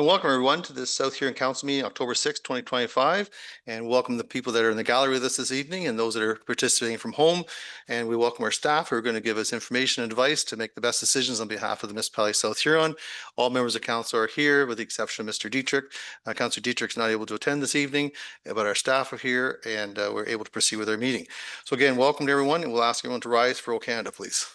And welcome everyone to this South Huron Council meeting, October 6th, 2025. And welcome the people that are in the gallery with us this evening and those that are participating from home. And we welcome our staff who are going to give us information and advice to make the best decisions on behalf of the municipality of South Huron. All members of council are here with the exception of Mr. Dietrich. Councillor Dietrich is not able to attend this evening, but our staff are here and we're able to proceed with our meeting. So again, welcome to everyone, and we'll ask everyone to rise for O Canada, please.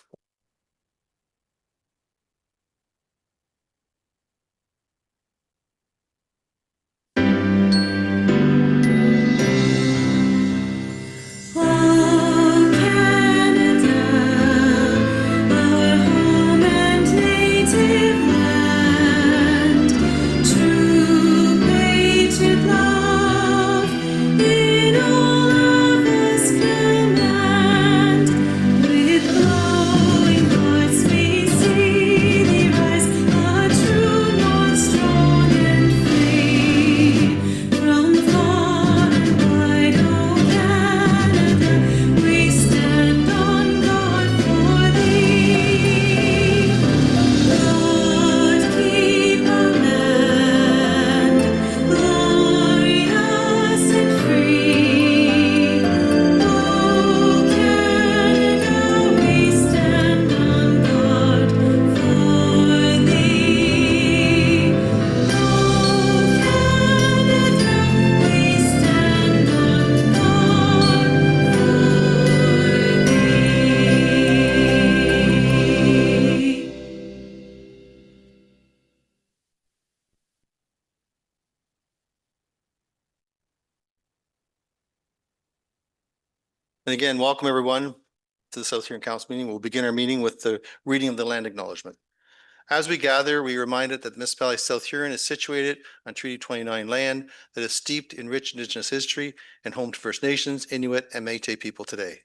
And again, welcome everyone to the South Huron Council meeting. We'll begin our meeting with the reading of the land acknowledgement. As we gather, we are reminded that the municipality of South Huron is situated on Treaty 29 land that is steeped in rich Indigenous history and home to First Nations, Inuit, and Métis people today.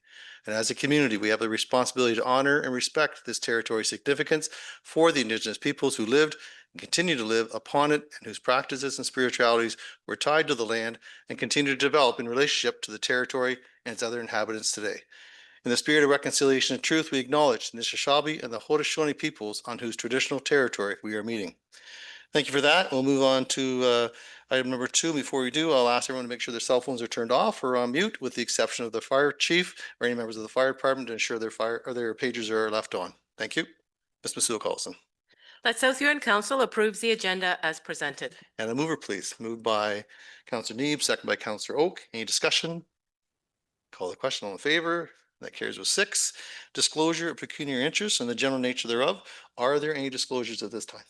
And as a community, we have the responsibility to honor and respect this territory's significance for the Indigenous peoples who lived and continue to live upon it and whose practices and spiritualities were tied to the land and continue to develop in relationship to the territory and its other inhabitants today. In the spirit of reconciliation and truth, we acknowledge the Anishinaabe and the Haudenosaunee peoples on whose traditional territory we are meeting. Thank you for that. We'll move on to item number 2. Before we do, I'll ask everyone to make sure their cell phones are turned off or on mute, with the exception of the fire chief or any members of the fire department, to ensure their pagers are left on. Thank you. Ms. Masuo-Carlson. That South Huron Council approves the agenda as presented. And a mover, please. Moved by Councillor Neeb, second by Councillor Oak. Any discussion? Call the question. All in favor? That carries with 6. Disclosure of pecuniary interests and the general nature thereof. Are there any disclosures at this time?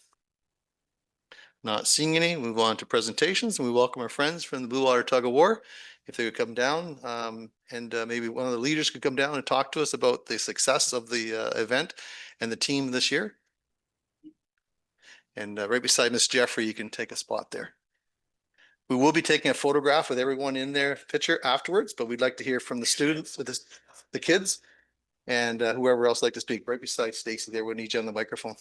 Not seeing any. Move on to presentations, and we welcome our friends from the Blue Water Tug of War. If they would come down, and maybe one of the leaders could come down and talk to us about the success of the event and the team this year. And right beside Miss Jeffrey, you can take a spot there. We will be taking a photograph with everyone in their picture afterwards, but we'd like to hear from the students, the kids, and whoever else would like to speak. Right beside Stacy there, we'll need you on the microphone.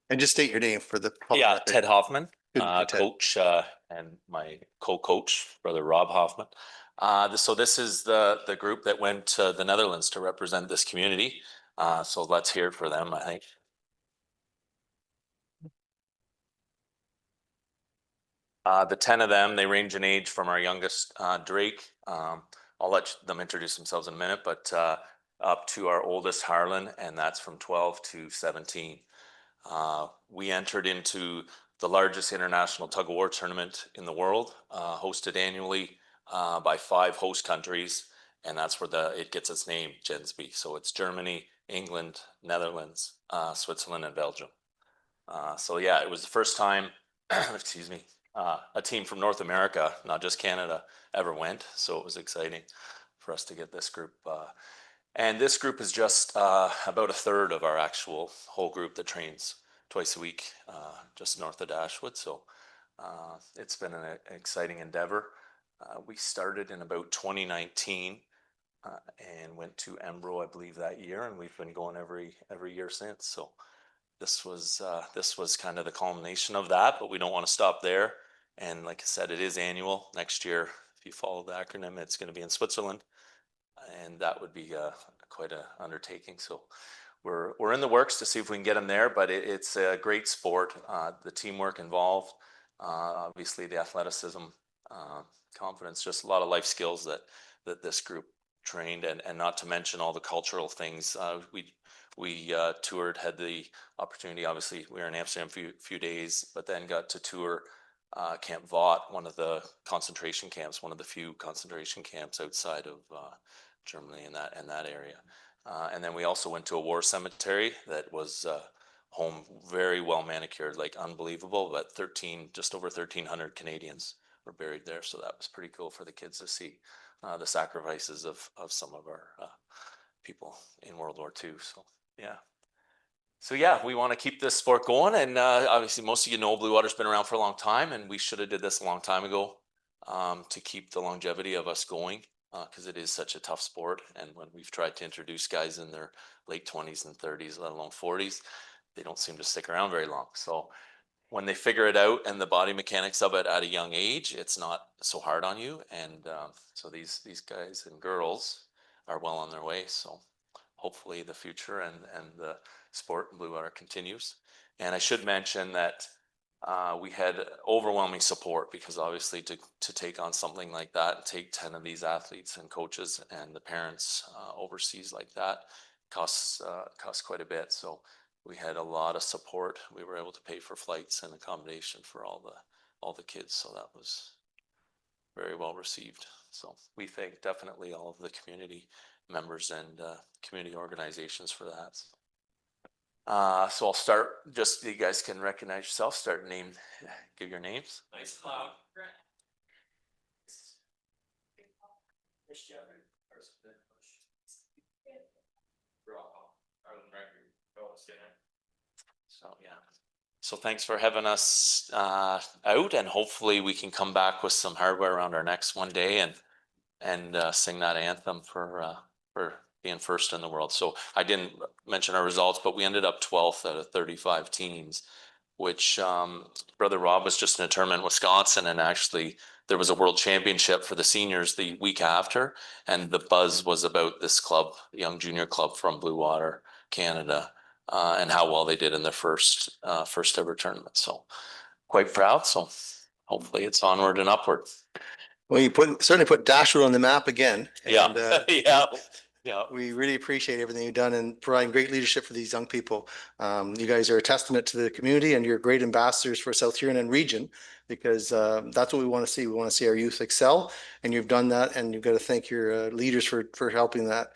And just state your name for the public. Yeah, Ted Hoffman, Ted. coach, and my co-coach, brother Rob Hoffman. So this is the group that went to the Netherlands to represent this community. So let's hear it for them, I think. The 10 of them, they range in age from our youngest, Drake. I'll let them introduce themselves in a minute, but up to our oldest, Harlan, and that's from 12 to 17. We entered into the largest international tug of war tournament in the world, hosted annually by 5 host countries, and that's where it gets its name, Jensby. So it's Germany, England, Netherlands, Switzerland, and Belgium. So yeah, it was the first time, excuse me, a team from North America, not just Canada, ever went. So it was exciting for us to get this group. And this group is just about a third of our actual whole group that trains twice a week, just north of Dashwood. So it's been an exciting endeavor. We started in about 2019 and went to Embro, I believe, that year, and we've been going every year since. So this was kind of the culmination of that, but we don't want to stop there. And like I said, it is annual. Next year, if you follow the acronym, it's going to be in Switzerland. and that would be quite an undertaking. So we're in the works to see if we can get them there, but it's a great sport. The teamwork involved, obviously the athleticism, confidence, just a lot of life skills that this group trained, and not to mention all the cultural things. We toured, had the opportunity, obviously we were in Amsterdam a few days, but then got to tour Camp Vought, one of the concentration camps, one of the few concentration camps outside of Germany in that area. And then we also went to a war cemetery that was home, very well manicured, like unbelievable, but just over 1,300 Canadians were buried there. So that was pretty cool for the kids to see the sacrifices of some of our people in World War II. So yeah. So yeah, we want to keep this sport going, and obviously most of you know Blue Water's been around for a long time, and we should have did this a long time ago to keep the longevity of us going, because it is such a tough sport. And when we've tried to introduce guys in their late 20s and 30s, let alone 40s, they don't seem to stick around very long. So when they figure it out and the body mechanics of it at a young age, it's not so hard on you. And so these guys and girls are well on their way. So hopefully the future and the sport in Blue Water continues. And I should mention that we had overwhelming support, because obviously to take on something like that and take 10 of these athletes and coaches and the parents overseas like that costs quite a bit. So we had a lot of support. We were able to pay for flights and accommodation for all the kids. So that was very well received. So we thank definitely all of the community members and community organizations for that. So I'll start, just so you guys can recognize yourself, give your names. Nice cloud. So yeah. So thanks for having us out, and hopefully we can come back with some hardware around our next one day and sing that anthem for being first in the world. So I didn't mention our results, but we ended up 12th out of 35 teams, which Brother Rob was just in a tournament in Wisconsin, and actually there was a world championship for the seniors the week after, and the buzz was about this club, young junior club from Blue Water, Canada, and how well they did in their first ever tournament. So quite proud. So hopefully it's onward and upward. Well, you certainly put Dashwood on the map again. Yeah. And, Yeah. we really appreciate everything you've done and providing great leadership for these young people. You guys are a testament to the community, and you're great ambassadors for South Huron and region, because that's what we want to see. We want to see our youth excel, and you've done that. And you've got to thank your leaders for helping that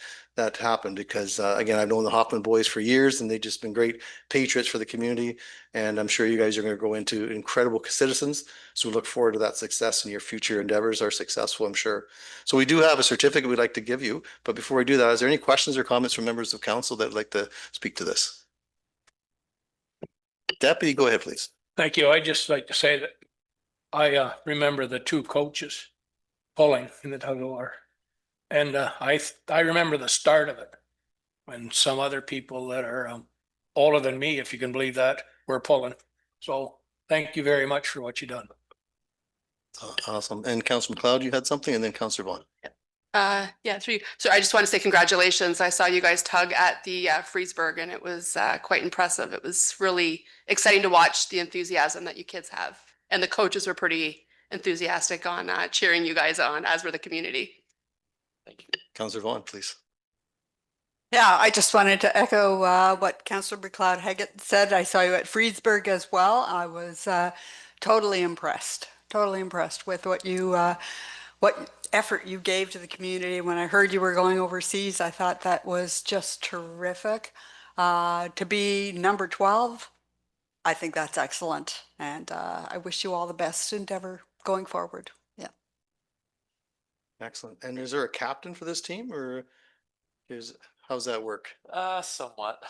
happen, because again, I've known the Hoffman boys for years, and they've just been great patriots for the community. And I'm sure you guys are going to grow into incredible citizens. So we look forward to that success, and your future endeavors are successful, I'm sure. So we do have a certificate we'd like to give you. But before we do that, is there any questions or comments from members of council that would like to speak to this? Deputy, go ahead, please. Thank you. I'd just like to say that I remember the two coaches pulling in the tug of war. And I remember the start of it, when some other people that are older than me, if you can believe that, were pulling. So thank you very much for what you've done. Awesome. And Councilor McLeod, you had something, and then Councilor Vaughn. Yeah, through you. So I just want to say congratulations. I saw you guys tug at the Freesburg, and it was quite impressive. It was really exciting to watch the enthusiasm that you kids have. And the coaches were pretty enthusiastic on cheering you guys on, as were the community. Thank you. Councilor Vaughn, please. Yeah, I just wanted to echo what Councillor McLeod Haggett said. I saw you at Freesburg as well. I was totally impressed with what effort you gave to the community. When I heard you were going overseas, I thought that was just terrific. To be number 12, I think that's excellent. And I wish you all the best endeavor going forward. Yeah. Excellent. And is there a captain for this team, or how's that work? Somewhat.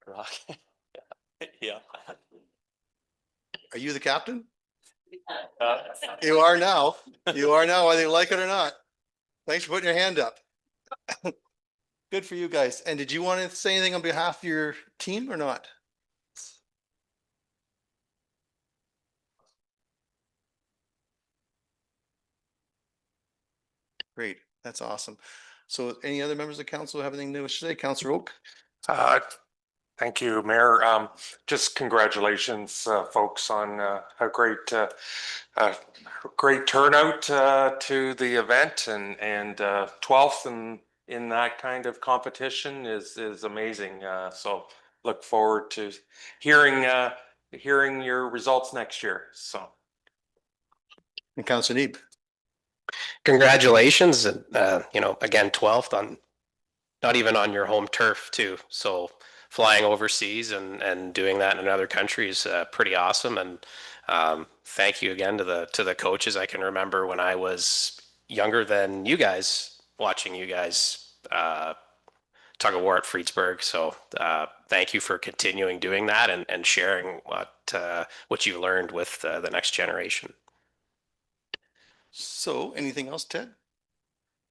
Rock. Yeah. Are you the captain? Uh, You are now. You are now, whether you like it or not. Thanks for putting your hand up. Good for you guys. And did you want to say anything on behalf of your team or not? Great. That's awesome. So any other members of council have anything to say? Councillor Oak? Thank you, Mayor. Just congratulations, folks, on a great turnout to the event, and 12th in that kind of competition is amazing. So look forward to hearing your results next year. So And Councillor Neeb? Congratulations, and again, 12th on not even on your home turf too. So flying overseas and doing that in another country is pretty awesome. And thank you again to the coaches. I can remember when I was younger than you guys, watching you guys tug of war at Friedberg. So thank you for continuing doing that and sharing what you learned with the next generation. So anything else, Ted?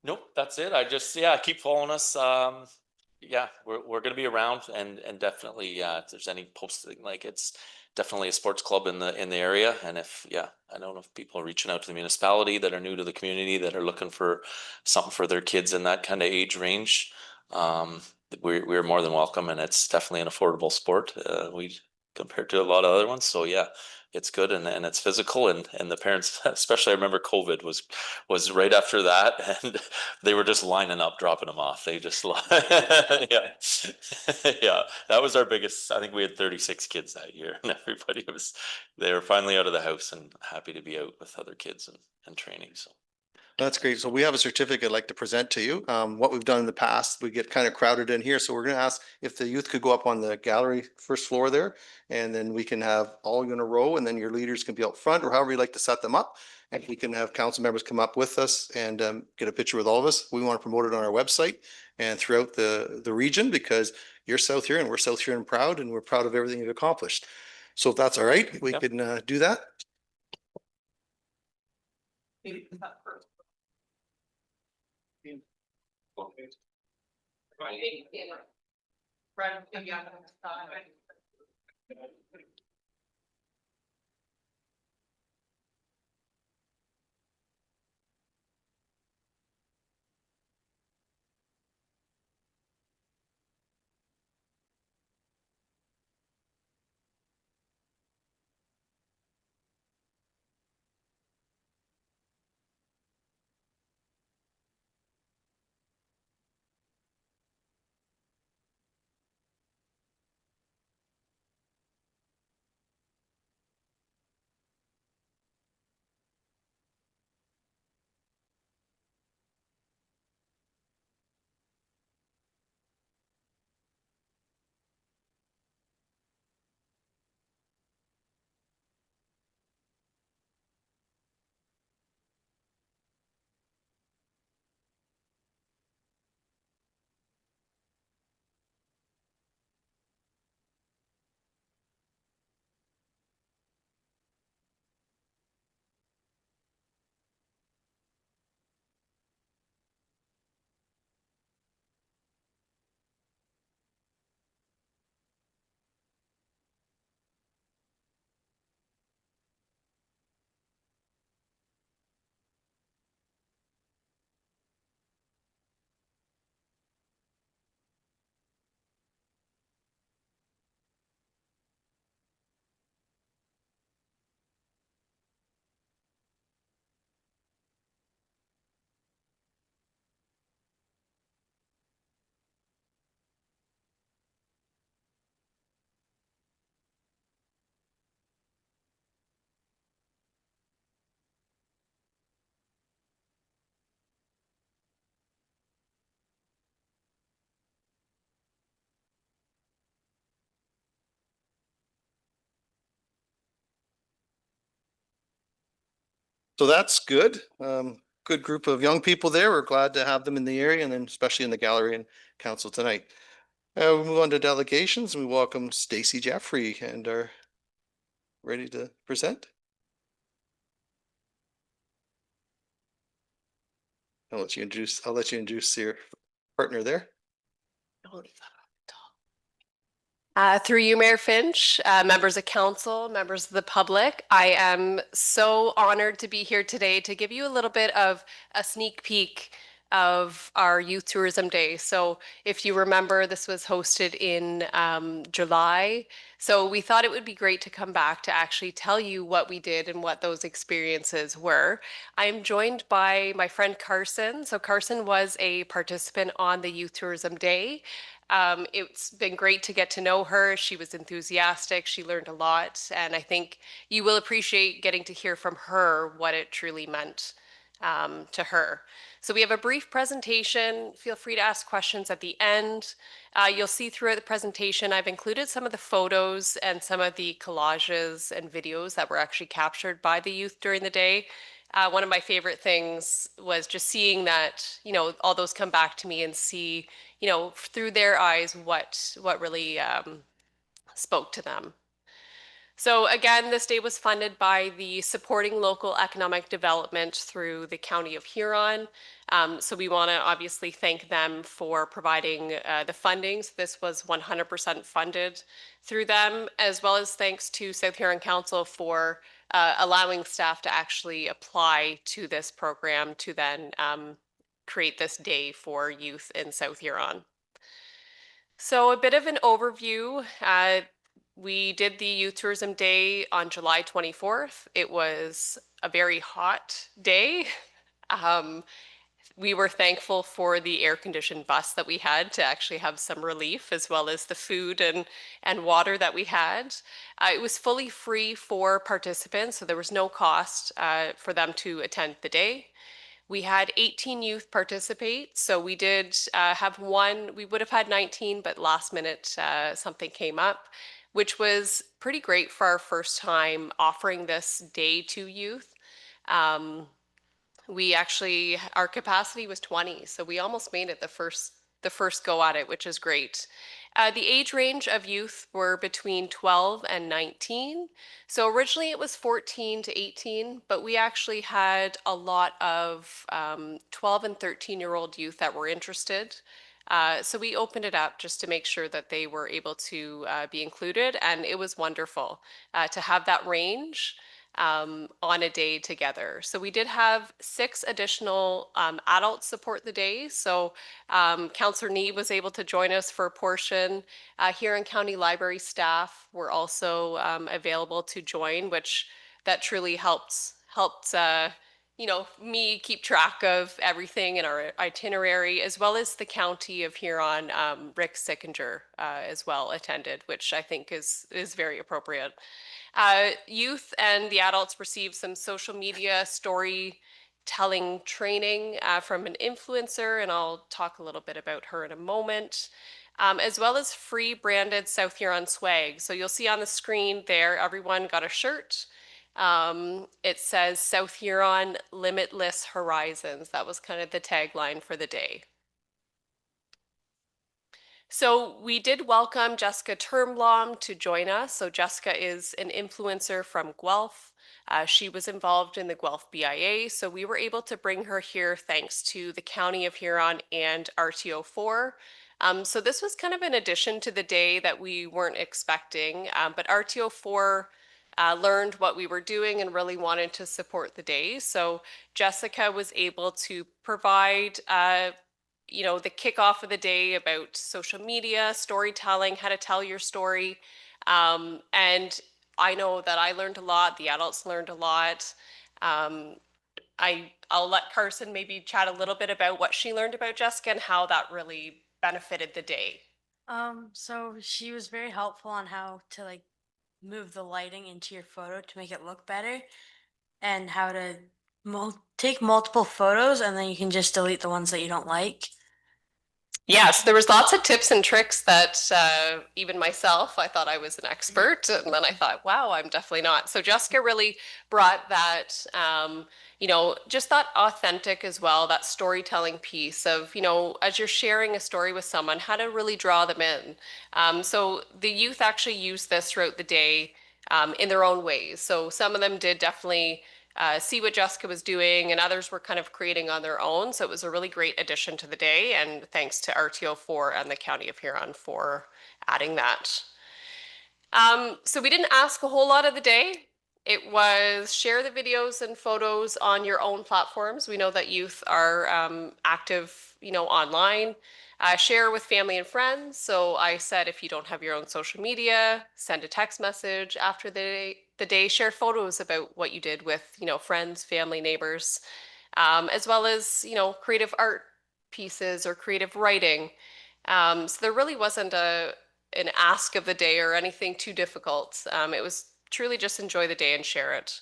Nope, that's it. I just, keep following us. We're gonna be around and definitely, if there's any posting, like it's definitely a sports club in the area. And if, I don't know if people are reaching out to the municipality that are new to the community that are looking for something for their kids in that kind of age range. We're more than welcome, and it's definitely an affordable sport. We compared to a lot of other ones. So it's good, and it's physical, and the parents, especially I remember COVID was right after that, and they were just lining up, dropping them off. They just that was our biggest. I think we had 36 kids that year, and they were finally out of the house and happy to be out with other kids and training. So That's great. So we have a certificate I'd like to present to you. What we've done in the past, we get kind of crowded in here. So we're going to ask if the youth could go up on the gallery first floor there, and then we can have all in a row, and then your leaders can be out front, or however you like to set them up. And we can have council members come up with us and get a picture with all of us. We want to promote it on our website and throughout the region, because you're South Huron, we're South Huron proud, and we're proud of everything you've accomplished. So if that's all right, we can do that. So that's good. Good group of young people there. We're glad to have them in the area, and then especially in the gallery and council tonight. We'll move on to delegations, and we welcome Stacy Jeffrey and are ready to present. I'll let you introduce your partner there. Through you, Mayor Finch, members of council, members of the public, I am so honored to be here today to give you a little bit of a sneak peek of our Youth Tourism Day. So if you remember, this was hosted in July. So we thought it would be great to come back to actually tell you what we did and what those experiences were. I'm joined by my friend Carson. So Carson was a participant on the Youth Tourism Day. It's been great to get to know her. She was enthusiastic. She learned a lot. And I think you will appreciate getting to hear from her what it truly meant to her. So we have a brief presentation. Feel free to ask questions at the end. You'll see throughout the presentation, I've included some of the photos and some of the collages and videos that were actually captured by the youth during the day. One of my favorite things was just seeing that, you know, all those come back to me and see, you know, through their eyes, what really spoke to them. So again, this day was funded by the Supporting Local Economic Development through the County of Huron. So we want to obviously thank them for providing the funding. So this was 100% funded through them, as well as thanks to South Huron Council for allowing staff to actually apply to this program to then create this day for youth in South Huron. So a bit of an overview. We did the Youth Tourism Day on July 24th. It was a very hot day. We were thankful for the air-conditioned bus that we had to actually have some relief, as well as the food and water that we had. It was fully free for participants, so there was no cost for them to attend the day. We had 18 youth participate, so we did have one. We would have had 19, but last minute something came up, which was pretty great for our first time offering this day to youth. Our capacity was 20, so we almost made it the first go at it, which is great. The age range of youth were between 12 and 19. So originally it was 14 to 18, but we actually had a lot of 12 and 13-year-old youth that were interested. So we opened it up just to make sure that they were able to be included, and it was wonderful to have that range on a day together. So we did have 6 additional adults support the day. So Councillor Nee was able to join us for a portion. Huron County Library staff were also available to join, which that truly helped you know, me keep track of everything in our itinerary, as well as the County of Huron. Rick Sickinger as well attended, which I think is very appropriate. Youth and the adults received some social media storytelling training from an influencer, and I'll talk a little bit about her in a moment, as well as free branded South Huron swag. So you'll see on the screen there, everyone got a shirt. It says South Huron Limitless Horizons. That was kind of the tagline for the day. So we did welcome Jessica Termblom to join us. So Jessica is an influencer from Guelph. She was involved in the Guelph BIA, so we were able to bring her here thanks to the County of Huron and RTO4. So this was kind of an addition to the day that we weren't expecting, but RTO4 learned what we were doing and really wanted to support the day. So Jessica was able to provide you know, the kickoff of the day about social media, storytelling, how to tell your story. And I know that I learned a lot, the adults learned a lot. I'll let Carson maybe chat a little bit about what she learned about Jessica and how that really benefited the day. So she was very helpful on how to like move the lighting into your photo to make it look better, and how to take multiple photos, and then you can just delete the ones that you don't like. Yes, there was lots of tips and tricks that even myself, I thought I was an expert, and then I thought, wow, I'm definitely not. So Jessica really brought that, you know, just that authentic as well, that storytelling piece of, you know, as you're sharing a story with someone, how to really draw them in. So the youth actually used this throughout the day in their own ways. So some of them did definitely see what Jessica was doing, and others were kind of creating on their own. So it was a really great addition to the day, and thanks to RTO4 and the County of Huron for adding that. So we didn't ask a whole lot of the day. It was share the videos and photos on your own platforms. We know that youth are active, online. Share with family and friends. So I said, if you don't have your own social media, send a text message after the day. Share photos about what you did with, friends, family, neighbors, as well as, creative art pieces or creative writing. So there really wasn't an ask of the day or anything too difficult. It was truly just enjoy the day and share it.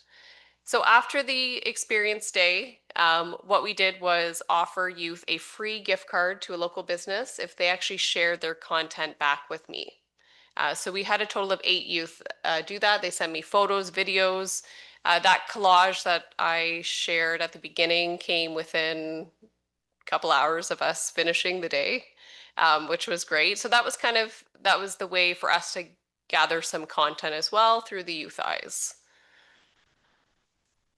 So after the experience day, what we did was offer youth a free gift card to a local business if they actually shared their content back with me. So we had a total of 8 youth do that. They sent me photos, videos. That collage that I shared at the beginning came within a couple hours of us finishing the day, which was great. So that was the way for us to gather some content as well through the youth eyes.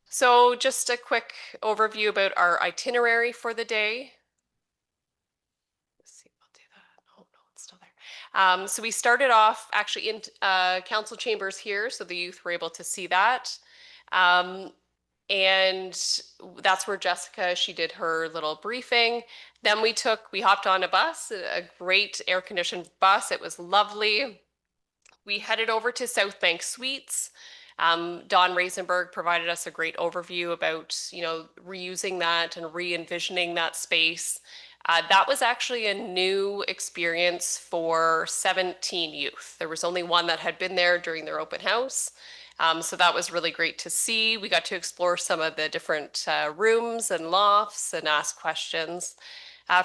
So just a quick overview about our itinerary for the day. Let's see, I'll do that. Oh, no, it's still there. So we started off actually in council chambers here, so the youth were able to see that. And that's where Jessica, she did her little briefing. Then we hopped on a bus, a great air-conditioned bus. It was lovely. We headed over to South Bank Suites. Don Reisenberg provided us a great overview about, reusing that and re-envisioning that space. That was actually a new experience for 17 youth. There was only one that had been there during their open house. So that was really great to see. We got to explore some of the different rooms and lofts and ask questions.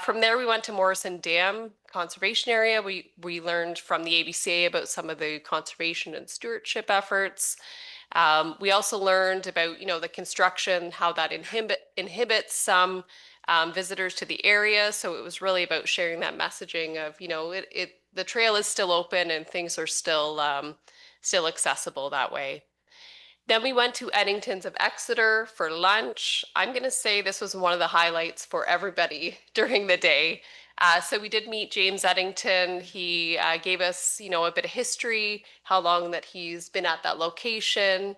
From there, we went to Morrison Dam Conservation Area. We learned from the ABCA about some of the conservation and stewardship efforts. We also learned about, the construction, how that inhibits some visitors to the area. So it was really about sharing that messaging of, the trail is still open and things are still accessible that way. Then we went to Eddington's of Exeter for lunch. I'm going to say this was one of the highlights for everybody during the day. So we did meet James Eddington. He gave us, a bit of history, how long that he's been at that location.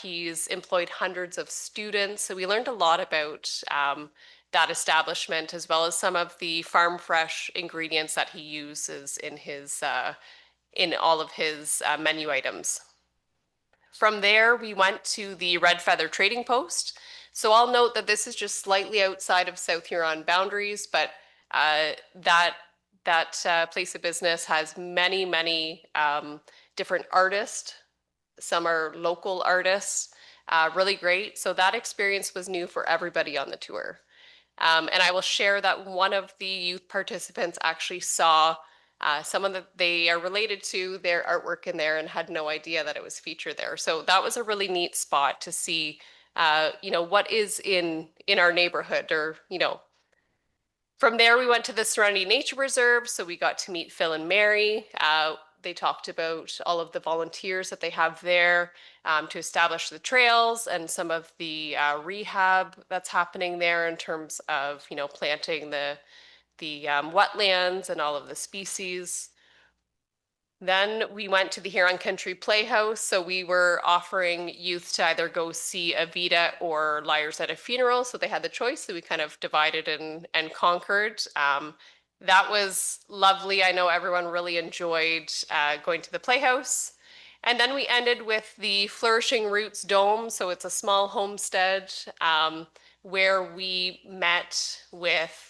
He's employed hundreds of students. So we learned a lot about that establishment, as well as some of the farm fresh ingredients that he uses in his in all of his menu items. From there, we went to the Red Feather Trading Post. So I'll note that this is just slightly outside of South Huron boundaries, but that place of business has many, many different artists. Some are local artists, really great. So that experience was new for everybody on the tour. And I will share that one of the youth participants actually saw someone that they are related to, their artwork in there, and had no idea that it was featured there. So that was a really neat spot to see, what is in our neighborhood, or, From there, we went to the Serenity Nature Reserve. So we got to meet Phil and Mary. They talked about all of the volunteers that they have there to establish the trails and some of the rehab that's happening there in terms of, planting the wetlands and all of the species. Then we went to the Huron Country Playhouse. So we were offering youth to either go see Evita or Liars at a Funeral. So they had the choice. So we kind of divided and conquered. That was lovely. I know everyone really enjoyed going to the Playhouse. And then we ended with the Flourishing Roots Dome. So it's a small homestead where we met with,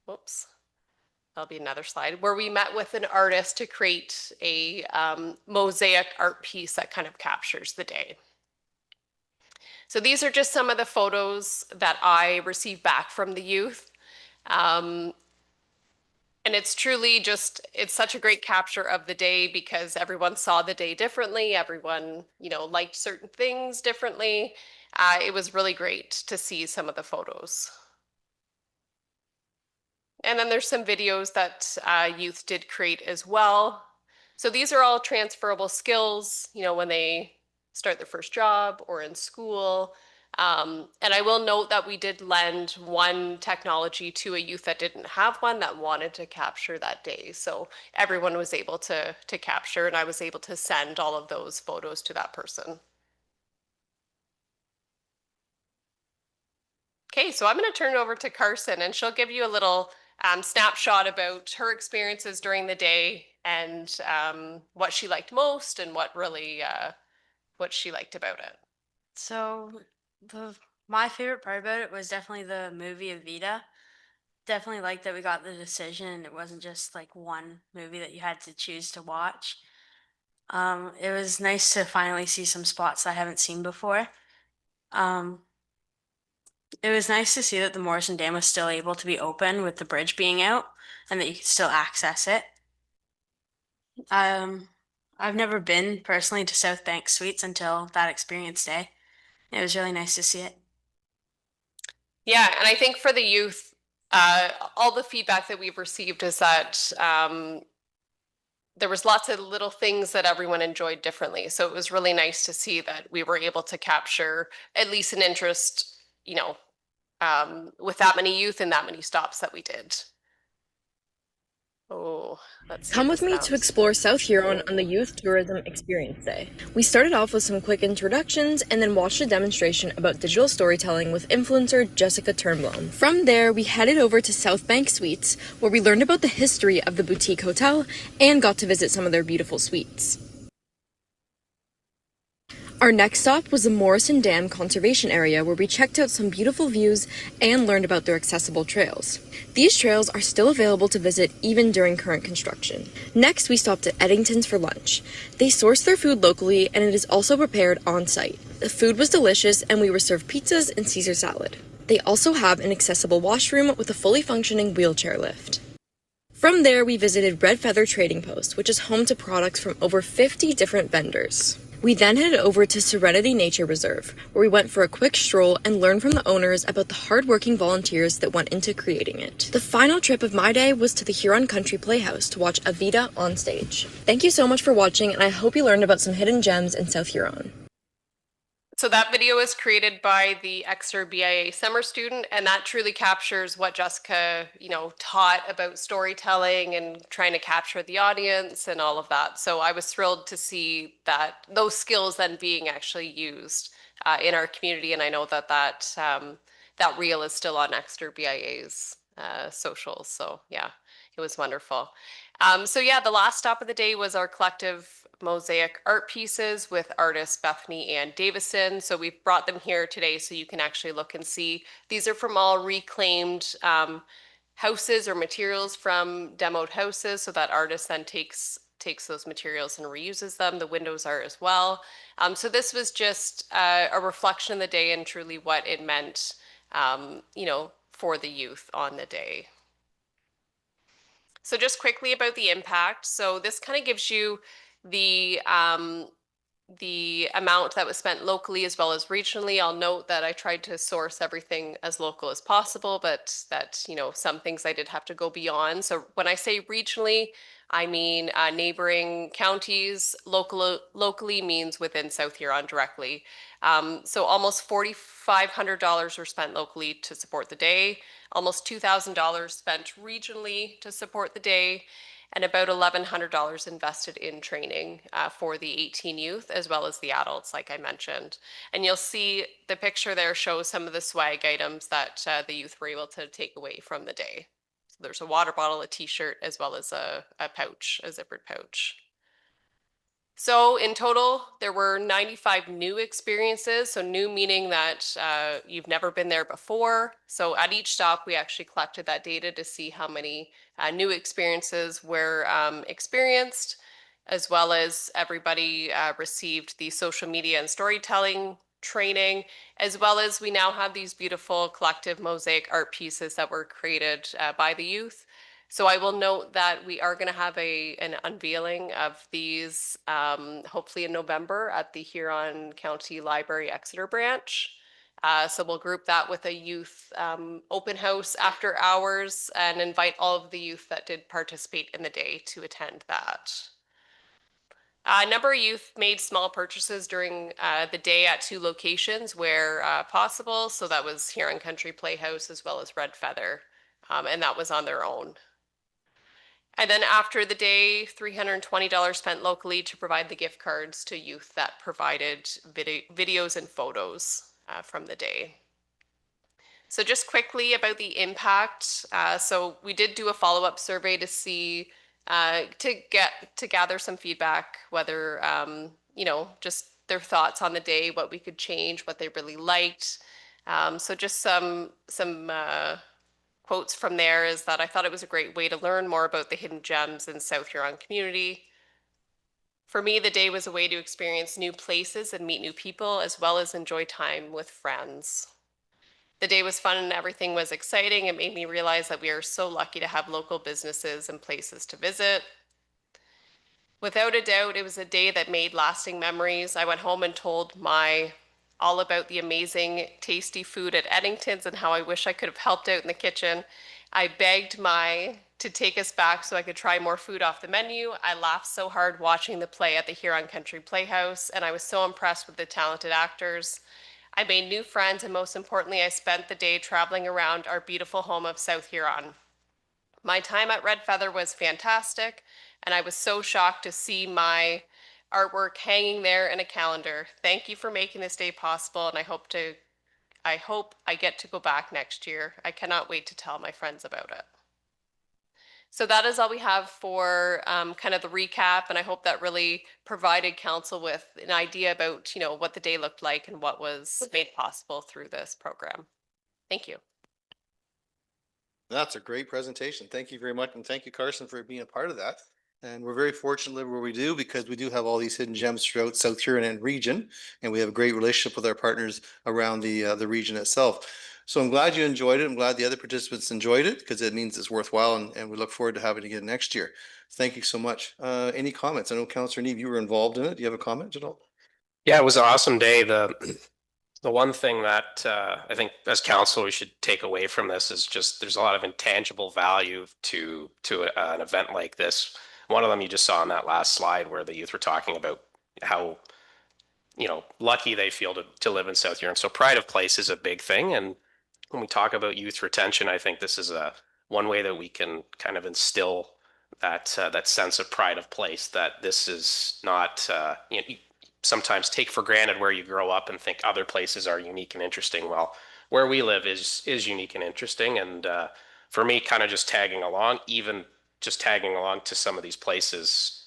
that'll be another slide, where we met with an artist to create a mosaic art piece that kind of captures the day. So these are just some of the photos that I received back from the youth. And it's truly it's such a great capture of the day because everyone saw the day differently. Everyone, liked certain things differently. It was really great to see some of the photos. And then there's some videos that youth did create as well. So these are all transferable skills, when they start their first job or in school. And I will note that we did lend one technology to a youth that didn't have one that wanted to capture that day. So everyone was able to capture, and I was able to send all of those photos to that person. Okay, so I'm going to turn it over to Carson and she'll give you a little snapshot about her experiences during the day and what she liked most and what really what she liked about it. So my favorite part about it was definitely the movie Evita. Definitely liked that we got the decision and it wasn't just like one movie that you had to choose to watch. It was nice to finally see some spots I haven't seen before. It was nice to see that the Morrison Dam was still able to be open with the bridge being out and that you could still access it. I've never been personally to South Bank Suites until that experience day. It was really nice to see it. Yeah, and I think for the youth, all the feedback that we've received is that there was lots of little things that everyone enjoyed differently. So it was really nice to see that we were able to capture at least an interest, you know, with that many youth and that many stops that we did. Oh, let's see Come if with this me counts. to explore South Huron on the Youth Tourism Experience Day. We started off with some quick introductions and then watched a demonstration about digital storytelling with influencer Jessica Turnblom. From there, we headed over to South Bank Suites, where we learned about the history of the boutique hotel and got to visit some of their beautiful suites. Our next stop was the Morrison Dam Conservation Area, where we checked out some beautiful views and learned about their accessible trails. These trails are still available to visit even during current construction. Next, we stopped at Eddington's for lunch. They source their food locally and it is also prepared on site. The food was delicious and we were served pizzas and Caesar salad. They also have an accessible washroom with a fully functioning wheelchair lift. From there, we visited Red Feather Trading Post, which is home to products from over 50 different vendors. We then headed over to Serenity Nature Reserve, where we went for a quick stroll and learned from the owners about the hard-working volunteers that went into creating it. The final trip of my day was to the Huron Country Playhouse to watch Evita on stage. Thank you so much for watching, and I hope you learned about some hidden gems in South Huron. So that video was created by the Exeter BIA summer student, and that truly captures what Jessica, you know, taught about storytelling and trying to capture the audience and all of that. So I was thrilled to see that those skills then being actually used in our community, and I know that that reel is still on Exeter BIA's socials. So yeah, it was wonderful. So yeah, the last stop of the day was our collective mosaic art pieces with artists Bethany and Davison. So we've brought them here today so you can actually look and see. These are from all reclaimed houses or materials from demoed houses, so that artist then takes those materials and reuses them. The windows are as well. So this was just a reflection of the day and truly what it meant, you know, for the youth on the day. So just quickly about the impact. So this kind of gives you the amount that was spent locally as well as regionally. I'll note that I tried to source everything as local as possible, but that, you know, some things I did have to go beyond. So when I say regionally, I mean neighboring counties. Locally means within South Huron directly. So almost $4,500 were spent locally to support the day, almost $2,000 spent regionally to support the day, and about $1,100 invested in training for the 18 youth as well as the adults, like I mentioned. And you'll see the picture there shows some of the swag items that the youth were able to take away from the day. So there's a water bottle, a t-shirt, as well as a pouch, a zippered pouch. So in total, there were 95 new experiences. So new meaning that you've never been there before. So at each stop, we actually collected that data to see how many new experiences were experienced, as well as everybody received the social media and storytelling training, as well as we now have these beautiful collective mosaic art pieces that were created by the youth. So I will note that we are going to have an unveiling of these hopefully in November at the Huron County Library Exeter branch. So we'll group that with a youth open house after hours and invite all of the youth that did participate in the day to attend that. A number of youth made small purchases during the day at 2 locations where possible. So that was Huron Country Playhouse as well as Red Feather, and that was on their own. And then after the day, $320 spent locally to provide the gift cards to youth that provided videos and photos from the day. So just quickly about the impact. So we did do a follow-up survey to see, to gather some feedback, whether, just their thoughts on the day, what we could change, what they really liked. So just some quotes from there is that I thought it was a great way to learn more about the hidden gems in South Huron community. For me, the day was a way to experience new places and meet new people, as well as enjoy time with friends. The day was fun and everything was exciting. It made me realize that we are so lucky to have local businesses and places to visit. Without a doubt, it was a day that made lasting memories. I went home and told all about the amazing, tasty food at Eddington's and how I wish I could have helped out in the kitchen. I begged to take us back so I could try more food off the menu. I laughed so hard watching the play at the Huron Country Playhouse, and I was so impressed with the talented actors. I made new friends, and most importantly, I spent the day traveling around our beautiful home of South Huron. My time at Red Feather was fantastic, and I was so shocked to see my artwork hanging there in a calendar. Thank you for making this day possible, and I hope I get to go back next year. I cannot wait to tell my friends about it. So that is all we have for kind of the recap, and I hope that really provided council with an idea about, what the day looked like and what was made possible through this program. Thank you. That's a great presentation. Thank you very much. And thank you, Carson, for being a part of that. And we're very fortunate to live where we do because we do have all these hidden gems throughout South Huron and region. And we have a great relationship with our partners around the region itself. So I'm glad you enjoyed it. I'm glad the other participants enjoyed it because it means it's worthwhile and we look forward to having it again next year. Thank you so much. Any comments? I know Councillor Neve, you were involved in it. Do you have a comment at all? Yeah, it was an awesome day. The one thing that I think as council we should take away from this is just there's a lot of intangible value to an event like this. One of them you just saw on that last slide where the youth were talking about how lucky they feel to live in South Huron. So pride of place is a big thing, and when we talk about youth retention, I think this is one way that we can kind of instill that sense of pride of place. That this is not you sometimes take for granted where you grow up and think other places are unique and interesting. Well, where we live is unique and interesting. And for me, kind of just tagging along, even just tagging along to some of these places,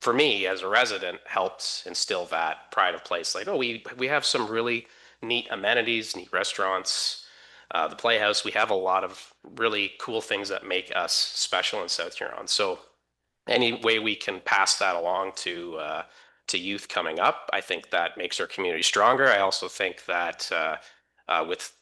for me as a resident, helps instill that pride of place. Like, oh, we have some really neat amenities, neat restaurants, the Playhouse. We have a lot of really cool things that make us special in South Huron. So any way we can pass that along to youth coming up, I think that makes our community stronger. I also think that with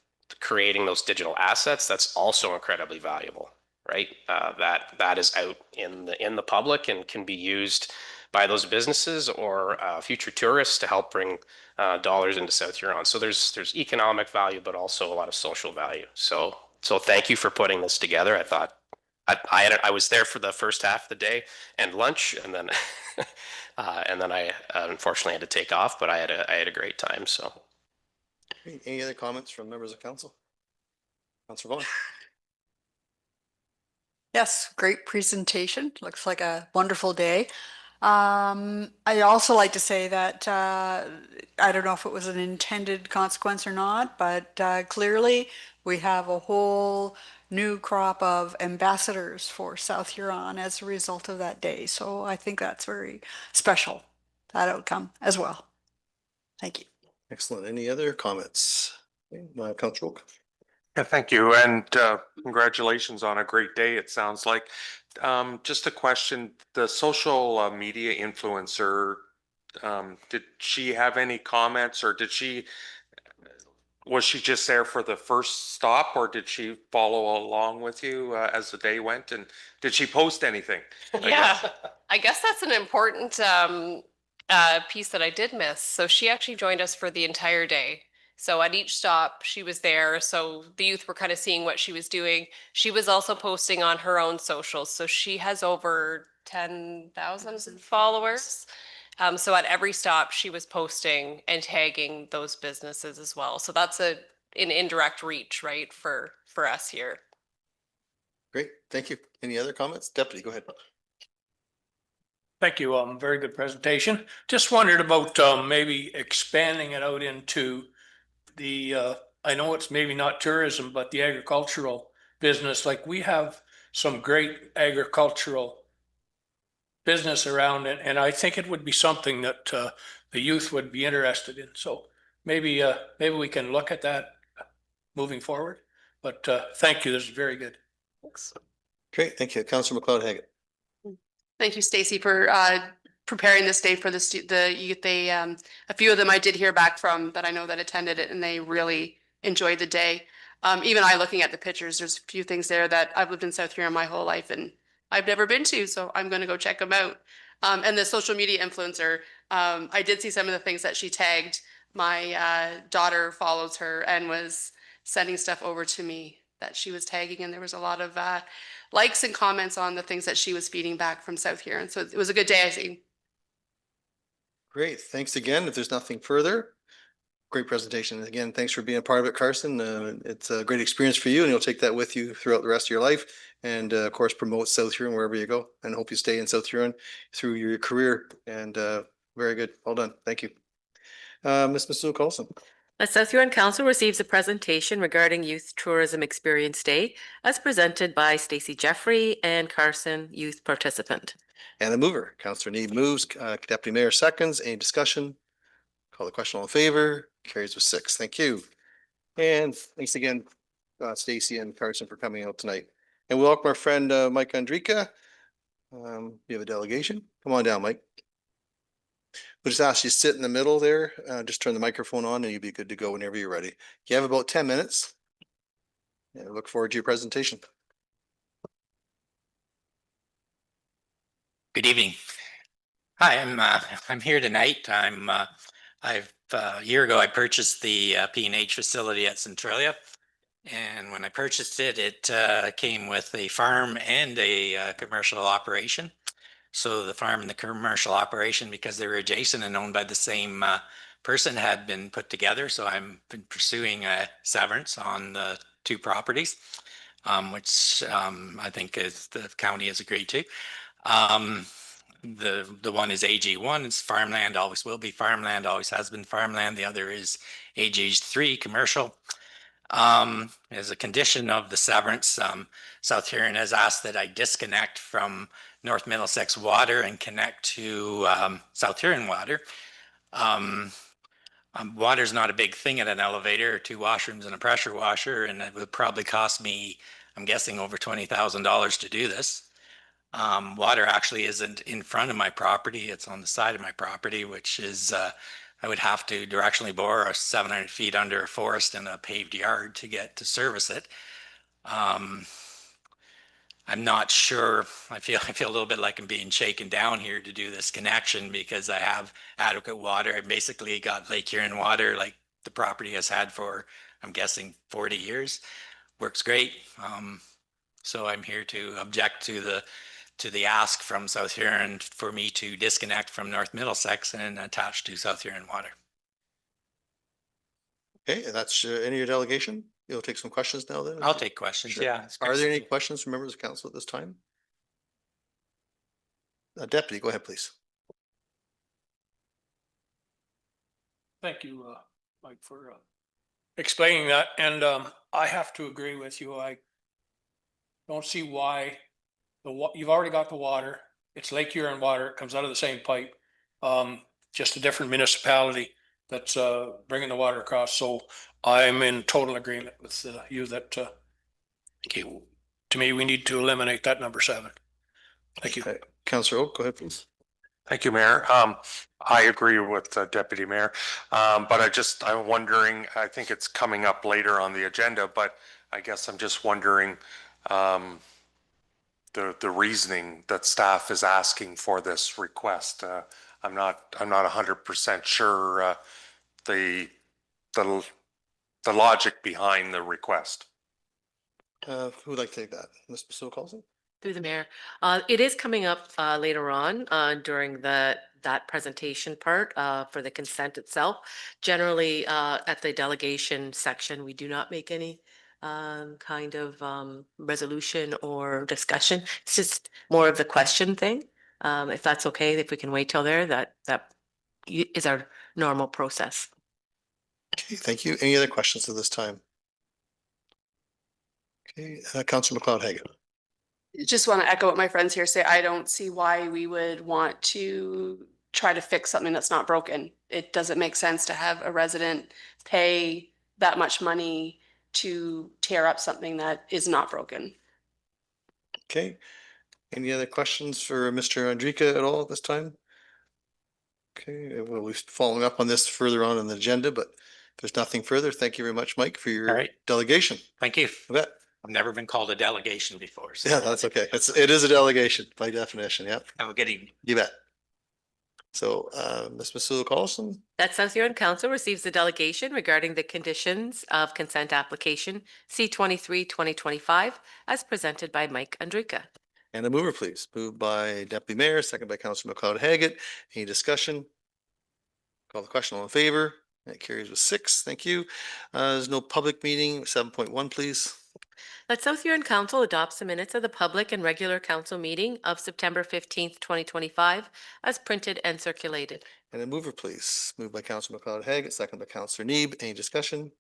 creating those digital assets, that's also incredibly valuable, right? That is out in the public and can be used by those businesses or future tourists to help bring dollars into South Huron. So there's economic value, but also a lot of social value. So thank you for putting this together. I thought I was there for the first half of the day and lunch, and then I unfortunately had to take off, but I had a great time. So, Any other comments from members of council? Councillor Vaughan. Yes, great presentation. Looks like a wonderful day. I'd also like to say that I don't know if it was an intended consequence or not, but clearly we have a whole new crop of ambassadors for South Huron as a result of that day. So I think that's very special, that outcome as well. Thank you. Excellent. Any other comments? Councillor Oak. Yeah, thank you. And congratulations on a great day, it sounds like. Just a question, the social media influencer, did she have any comments, or was she just there for the first stop, or did she follow along with you as the day went? And did she post anything? Yeah, I guess that's an important piece that I did miss. So she actually joined us for the entire day. So at each stop, she was there. So the youth were kind of seeing what she was doing. She was also posting on her own socials. So she has over 10,000 followers. So at every stop, she was posting and tagging those businesses as well. So that's an indirect reach, right, for us here. Great. Thank you. Any other comments? Deputy, go ahead. Thank you. Very good presentation. Just wondered about maybe expanding it out into the I know it's maybe not tourism, but the agricultural business, like we have some great agricultural business around it, and I think it would be something that the youth would be interested in. So maybe we can look at that moving forward. But thank you. This is very good. Great, thank you. Councillor McLeod Haggett. Thank you, Stacy, for preparing this day for the youth. They a few of them I did hear back from that I know that attended it, and they really enjoyed the day. Even I, looking at the pictures, there's a few things there that I've lived in South Huron my whole life and I've never been to, so I'm going to go check them out. And the social media influencer, I did see some of the things that she tagged. My daughter follows her and was sending stuff over to me that she was tagging, and there was a lot of likes and comments on the things that she was feeding back from South Huron. So it was a good day, I think. Great, thanks again. If there's nothing further, great presentation. Again, thanks for being a part of it, Carson. It's a great experience for you, and you'll take that with you throughout the rest of your life. And of course, promote South Huron wherever you go, and hope you stay in South Huron through your career. And very good, well done. Thank you. Ms. Masood Carlson. The South Huron Council receives a presentation regarding Youth Tourism Experience Day as presented by Stacy Jeffrey and Carson, youth participant. And the mover, Councillor Need moves, Deputy Mayor seconds. Any discussion? Call the question, all in favor, carries with 6. Thank you. And thanks again, Stacy and Carson, for coming out tonight. And we welcome our friend Mike Andrika. You have a delegation. Come on down, Mike. We'll just ask you to sit in the middle there. Just turn the microphone on and you'll be good to go whenever you're ready. You have about 10 minutes. Yeah, look forward to your presentation. Good evening. Hi, I'm here tonight. A year ago I purchased the P&H facility at Centralia, and when I purchased it, it came with a farm and a commercial operation. So the farm and the commercial operation, because they were adjacent and owned by the same person, had been put together. So I've been pursuing a severance on the 2 properties, which I think the county has agreed to. The one is AG1, it's farmland, always will be farmland, always has been farmland. The other is AG3, commercial. As a condition of the severance, South Huron has asked that I disconnect from North Middlesex Water and connect to South Huron Water. Water's not a big thing at an elevator, 2 washrooms and a pressure washer, and it would probably cost me, I'm guessing, over $20,000 to do this. Water actually isn't in front of my property, it's on the side of my property, which is I would have to directionally bore 700 feet under a forest and a paved yard to get to service it. I'm not sure. I feel a little bit like I'm being shaken down here to do this connection because I have adequate water. I basically got Lake Huron water like the property has had for, I'm guessing, 40 years. Works great. So I'm here to object to the ask from South Huron for me to disconnect from North Middlesex and attach to South Huron water. Okay, and that's any of your delegation? You'll take some questions now then? I'll take questions. Sure. Yeah. Are there any questions from members of council at this time? Deputy, go ahead, please. Thank you, Mike, for explaining that. And I have to agree with you. I don't see why you've already got the water. It's Lake Huron water. It comes out of the same pipe. Just a different municipality that's bringing the water across. So I'm in total agreement with you that to me, we need to eliminate that number 7. Thank you. Councillor Oak, go ahead, please. Thank you, Mayor. I agree with Deputy Mayor, but I'm wondering, I think it's coming up later on the agenda, but I guess I'm just wondering the reasoning that staff is asking for this request. I'm not 100% sure the logic behind the request. Who would like to take that? Ms. Masood Carlson? Through the mayor. It is coming up later on during that presentation part for the consent itself. Generally, at the delegation section, we do not make any kind of resolution or discussion. It's just more of the question thing. If that's okay, if we can wait till there, that is our normal process. Okay, thank you. Any other questions at this time? Okay, Councillor McLeod-Haggett. Just want to echo what my friends here say. I don't see why we would want to try to fix something that's not broken. It doesn't make sense to have a resident pay that much money to tear up something that is not broken. Okay, any other questions for Mr. Andrika at all at this time? Okay, we'll be following up on this further on in the agenda, but if there's nothing further, thank you very much, Mike, for your All right. delegation. Thank you. I bet. I've never been called a delegation before. So Yeah, that's okay. It is a delegation by definition. Yeah, have a good evening. you bet. So, Ms. Masula Carlson, That South Huron Council receives a delegation regarding the conditions of consent application C-23-2025 as presented by Mike Andrika. and a mover, please. Moved by Deputy Mayor, second by Councillor McLeod-Haggett. Any discussion? Call the question. All in favor? That carries with 6. Thank you. There's no public meeting. 7.1, please. That South Huron Council adopts the minutes of the public and regular council meeting of September 15th, 2025 as printed and circulated. And a mover, please. Moved by Councillor McLeod-Haggett, second by Councillor Neeb. Any discussion?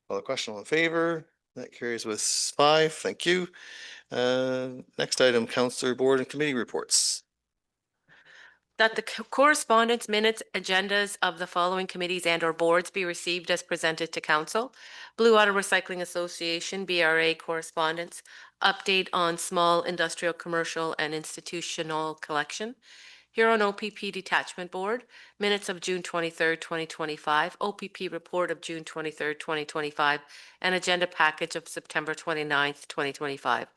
Call the question. All in favor? That carries with 5. Thank you. Next item, Councillor Board and Committee reports. That the correspondence minutes agendas of the following committees and or boards be received as presented to council. Blue Water Recycling Association, BRA correspondence, update on small industrial, commercial and institutional collection. Huron OPP Detachment Board, minutes of June 23rd, 2025, OPP report of June 23rd, 2025, and agenda package of September 29th, 2025.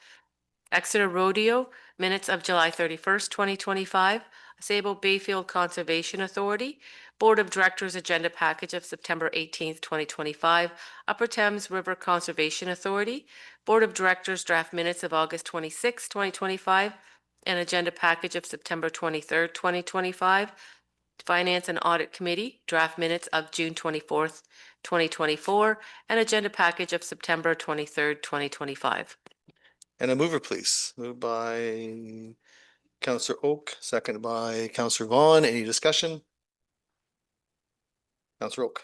Exeter Rodeo, minutes of July 31st, 2025. Sable Bayfield Conservation Authority, Board of Directors Agenda Package of September 18th, 2025. Upper Thames River Conservation Authority, Board of Directors Draft Minutes of August 26th, 2025, and Agenda Package of September 23rd, 2025. Finance and Audit Committee, Draft Minutes of June 24th, 2024, and Agenda Package of September 23rd, 2025. And a mover, please. Moved by Councillor Oak, second by Councillor Vaughn. Any discussion? Councillor Oak.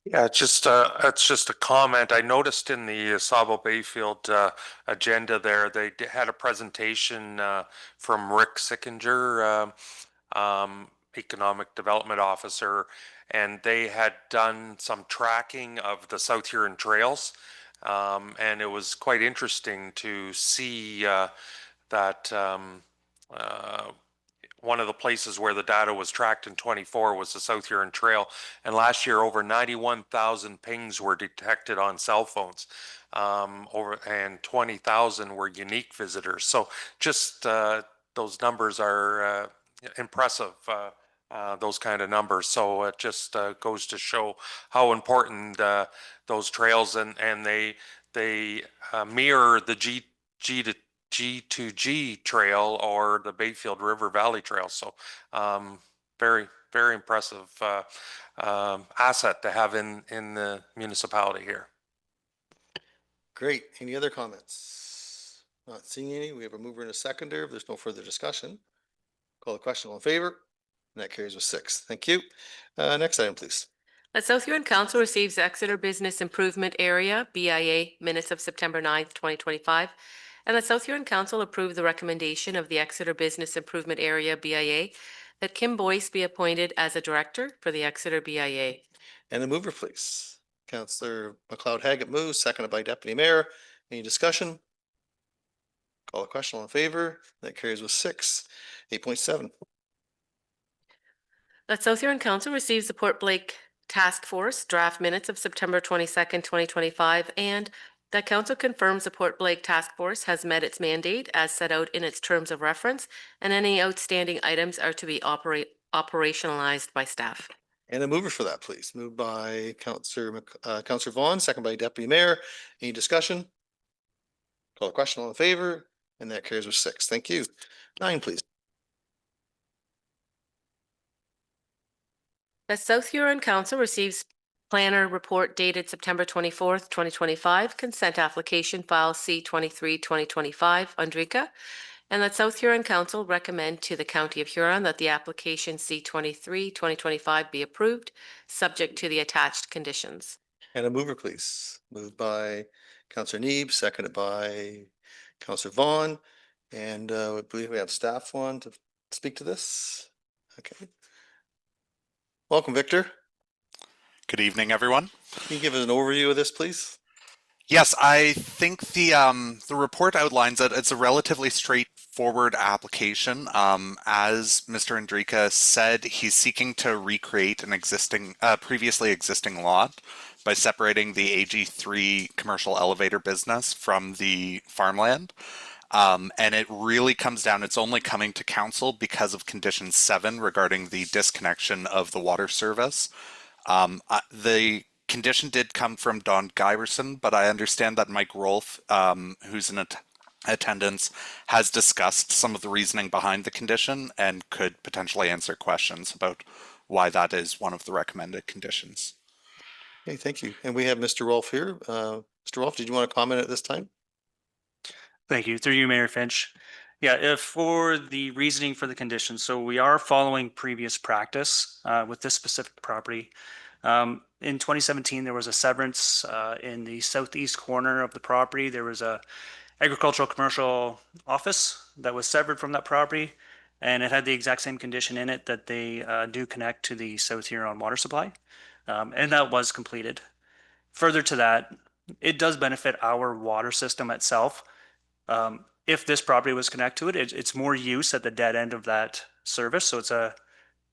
Yeah, it's just a comment. I noticed in the Sabo Bayfield agenda there, they had a presentation from Rick Sickinger, Economic Development Officer, and they had done some tracking of the South Huron trails. And it was quite interesting to see that one of the places where the data was tracked in 24 was the South Huron Trail. And last year, over 91,000 pings were detected on cell phones, and 20,000 were unique visitors. So just those numbers are impressive, those kind of numbers. So it just goes to show how important those trails and they mirror the G2G trail or the Bayfield River Valley Trail. So very, very impressive asset to have in the municipality here. Great. Any other comments? Not seeing any. We have a mover and a seconder. If there's no further discussion, call the question. All in favor? And that carries with 6. Thank you. Next item, please. That South Huron Council receives Exeter Business Improvement Area, BIA, minutes of September 9th, 2025. And that South Huron Council approve the recommendation of the Exeter Business Improvement Area, BIA, that Kim Boyce be appointed as a director for the Exeter BIA. And a mover, please. Councillor McLeod-Haggett moves, seconded by Deputy Mayor. Any discussion? Call the question. All in favor? That carries with 6. 8.7. That South Huron Council receives the Port Blake Task Force draft minutes of September 22nd, 2025, and that Council confirms the Port Blake Task Force has met its mandate as set out in its terms of reference, and any outstanding items are to be operationalized by staff. And a mover for that, please. Moved by Councillor Vaughn, second by Deputy Mayor. Any discussion? Call the question. All in favor? And that carries with 6. Thank you. 9, please. The South Huron Council receives planner report dated September 24th, 2025, consent application file C-23-2025, Andrika. And that South Huron Council recommend to the County of Huron that the application C-23-2025 be approved, subject to the attached conditions. And a mover, please. Moved by Counselor Neeb, seconded by Counselor Vaughn. And I believe we have staff on to speak to this. Okay. Welcome, Victor. Good evening, everyone. Can you give us an overview of this, please? Yes, I think the report outlines that it's a relatively straightforward application. As Mr. Andrika said, he's seeking to recreate an previously existing lot by separating the AG3 commercial elevator business from the farmland. And it really comes down, it's only coming to council because of condition 7 regarding the disconnection of the water service. The condition did come from Don Giberson, but I understand that Mike Rolfe, who's in attendance, has discussed some of the reasoning behind the condition and could potentially answer questions about why that is one of the recommended conditions. Okay, thank you. And we have Mr. Rolfe here. Mr. Rolfe, did you want to comment at this time? Thank you. Through you, Mayor Finch. Yeah, if for the reasoning for the condition, so we are following previous practice with this specific property. In 2017, there was a severance in the southeast corner of the property. There was a agricultural commercial office that was severed from that property, and it had the exact same condition in it that they do connect to the South Huron water supply, and that was completed. Further to that, it does benefit our water system itself. If this property was connected to it, it's more use at the dead end of that service. So it's a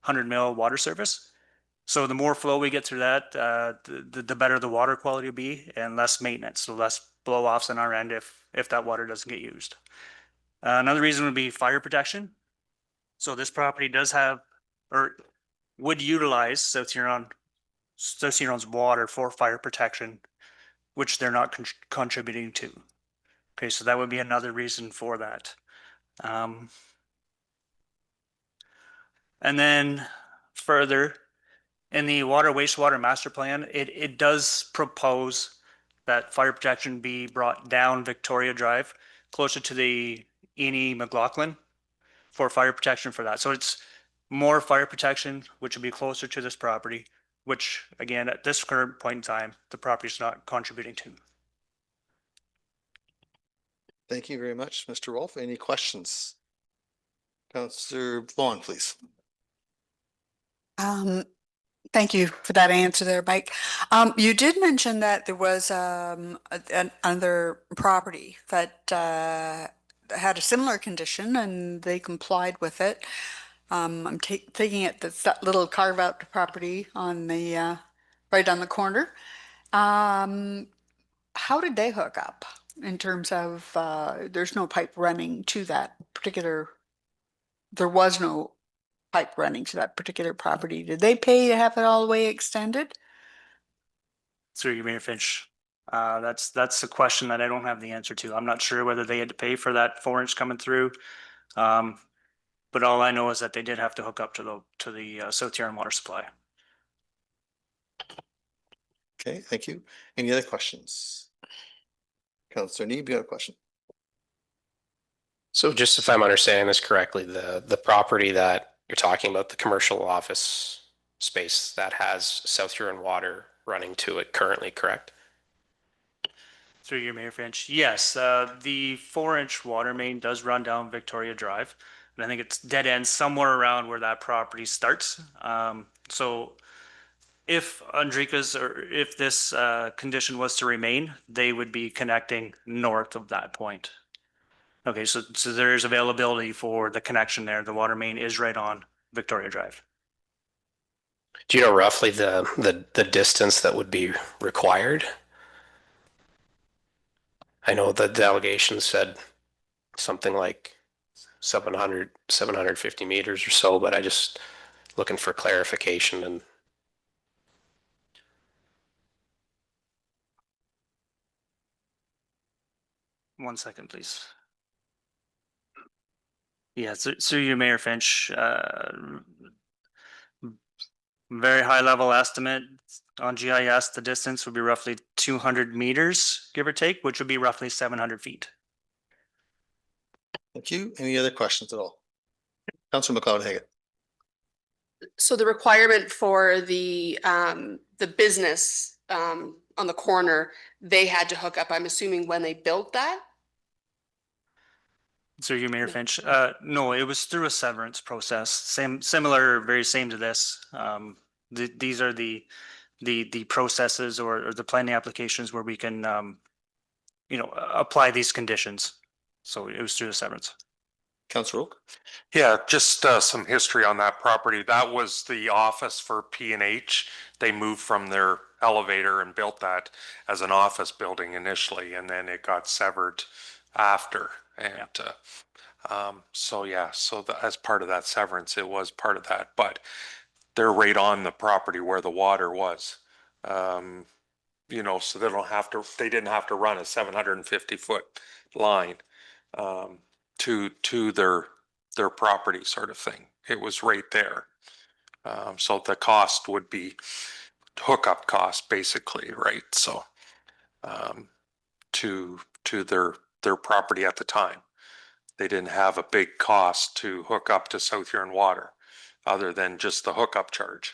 100 mil water service. So the more flow we get through that, the better the water quality will be and less maintenance. So less blow offs on our end if that water doesn't get used. Another reason would be fire protection. So this property does have, or would utilize South Huron's water for fire protection, which they're not contributing to. Okay, so that would be another reason for that. And then further, in the water wastewater master plan, it does propose that fire protection be brought down Victoria Drive, closer to the Eni McLaughlin for fire protection for that. So it's more fire protection, which would be closer to this property, which again, at this current point in time, the property is not contributing to. Thank you very much, Mr. Rolfe. Any questions? Counselor Vaughn, please. Thank you for that answer there, Mike. You did mention that there was another property that had a similar condition and they complied with it. I'm taking it that's that little carve out property on the right on the corner. How did they hook up in terms of there's no pipe running to that particular, there was no pipe running to that particular property. Did they pay to have it all the way extended? Through you, Mayor Finch. That's a question that I don't have the answer to. I'm not sure whether they had to pay for that 4-inch coming through. But all I know is that they did have to hook up to the South Huron water supply. Okay, thank you. Any other questions? Counselor Neeb, you have a question? So just if I'm understanding this correctly, the property that you're talking about, the commercial office space that has South Huron water running to it currently, correct? Through your, Mayor Finch. Yes, the 4-inch water main does run down Victoria Drive. And I think it's dead end somewhere around where that property starts. So if Andrika's or if this condition was to remain, they would be connecting north of that point. Okay, so there is availability for the connection there. The water main is right on Victoria Drive. Do you know roughly the distance that would be required? I know the delegation said something like 750 meters or so, but I just looking for clarification. And one second, please. Yeah, so you, Mayor Finch, very high level estimate on GIS. The distance would be roughly 200 meters, give or take, which would be roughly 700 feet. Thank you. Any other questions at all? Councillor McLeod Haggett. So the requirement for the business on the corner, they had to hook up, I'm assuming when they built that? So you, Mayor Finch, no, it was through a severance process, similar, very same to this. These are the processes or the planning applications where we can, apply these conditions. So it was through the severance. Councillor Oak. Yeah, just some history on that property. That was the office for P&H. They moved from their elevator and built that as an office building initially, and then it got severed after. And as part of that severance, it was part of that. But they're right on the property where the water was. So they didn't have to run a 750-foot line to their property sort of thing. It was right there. So the cost would be hookup cost basically, right? So to their property at the time. They didn't have a big cost to hook up to South Huron Water other than just the hookup charge.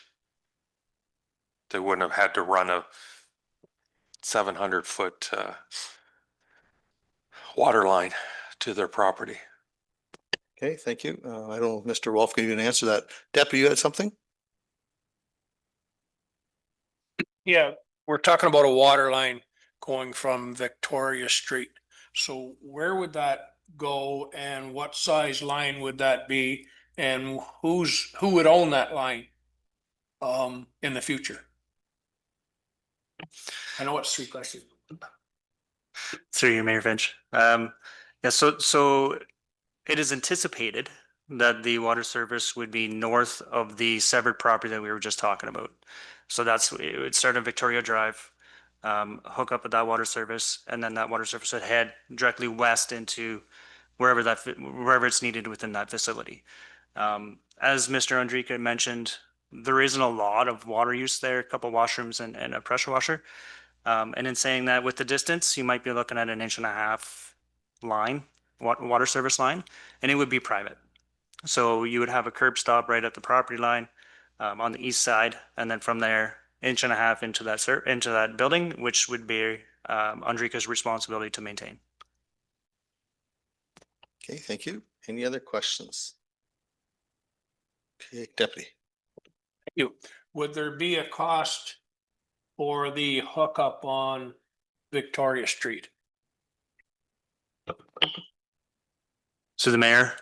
They wouldn't have had to run a 700-foot water line to their property. Okay, thank you. I don't know if Mr. Wolf can even answer that. Deputy, you had something? Yeah, we're talking about a water line going from Victoria Street. So where would that go and what size line would that be? And who would own that line in the future? I know it's 3 questions. Through you, Mayor Finch. So it is anticipated that the water service would be north of the severed property that we were just talking about. So it would start on Victoria Drive, hook up with that water service, and then that water service would head directly west into wherever it's needed within that facility. As Mr. Andrika mentioned, there isn't a lot of water use there, a couple washrooms and a pressure washer. And in saying that, with the distance, you might be looking at an 1.5 inch line, water service line, and it would be private. So you would have a curb stop right at the property line on the east side, and then from there, 1.5 inch into that building, which would be Andrika's responsibility to maintain. Okay, thank you. Any other questions? Okay, Deputy. Thank you. Would there be a cost for the hookup on Victoria Street? So the mayor,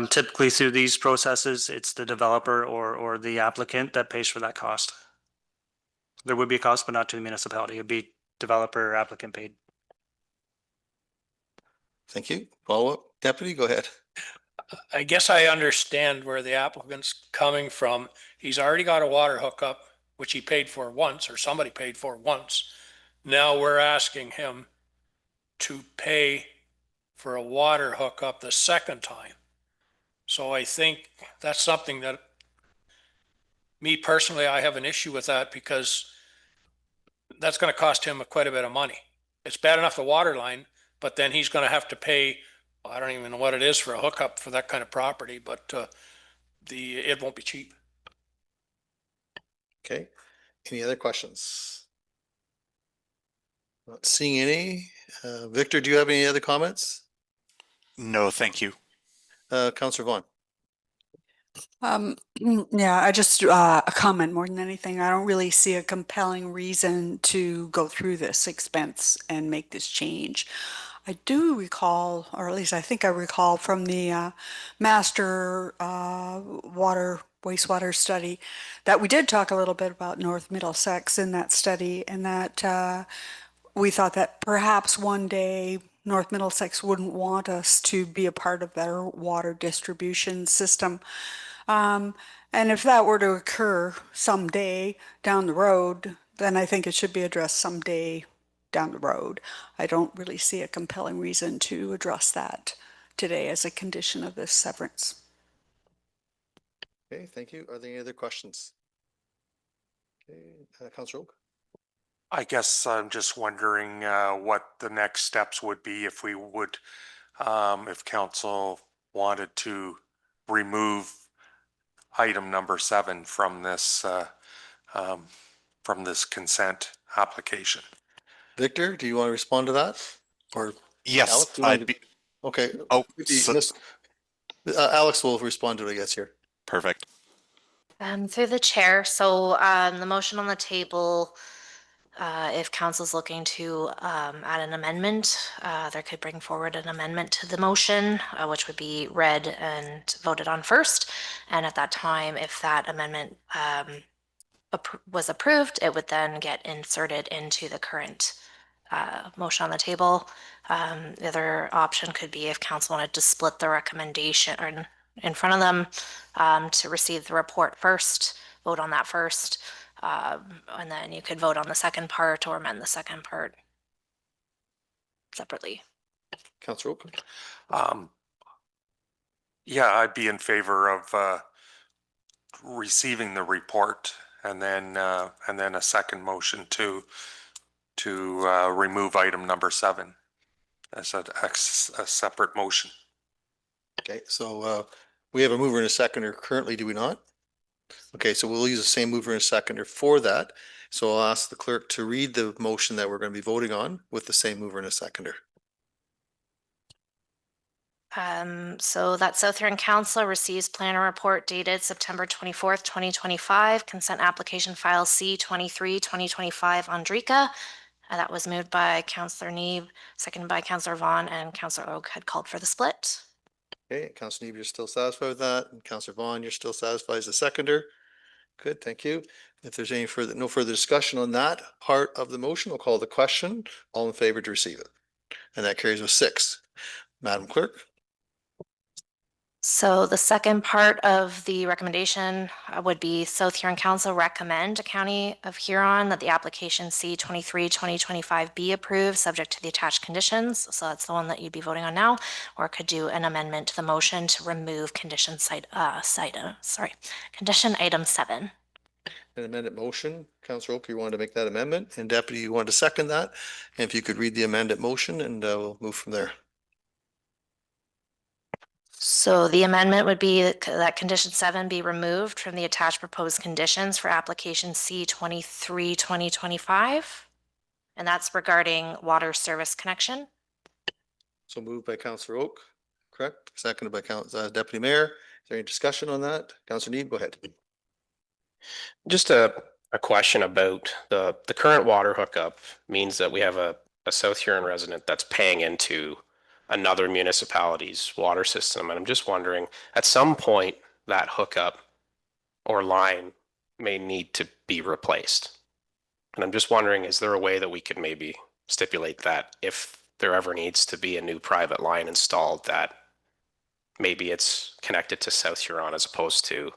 typically through these processes, it's the developer or the applicant that pays for that cost. There would be a cost, but not to the municipality. It'd be developer or applicant paid. Thank you. Follow up, Deputy, go ahead. I guess I understand where the applicant's coming from. He's already got a water hookup, which he paid for once, or somebody paid for once. Now we're asking him to pay for a water hookup the second time. So I think that's something that, me personally, I have an issue with that because that's going to cost him quite a bit of money. It's bad enough the water line, but then he's going to have to pay, I don't even know what it is for a hookup for that kind of property, but it won't be cheap. Okay, any other questions? Not seeing any. Victor, do you have any other comments? No, thank you. Councillor Vaughn. Yeah, I just a comment more than anything. I don't really see a compelling reason to go through this expense and make this change. I do recall, or at least I think I recall from the master wastewater study that we did talk a little bit about North Middlesex in that study, and that we thought that perhaps one day North Middlesex wouldn't want us to be a part of their water distribution system. And if that were to occur someday down the road, then I think it should be addressed someday down the road. I don't really see a compelling reason to address that today as a condition of this severance. Okay, thank you. Are there any other questions? Okay, Councillor Oak. I guess I'm just wondering what the next steps would be if we would if council wanted to remove item number 7 from this consent application. Victor, do you want to respond to that? Or Yes, Alex, do you want I'd to- be okay. Oh, Maybe so- Alex will respond to it, I guess, here. perfect. Through the chair, so the motion on the table, if council's looking to add an amendment, there could bring forward an amendment to the motion, which would be read and voted on first. And at that time, if that amendment was approved, it would then get inserted into the current motion on the table. The other option could be if council wanted to split the recommendation or in front of them to receive the report first, vote on that first, and then you could vote on the second part or amend the second part separately. Councillor Oak? Yeah, I'd be in favor of receiving the report and then a second motion to remove item number 7 as a separate motion. Okay, so we have a mover and a seconder currently, do we not? Okay, so we'll use the same mover and a seconder for that. So I'll ask the clerk to read the motion that we're going to be voting on with the same mover and a seconder. So that South Huron Council receives planner report dated September 24th, 2025, consent application file C-23-2025 Andrika. That was moved by Councillor Neeb, seconded by Councillor Vaughn, and Councillor Oak had called for the split. Okay, Councillor Neeb, you're still satisfied with that, and Councillor Vaughn, you're still satisfied as the seconder. Good, thank you. If there's no further discussion on that part of the motion, we'll call the question. All in favor to receive it. And that carries with 6. Madam Clerk? So the second part of the recommendation would be South Huron Council recommend to County of Huron that the application C-23-2025 be approved, subject to the attached conditions. So that's the one that you'd be voting on now, or could do an amendment to the motion to remove condition condition item 7. An amended motion. Councillor Oak, you wanted to make that amendment, and Deputy, you wanted to second that. And if you could read the amended motion, and we'll move from there. So the amendment would be that condition 7 be removed from the attached proposed conditions for application C-23-2025. And that's regarding water service connection. So moved by Councillor Oak, correct? Seconded by Deputy Mayor. Is there any discussion on that? Councillor Need, go ahead. Just a question about the current water hookup means that we have a South Huron resident that's paying into another municipality's water system. And I'm just wondering, at some point, that hookup or line may need to be replaced. And I'm just wondering, is there a way that we could maybe stipulate that if there ever needs to be a new private line installed, that maybe it's connected to South Huron as opposed to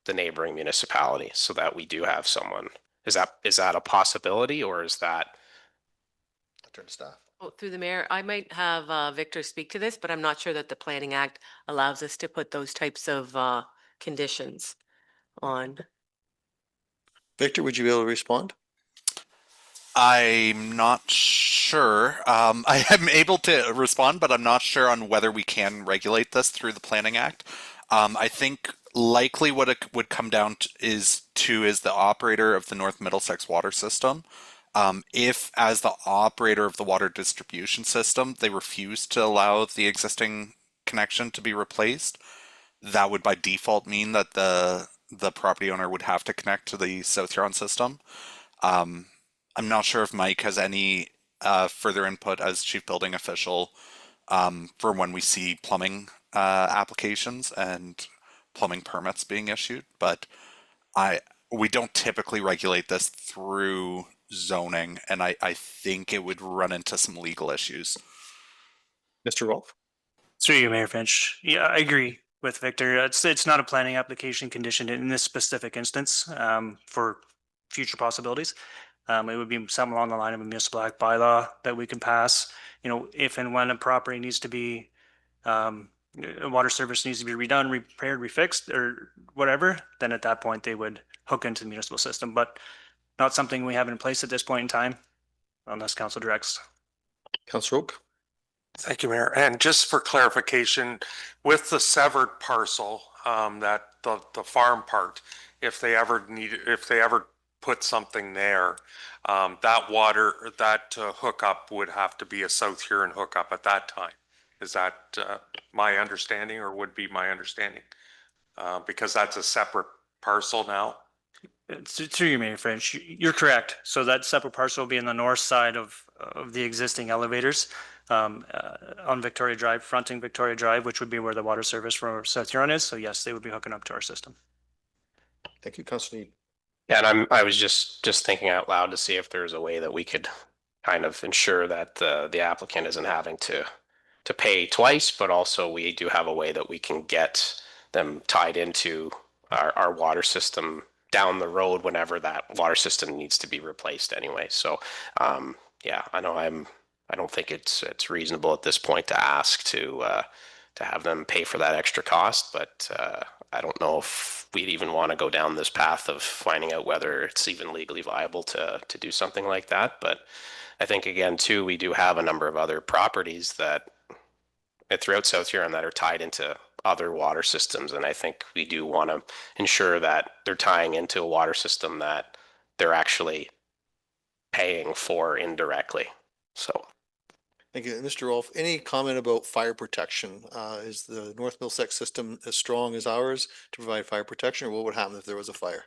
the neighboring municipality, so that we do have someone? Is that a possibility, or is that? I'll turn to staff. Oh, through the mayor, I might have Victor speak to this, but I'm not sure that the Planning Act allows us to put those types of conditions on. Victor, would you be able to respond? I'm not sure. I am able to respond, but I'm not sure on whether we can regulate this through the Planning Act. I think likely what it would come down to is the operator of the North Middlesex water system. If, as the operator of the water distribution system, they refuse to allow the existing connection to be replaced, that would by default mean that the property owner would have to connect to the South Huron system. I'm not sure if Mike has any further input as chief building official for when we see plumbing applications and plumbing permits being issued, but we don't typically regulate this through zoning, and I think it would run into some legal issues. Mr. Rolfe? Through you, Mayor Finch. Yeah, I agree with Victor. It's not a planning application conditioned in this specific instance for future possibilities. It would be something along the line of a municipal act bylaw that we can pass. You know, if and when a property needs to be, water service needs to be redone, repaired, refixed, or whatever, then at that point they would hook into the municipal system. But not something we have in place at this point in time, unless council directs. Councillor Oak? Thank you, Mayor. And just for clarification, with the severed parcel, that the farm part, if they ever put something there, that hookup would have to be a South Huron hookup at that time. Is that my understanding, or would be my understanding? Because that's a separate parcel now. Through you, Mayor French, you're correct. So that separate parcel will be in the north side of the existing elevators on Victoria Drive, fronting Victoria Drive, which would be where the water service for South Huron is. So yes, they would be hooking up to our system. Thank you, Councillor Need. Yeah, and I was just thinking out loud to see if there's a way that we could kind of ensure that the applicant isn't having to pay twice, but also we do have a way that we can get them tied into our water system down the road whenever that water system needs to be replaced anyway. So yeah, I don't think it's reasonable at this point to ask to have them pay for that extra cost, but I don't know if we'd even want to go down this path of finding out whether it's even legally viable to do something like that. But I think again too, we do have a number of other properties that throughout South Huron that are tied into other water systems, and I think we do want to ensure that they're tying into a water system that they're actually paying for indirectly. So Thank you. Mr. Rolfe, any comment about fire protection? Is the North Middlesex system as strong as ours to provide fire protection, or what would happen if there was a fire?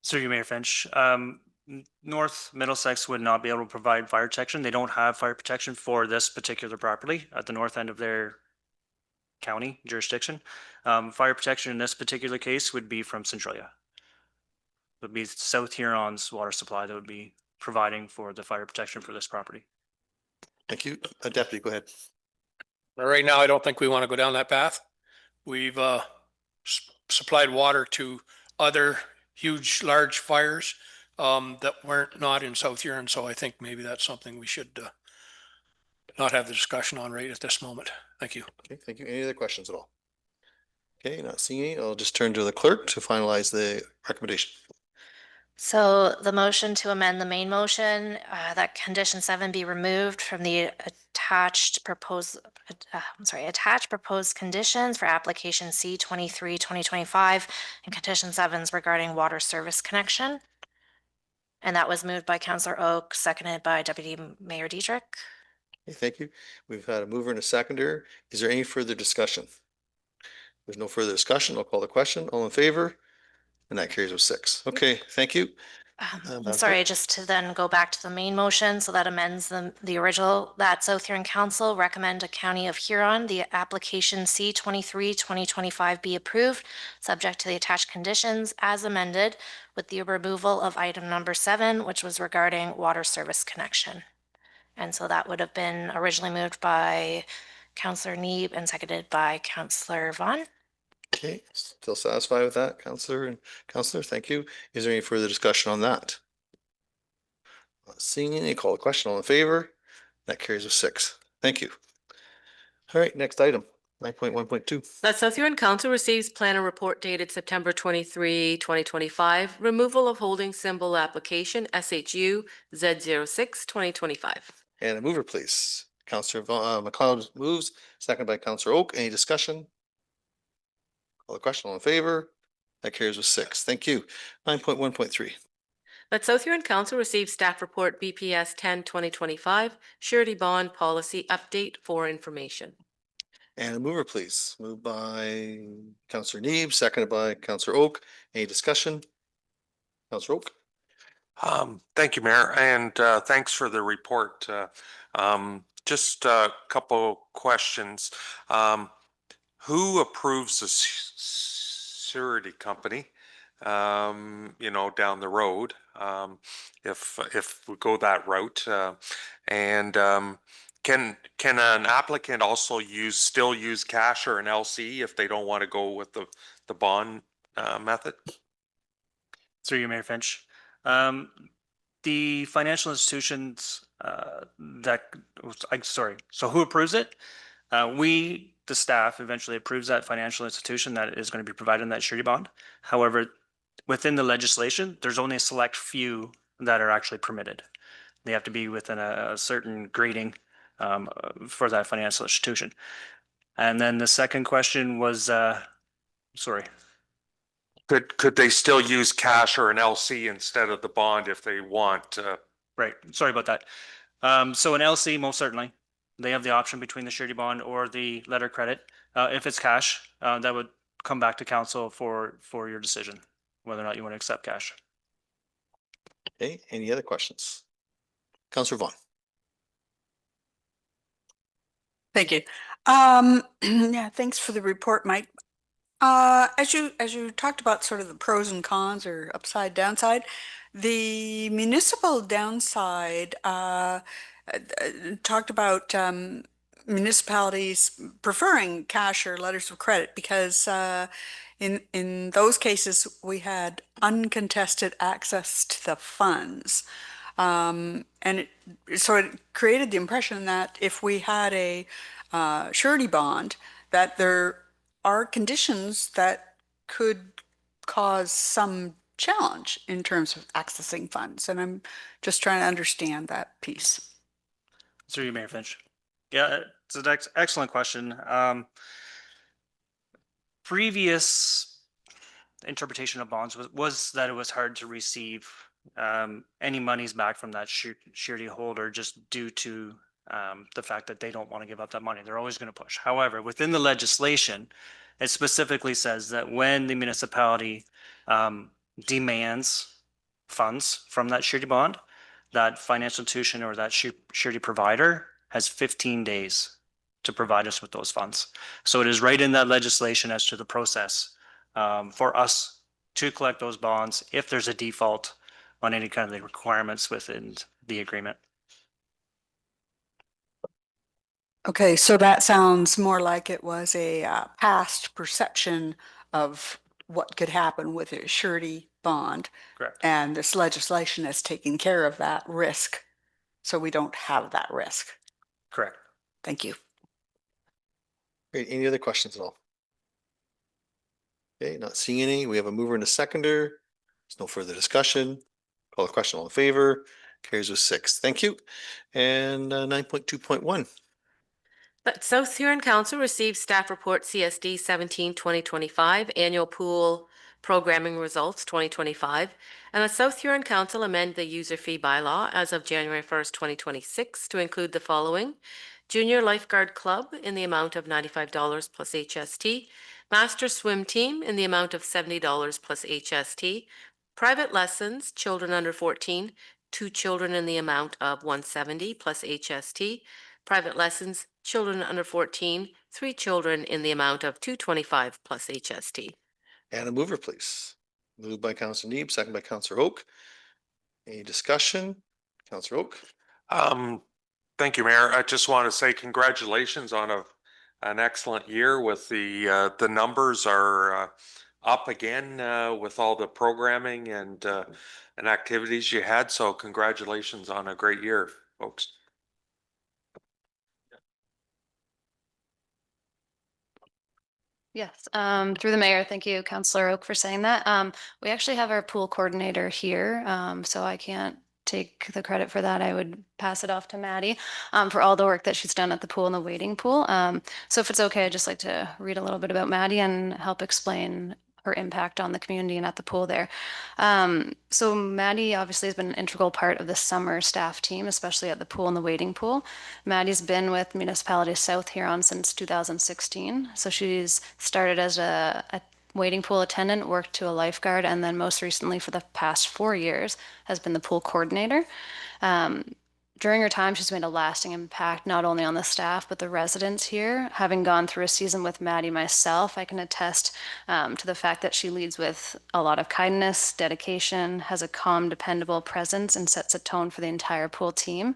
Through you, Mayor Finch. North Middlesex would not be able to provide fire protection. They don't have fire protection for this particular property at the north end of their county jurisdiction. Fire protection in this particular case would be from Centralia. It would be South Huron's water supply that would be providing for the fire protection for this property. Thank you. Deputy, go ahead. Right now, I don't think we want to go down that path. We've supplied water to other huge, large fires that weren't not in South Huron. So I think maybe that's something we should not have the discussion on right at this moment. Thank you. Okay, thank you. Any other questions at all? Okay, not seeing any. I'll just turn to the clerk to finalize the recommendation. So the motion to amend the main motion, that condition 7 be removed from the attached proposed conditions for application C-23, 2025, and condition 7's regarding water service connection. And that was moved by Councillor Oak, seconded by Deputy Mayor Diedrich. Okay, thank you. We've had a mover and a seconder. Is there any further discussion? There's no further discussion. I'll call the question. All in favor? And that carries with 6. Okay, thank you. I'm sorry, just to then go back to the main motion, so that amends the original, that South Huron Council recommend to County of Huron, the application C-23, 2025 be approved, subject to the attached conditions as amended, with the removal of item number 7, which was regarding water service connection. And so that would have been originally moved by Councillor Neeb and seconded by Councillor Vaughn. Okay, still satisfied with that, Councillor and Councillor? Thank you. Is there any further discussion on that? Not seeing any, call the question. All in favor? That carries with 6. Thank you. All right, next item, 9.1.2. That South Huron Council receives plan and report dated September 23, 2025, removal of holding symbol application SHU Z06, 2025. And a mover, please. Councillor McLeod moves, second by Councillor Oak. Any discussion? Call the question. All in favor? That carries with 6. Thank you. 9.1.3. That South Huron Council receives staff report BPS 10, 2025, surety bond policy update for information. And a mover, please. Moved by Councillor Neeb, seconded by Councillor Oak. Any discussion? Councillor Oak? Thank you, Mayor, and thanks for the report. Just a couple questions. Who approves the surety company, down the road, if we go that route? And can an applicant also still use cash or an LC if they don't want to go with the bond method? Through you, Mayor Finch. The financial institutions so who approves it? The staff eventually approves that financial institution that is going to be providing that surety bond. However, within the legislation, there's only a select few that are actually permitted. They have to be within a certain grading for that financial institution. And then the second question was, sorry. Could they still use cash or an LC instead of the bond if they want? Right. Sorry about that. So an LC, most certainly, they have the option between the surety bond or the letter of credit. If it's cash, that would come back to council for your decision, whether or not you want to accept cash. Okay, any other questions? Councillor Vaughn. Thank you. Yeah, thanks for the report, Mike. As you talked about sort of the pros and cons or upside downside, the municipal downside talked about municipalities preferring cash or letters of credit because in those cases we had uncontested access to the funds. So it created the impression that if we had a surety bond, that there are conditions that could cause some challenge in terms of accessing funds. And I'm just trying to understand that piece. Through you, Mayor Finch. Yeah, it's an excellent question. Previous interpretation of bonds was that it was hard to receive any monies back from that surety holder just due to the fact that they don't want to give up that money. They're always going to push. However, within the legislation, it specifically says that when the municipality demands funds from that surety bond, that financial institution or that surety provider has 15 days to provide us with those funds. So it is right in that legislation as to the process for us to collect those bonds if there's a default on any kind of the requirements within the agreement. Okay, so that sounds more like it was a past perception of what could happen with a surety bond. Correct. And this legislation is taking care of that risk. So we don't have that risk. Correct. Thank you. Great. Any other questions at all? Okay, not seeing any. We have a mover and a seconder. There's no further discussion. Call the question. All in favor? Carries with 6. Thank you. And 9.2.1. But South Huron Council received staff report CSD 17-2025 annual pool programming results 2025, and the South Huron Council amend the user fee bylaw as of January 1st, 2026 to include the following: Junior Lifeguard Club in the amount of $95 plus HST, Master Swim Team in the amount of $70 plus HST, private lessons, children under 14, 2 children in the amount of $170 plus HST, private lessons, children under 14, 3 children in the amount of $225 plus HST. And a mover, please. Moved by Councillor Neeb, second by Councillor Oak. Any discussion? Councillor Oak. Thank you, Mayor. I just want to say congratulations on an excellent year with the numbers are up again with all the programming and activities you had. So congratulations on a great year, folks. Yes, through the mayor, thank you, Councillor Oak, for saying that. We actually have our pool coordinator here, so I can't take the credit for that. I would pass it off to Maddie for all the work that she's done at the pool and the wading pool. So if it's okay, I'd just like to read a little bit about Maddie and help explain her impact on the community and at the pool there. So Maddie obviously has been an integral part of the summer staff team, especially at the pool and the wading pool. Maddie's been with Municipality South Huron since 2016. So she's started as a wading pool attendant, worked to a lifeguard, and then most recently for the past 4 years has been the pool coordinator. During her time, she's made a lasting impact, not only on the staff, but the residents here. Having gone through a season with Maddie myself, I can attest to the fact that she leads with a lot of kindness, dedication, has a calm, dependable presence, and sets a tone for the entire pool team.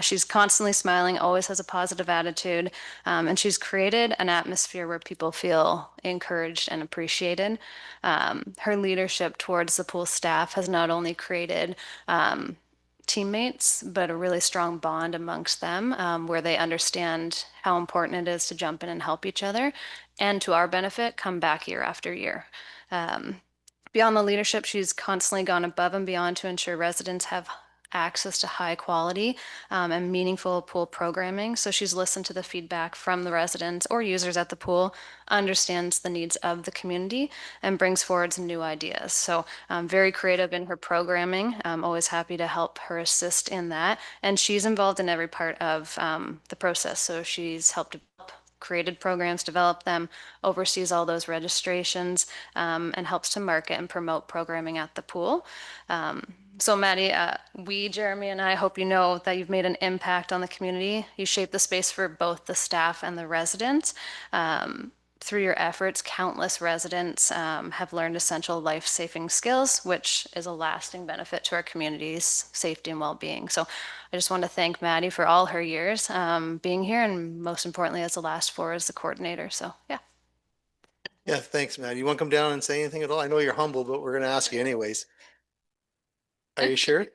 She's constantly smiling, always has a positive attitude, and she's created an atmosphere where people feel encouraged and appreciated. Her leadership towards the pool staff has not only created teammates, but a really strong bond amongst them where they understand how important it is to jump in and help each other, and to our benefit, come back year after year. Beyond the leadership, she's constantly gone above and beyond to ensure residents have access to high quality and meaningful pool programming. So she's listened to the feedback from the residents or users at the pool, understands the needs of the community, and brings forward some new ideas. So very creative in her programming. I'm always happy to help her assist in that. And she's involved in every part of the process. So she's helped develop, created programs, developed them, oversees all those registrations, and helps to market and promote programming at the pool. So Maddie, Jeremy and I hope you know that you've made an impact on the community. You shaped the space for both the staff and the residents. Through your efforts, countless residents have learned essential life-saving skills, which is a lasting benefit to our community's safety and well-being. So I just want to thank Maddie for all her years being here, and most importantly, as the last 4 as the coordinator. So yeah. Yeah, thanks, Matt. You want to come down and say anything at all? I know you're humble, but we're going to ask you anyways. Are you sure?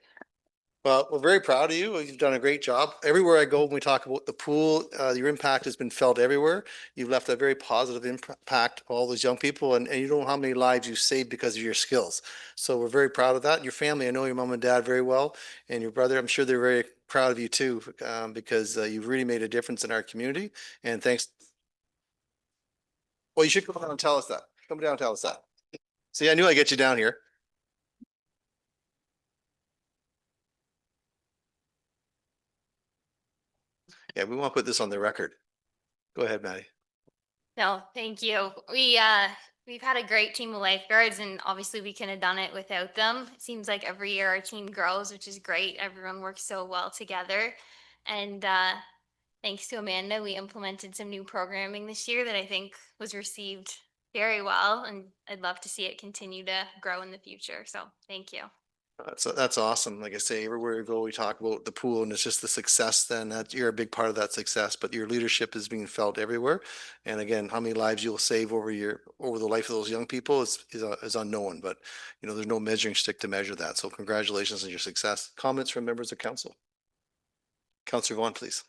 Well, we're very proud of you. You've done a great job. Everywhere I go, when we talk about the pool, your impact has been felt everywhere. You've left a very positive impact on all those young people, and you don't know how many lives you've saved because of your skills. So we're very proud of that. And your family, I know your mom and dad very well, and your brother, I'm sure they're very proud of you too, because you've really made a difference in our community. And thanks. Well, you should come down and tell us that. Come down and tell us that. See, I knew I'd get you down here. Yeah, we want to put this on the record. Go ahead, Maddie. No, thank you. We've had a great team of lifeguards, and obviously we couldn't have done it without them. It seems like every year our team grows, which is great. Everyone works so well together. And thanks to Amanda, we implemented some new programming this year that I think was received very well, and I'd love to see it continue to grow in the future. So thank you. That's awesome. Like I say, everywhere we go, we talk about the pool, and it's just the success then that you're a big part of that success, but your leadership is being felt everywhere. And again, how many lives you'll save over the life of those young people is unknown, but you know, there's no measuring stick to measure that. So congratulations on your success. Comments from members of council? Councillor Vaughn, please.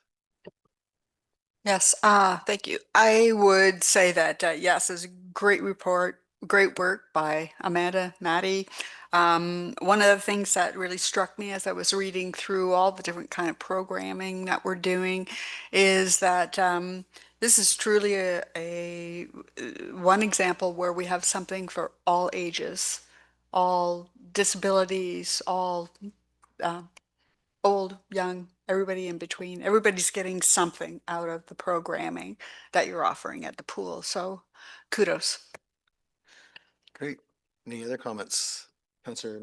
Yes, thank you. I would say that, yes, it's a great report, great work by Amanda, Maddie. One of the things that really struck me as I was reading through all the different kind of programming that we're doing is that this is truly a one example where we have something for all ages, all disabilities, all old, young, everybody in between. Everybody's getting something out of the programming that you're offering at the pool. So kudos. Great. Any other comments? Councillor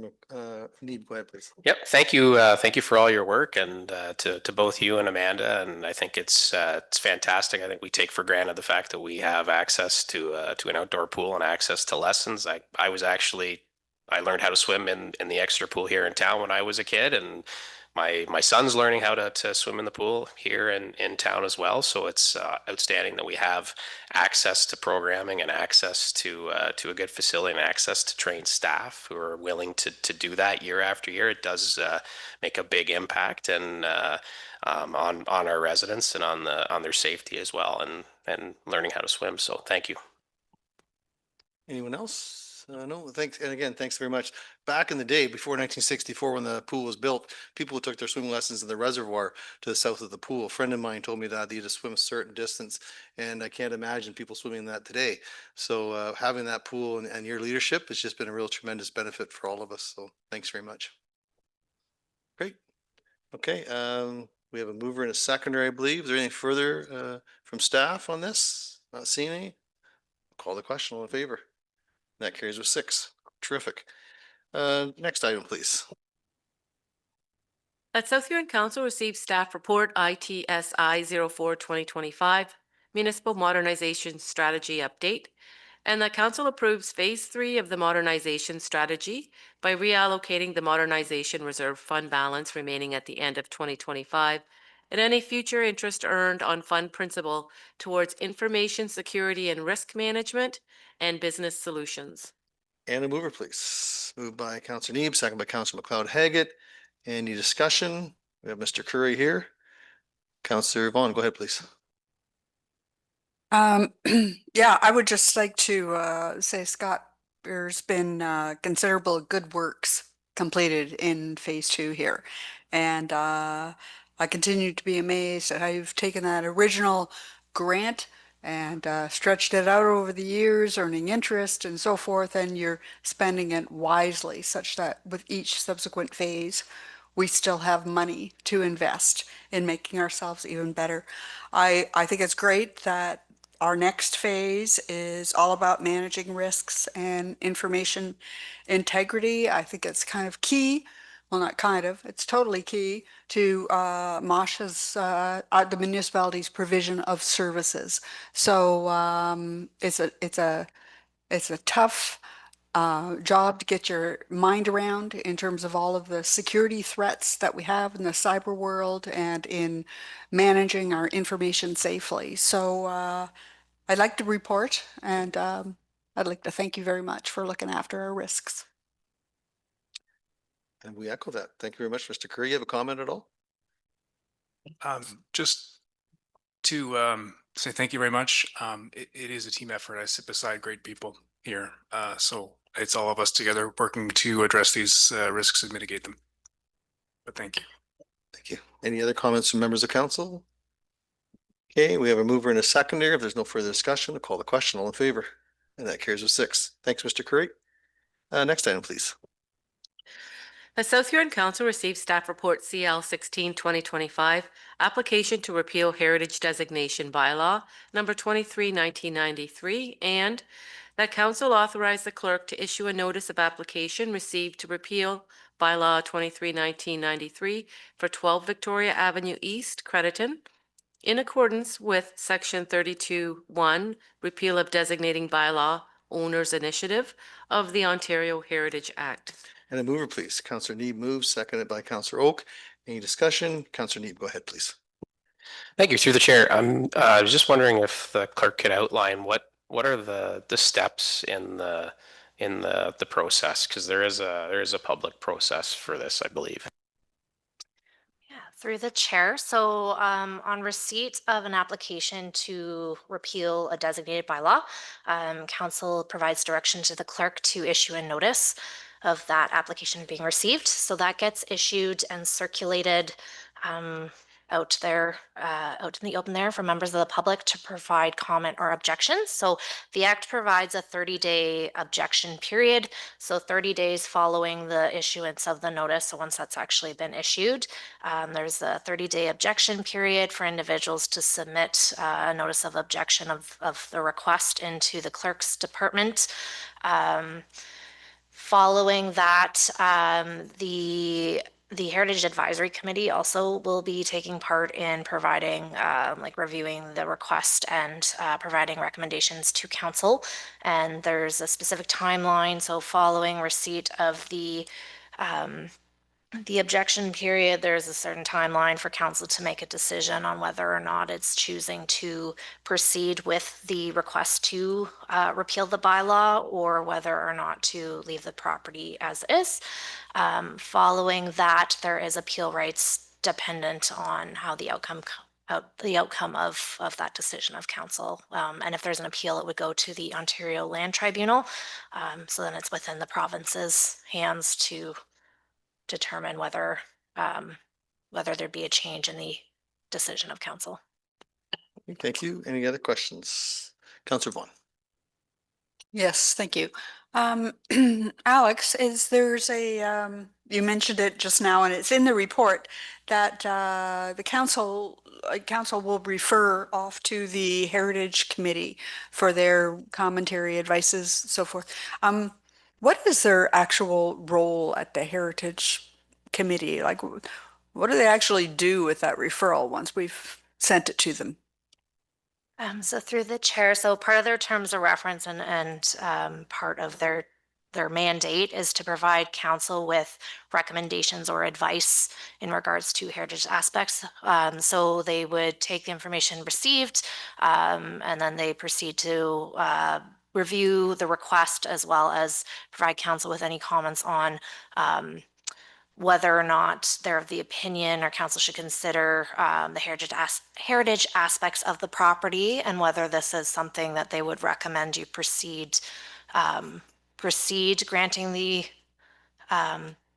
Need, go ahead, please. Yep. Thank you. Thank you for all your work, and to both you and Amanda. And I think it's fantastic. I think we take for granted the fact that we have access to an outdoor pool and access to lessons. I learned how to swim in the extra pool here in town when I was a kid, and my son's learning how to swim in the pool here in town as well. So it's outstanding that we have access to programming and access to a good facility and access to trained staff who are willing to do that year after year. It does make a big impact and on our residents and on their safety as well, and learning how to swim. So thank you. Anyone else? No, thanks. And again, thanks very much. Back in the day, before 1964, when the pool was built, people took their swimming lessons in the reservoir to the south of the pool. A friend of mine told me that they had to swim a certain distance, and I can't imagine people swimming that today. So having that pool and your leadership has just been a real tremendous benefit for all of us. So thanks very much. Great. Okay. We have a mover and a seconder, I believe. Is there anything further from staff on this? Not seeing any? Call the question. All in favor? That carries with 6. Terrific. Next item, please. That South Huron Council received staff report ITSI 04-2025 Municipal Modernization Strategy Update, and that Council approves Phase 3 of the Modernization Strategy by reallocating the Modernization Reserve Fund balance remaining at the end of 2025 and any future interest earned on fund principal towards information security and risk management and business solutions. And a mover, please. Moved by Councillor Neeb, second by Councillor McLeod-Haggett. Any discussion? We have Mr. Curry here. Councillor Vaughn, go ahead, please. Yeah, I would just like to say, Scott, there's been considerable good works completed in phase 2 here. And I continue to be amazed at how you've taken that original grant and stretched it out over the years, earning interest and so forth, and you're spending it wisely such that with each subsequent phase, we still have money to invest in making ourselves even better. I think it's great that our next phase is all about managing risks and information integrity. I think it's kind of key, well, not kind of, it's totally key to MASHA's, the municipality's provision of services. So it's a tough job to get your mind around in terms of all of the security threats that we have in the cyber world and in managing our information safely. So I'd like to report, and I'd like to thank you very much for looking after our risks. And we echo that. Thank you very much, Mr. Curry. You have a comment at all? Just to say thank you very much. It is a team effort. I sit beside great people here. So it's all of us together working to address these risks and mitigate them. But thank you. Thank you. Any other comments from members of council? Okay, we have a mover and a seconder. If there's no further discussion, I'll call the question. All in favor? And that carries with 6. Thanks, Mr. Curry. Next item, please. The South Huron Council received staff report CL 16/2025, application to repeal heritage designation bylaw number 23/1993, and that council authorized the clerk to issue a notice of application received to repeal bylaw 23/1993 for 12 Victoria Avenue East, Crediton, in accordance with section 32(1), repeal of designating bylaw owners initiative of the Ontario Heritage Act. And a mover, please. Councillor Neeb moves, seconded by Councillor Oak. Any discussion? Councillor Neeb, go ahead, please. Thank you. Through the chair, I was just wondering if the clerk could outline what are the steps in the process, because there is a public process for this, I believe. Yeah, through the chair. So on receipt of an application to repeal a designated bylaw, council provides direction to the clerk to issue a notice of that application being received. So that gets issued and circulated out there, out in the open there for members of the public to provide comment or objections. So the Act provides a 30-day objection period. So 30 days following the issuance of the notice. So once that's actually been issued, there's a 30-day objection period for individuals to submit a notice of objection of the request into the clerk's department. Following that, the Heritage Advisory Committee also will be taking part in providing, reviewing the request and providing recommendations to council. And there's a specific timeline. So following receipt of the objection period, there's a certain timeline for council to make a decision on whether or not it's choosing to proceed with the request to repeal the bylaw or whether or not to leave the property as is. Following that, there is appeal rights dependent on how the outcome of that decision of council. And if there's an appeal, it would go to the Ontario Land Tribunal. So then it's within the province's hands to determine whether there'd be a change in the decision of council. Thank you. Any other questions? Councillor Vaughan. Yes, thank you. Alex, there's you mentioned it just now and it's in the report that the council will refer off to the Heritage Committee for their commentary, advices, so forth. What is their actual role at the Heritage Committee? Like, what do they actually do with that referral once we've sent it to them? So through the chair, so part of their terms of reference and part of their mandate is to provide council with recommendations or advice in regards to heritage aspects. So they would take the information received and then they proceed to review the request as well as provide council with any comments on whether or not they're of the opinion or council should consider the heritage aspects of the property and whether this is something that they would recommend you proceed granting the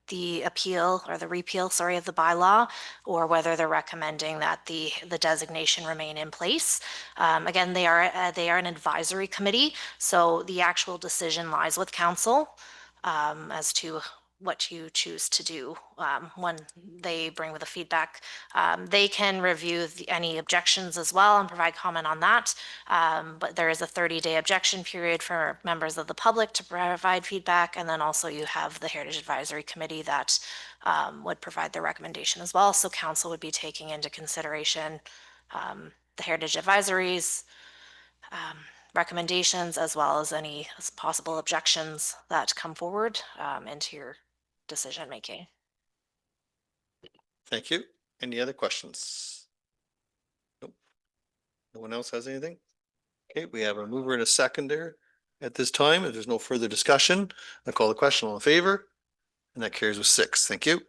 the appeal or the repeal, sorry, of the bylaw, or whether they're recommending that the designation remain in place. Again, they are an advisory committee, so the actual decision lies with council as to what you choose to do when they bring with the feedback. They can review any objections as well and provide comment on that. But there is a 30-day objection period for members of the public to provide feedback. And then also you have the Heritage Advisory Committee that would provide their recommendation as well. So council would be taking into consideration the Heritage Advisories, recommendations, as well as any possible objections that come forward into your decision making. Thank you. Any other questions? Nope. No one else has anything? Okay, we have a mover and a seconder at this time. If there's no further discussion, I call the question. All in favor? And that carries with 6. Thank you.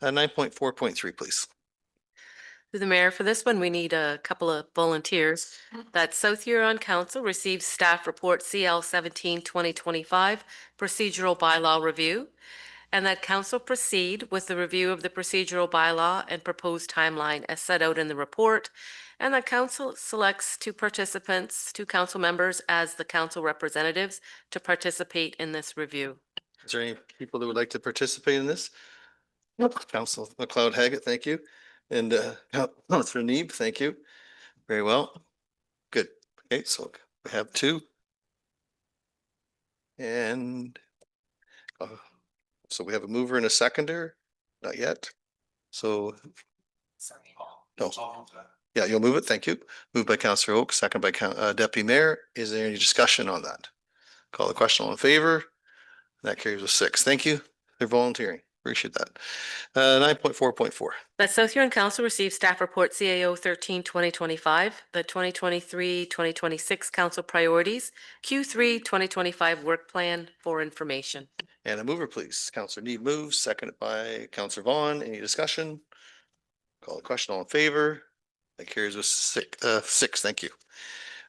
9.4.3, please. Through the mayor, for this one, we need a couple of volunteers. That South Huron Council receives staff report CL 17-2025 procedural bylaw review, and that council proceed with the review of the procedural bylaw and proposed timeline as set out in the report, and that council selects 2 participants, 2 council members as the council representatives to participate in this review. Is there any people that would like to participate in this? Nope. Council McLeod Haggett, thank you. And Councillor Neeb, thank you. Very well. Good. Okay, so we have 2. And so we have a mover and a seconder? Not yet. So. No. Yeah, you'll move it. Thank you. Moved by Councillor Oak, second by Deputy Mayor. Is there any discussion on that? Call the question. All in favor? That carries with 6. Thank you. They're volunteering. Appreciate that. 9.4.4. That South Huron Council receives staff report CAO 13-2025, the 2023-2026 council priorities, Q3 2025 work plan for information. And a mover, please. Councillor Neeb moves, seconded by Councillor Vaughn. Any discussion? Call the question. All in favor? That carries with 6. Thank you.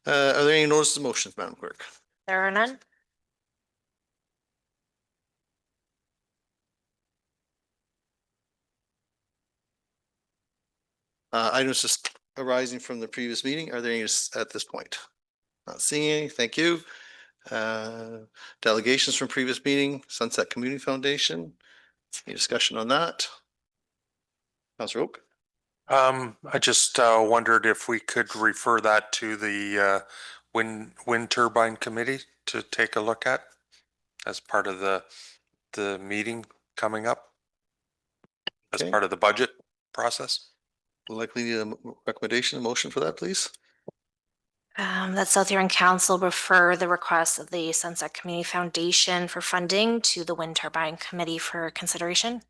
Are there any notices of motions, Madam Clerk? There are none. Items just arising from the previous meeting. Are there any at this point? Not seeing any. Thank you. Delegations from previous meeting, Sunset Community Foundation. Any discussion on that? Councillor Oak? I just wondered if we could refer that to the wind turbine committee to take a look at as part of the meeting coming up, as part of the budget process. We'll likely need a recommendation, a motion for that, please. That South Huron Council refer the request of the Sunset Community Foundation for funding to the Wind Turbine Committee for consideration.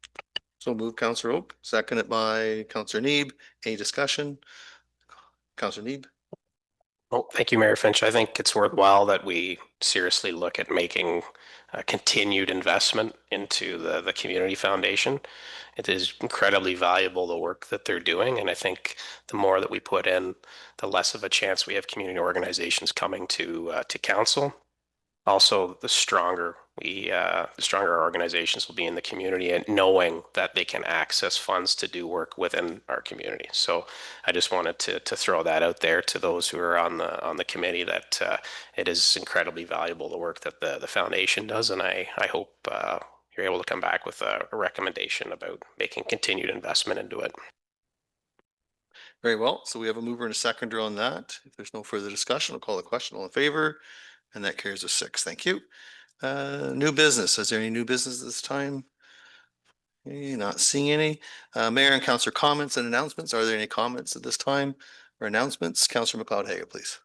So move Councillor Oak, seconded by Councillor Neeb. Any discussion? Councillor Neeb? Well, thank you, Mayor Finch. I think it's worthwhile that we seriously look at making a continued investment into the community foundation. It is incredibly valuable, the work that they're doing. And I think the more that we put in, the less of a chance we have community organizations coming to council. Also, the stronger our organizations will be in the community and knowing that they can access funds to do work within our community. So I just wanted to throw that out there to those who are on the committee, that it is incredibly valuable, the work that the foundation does. And I hope you're able to come back with a recommendation about making continued investment into it. Very well. So we have a mover and a seconder on that. If there's no further discussion, I'll call the question. All in favor? And that carries with 6. Thank you. New business. Is there any new business this time? Okay, not seeing any. Mayor and councillor comments and announcements. Are there any comments at this time or announcements? Councillor McLeod Haggett, please.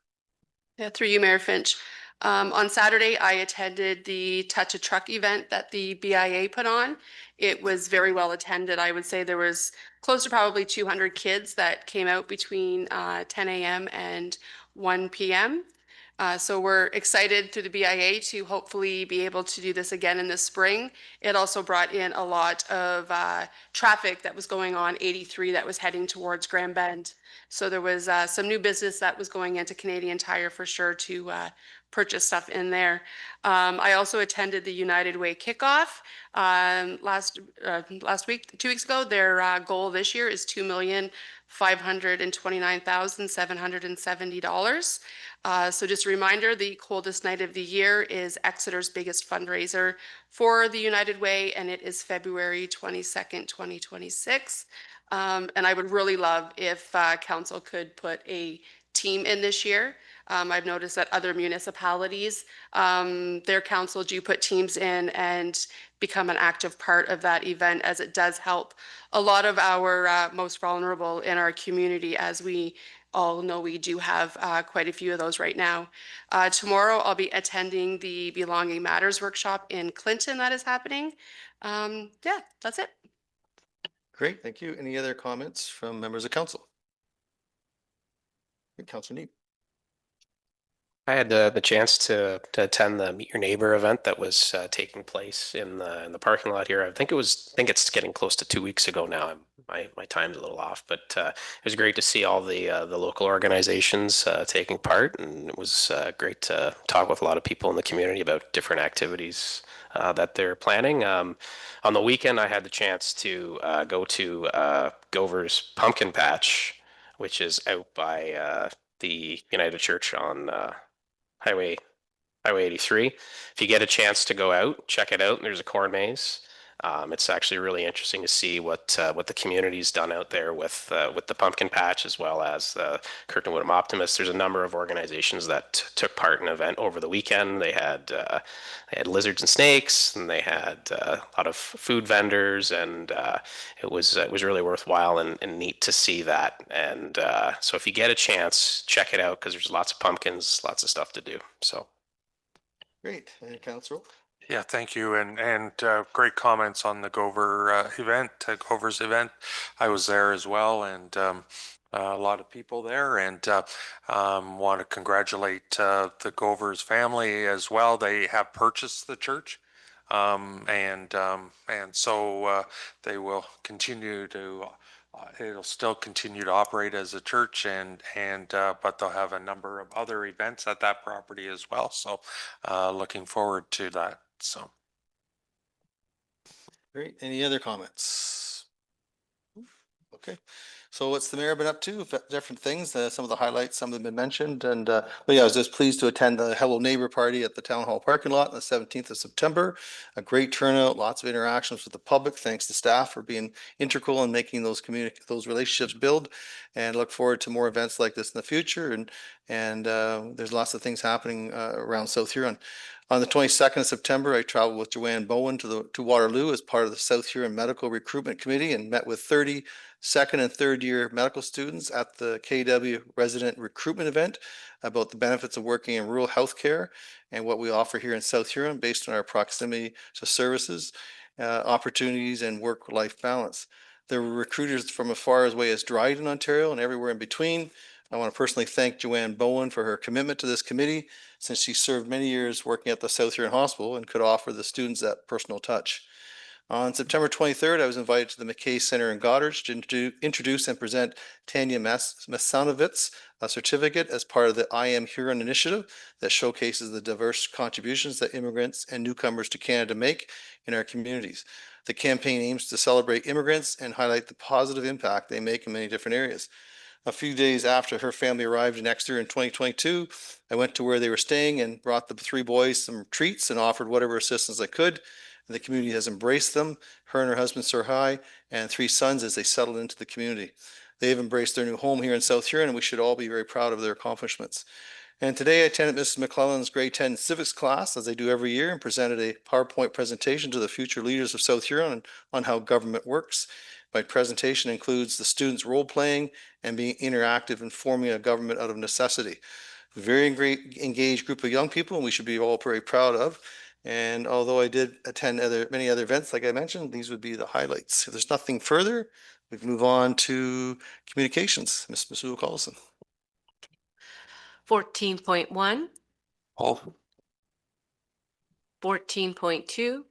Yeah, through you, Mayor Finch. On Saturday, I attended the Touch a Truck event that the BIA put on. It was very well attended. I would say there was close to probably 200 kids that came out between 10 a.m. and 1 p.m. So we're excited through the BIA to hopefully be able to do this again in the spring. It also brought in a lot of traffic that was going on 83 that was heading towards Grand Bend. So there was some new business that was going into Canadian Tire for sure to purchase stuff in there. I also attended the United Way kickoff last week, 2 weeks ago. Their goal this year is $2,529,770. So just a reminder, the coldest night of the year is Exeter's biggest fundraiser for the United Way, and it is February 22nd, 2026. And I would really love if council could put a team in this year. I've noticed that other municipalities, their council do put teams in and become an active part of that event, as it does help a lot of our most vulnerable in our community, as we all know we do have quite a few of those right now. Tomorrow I'll be attending the Belonging Matters workshop in Clinton that is happening. Yeah, that's it. Great, thank you. Any other comments from members of council? Councilor Neat. I had the chance to attend the Meet Your Neighbor event that was taking place in the parking lot here. I think it's getting close to 2 weeks ago now. My time's a little off, but it was great to see all the local organizations taking part, and it was great to talk with a lot of people in the community about different activities that they're planning. On the weekend, I had the chance to go to Gover's Pumpkin Patch, which is out by the United Church on Highway 83. If you get a chance to go out, check it out. There's a corn maze. It's actually really interesting to see what the community's done out there with the pumpkin patch, as well as the Kirkland Woodham Optimists. There's a number of organizations that took part in an event over the weekend. They had lizards and snakes, and they had a lot of food vendors, and it was really worthwhile and neat to see that. And so if you get a chance, check it out, because there's lots of pumpkins, lots of stuff to do. So great. And Councilor Oak? Yeah, thank you, and great comments on the Gover's event. I was there as well, and a lot of people there, and want to congratulate the Gover's family as well. They have purchased the church, and so they will continue to. It'll still continue to operate as a church, but they'll have a number of other events at that property as well. So, looking forward to that. So, Great. Any other comments? Okay. So what's the mayor been up to? Different things, some of the highlights, some have been mentioned. And but yeah, I was just pleased to attend the Hello Neighbor Party at the Town Hall parking lot on the 17th of September. A great turnout, lots of interactions with the public. Thanks to staff for being integral in making those relationships build, and look forward to more events like this in the future. And there's lots of things happening around South Huron. On the 22nd of September, I traveled with Joanne Bowen to Waterloo as part of the South Huron Medical Recruitment Committee, and met with 30 second and third year medical students at the KW resident recruitment event about the benefits of working in rural healthcare and what we offer here in South Huron based on our proximity to services, opportunities, and work-life balance. There were recruiters from as far away as Dryden, Ontario, and everywhere in between. I want to personally thank Joanne Bowen for her commitment to this committee, since she served many years working at the South Huron Hospital and could offer the students that personal touch. On September 23rd, I was invited to the McKay Center in Goderich to introduce and present Tanya Masanovitz, a certificate as part of the I Am Huron initiative that showcases the diverse contributions that immigrants and newcomers to Canada make in our communities. The campaign aims to celebrate immigrants and highlight the positive impact they make in many different areas. A few days after her family arrived in Exeter in 2022, I went to where they were staying and brought the three boys some treats and offered whatever assistance I could. The community has embraced them, her and her husband, Sir High, and three sons as they settled into the community. They have embraced their new home here in South Huron, and we should all be very proud of their accomplishments. And today I attended Mrs. McClellan's grade 10 civics class, as they do every year, and presented a PowerPoint presentation to the future leaders of South Huron on how government works. My presentation includes the students role playing and being interactive in forming a government out of necessity. A very engaged group of young people, and we should be all very proud of. And although I did attend many other events, like I mentioned, these would be the highlights. If there's nothing further, we can move on to communications. Ms. Masuda Collison. 14.1. Paul. 14.2.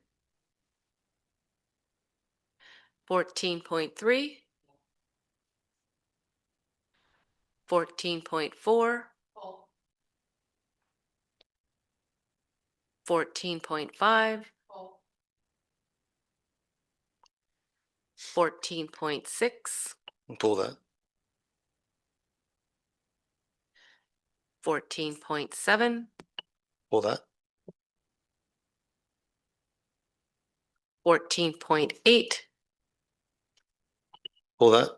14.3. 14.4. 14.5. 14.6. Pull that. 14.7. Pull that. 14.8. Pull that.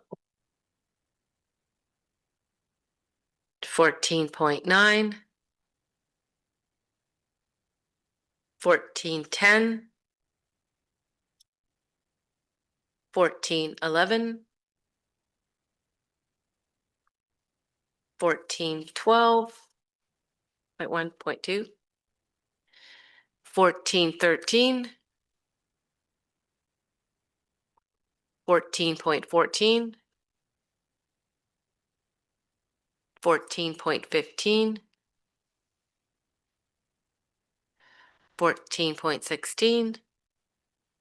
14.9. 14.10. 14.11. 14.12.1.2. 14.13. 14.14. 14.15. 14.16.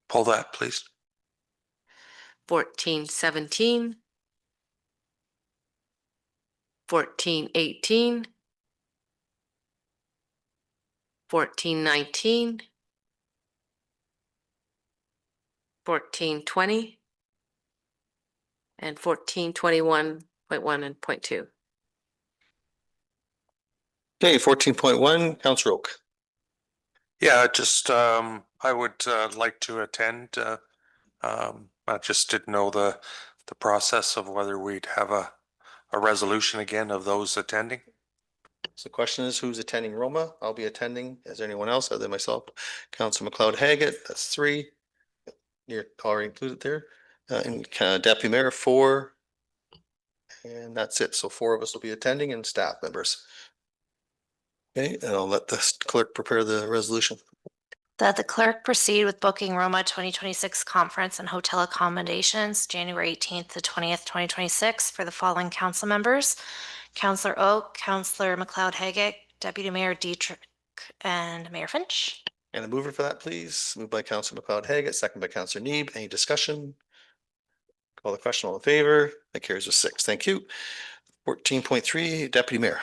Pull that, please. 14.17. 14.18. 14.19. 14.20. And 14.21.1 and .2. Okay, 14.1, Councillor Oak. Yeah, just I would like to attend. I just didn't know the process of whether we'd have a resolution again of those attending. So the question is, who's attending Roma? I'll be attending. Is there anyone else other than myself? Councillor McLeod Haggett, that's 3. You're already included there. And Deputy Mayor, 4. And that's it. So 4 of us will be attending and staff members. Okay, and I'll let the clerk prepare the resolution. That the clerk proceed with booking Roma 2026 conference and hotel accommodations, January 18th to 20th, 2026 for the following council members: Councillor Oak, Councillor McLeod Haggett, Deputy Mayor Dietrich, and Mayor Finch. And a mover for that, please. Moved by Councillor McLeod Haggett, second by Councillor Neeb. Any discussion? Call the question, all in favor? That carries with 6. Thank you. 14.3, Deputy Mayor.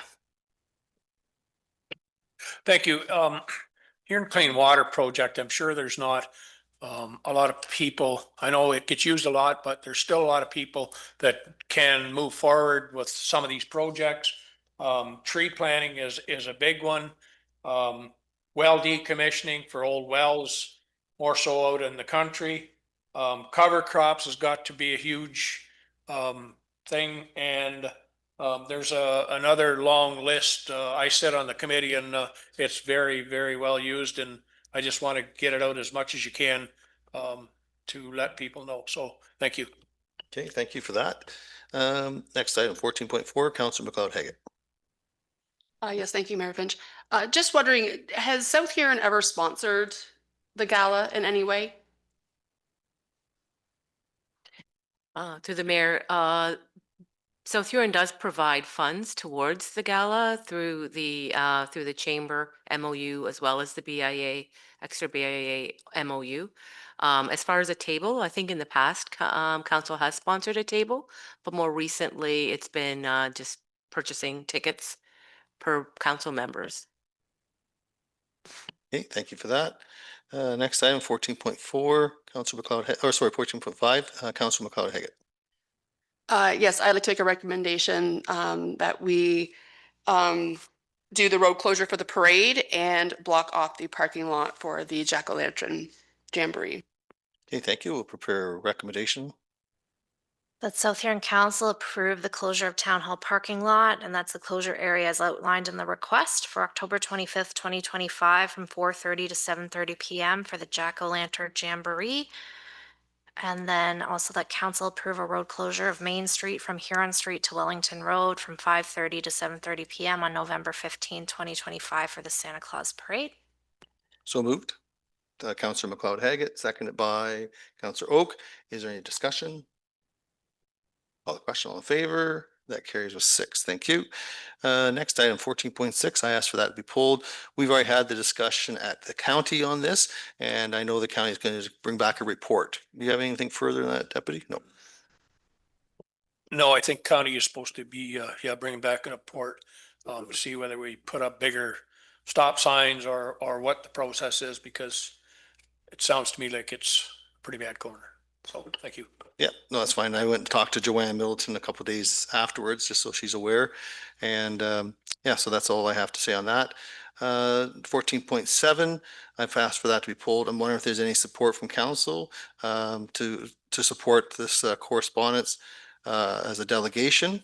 Thank you. Here in Clean Water Project, I'm sure there's not a lot of people. I know it gets used a lot, but there's still a lot of people that can move forward with some of these projects. Tree planting is a big one. Well decommissioning for old wells, more so out in the country. Cover crops has got to be a huge thing, and there's another long list. I sit on the committee, and it's very, very well used, and I just want to get it out as much as you can to let people know. So thank you. Okay, thank you for that. Next item, 14.4, Councillor McLeod Haggett. Yes, thank you, Mayor Finch. Just wondering, has South Huron ever sponsored the gala in any way? To the mayor, South Huron does provide funds towards the gala through the chamber MOU as well as the BIA, extra BIA MOU. As far as a table, I think in the past, council has sponsored a table, but more recently it's been just purchasing tickets per council members. Okay, thank you for that. Next item, 14.4, Councillor McLeod, or sorry, 14.5, Councillor McLeod Haggett. Yes, I'd like to make a recommendation that we do the road closure for the parade and block off the parking lot for the Jack-o'-lantern jamboree. Okay, thank you. We'll prepare a recommendation. That South Huron Council approve the closure of Town Hall parking lot, and that's the closure area as outlined in the request for October 25th, 2025 from 4:30 to 7:30 p.m. for the Jack-o'-lantern Jamboree. And then also that council approve a road closure of Main Street from Huron Street to Wellington Road from 5:30 to 7:30 p.m. on November 15, 2025 for the Santa Claus Parade. So moved. Councillor McLeod Haggett, seconded by Councillor Oak. Is there any discussion? Call the question, all in favor? That carries with 6. Thank you. Next item, 14.6. I asked for that to be pulled. We've already had the discussion at the county on this, and I know the county is going to bring back a report. Do you have anything further on that, Deputy? No. No, I think county is supposed to be, bringing back a report, see whether we put up bigger stop signs or what the process is, because it sounds to me like it's a pretty bad corner. So thank you. Yeah, no, that's fine. I went and talked to Joanne Middleton a couple of days afterwards, just so she's aware. And yeah, so that's all I have to say on that. 14.7, I've asked for that to be pulled. I'm wondering if there's any support from council to support this correspondence as a delegation.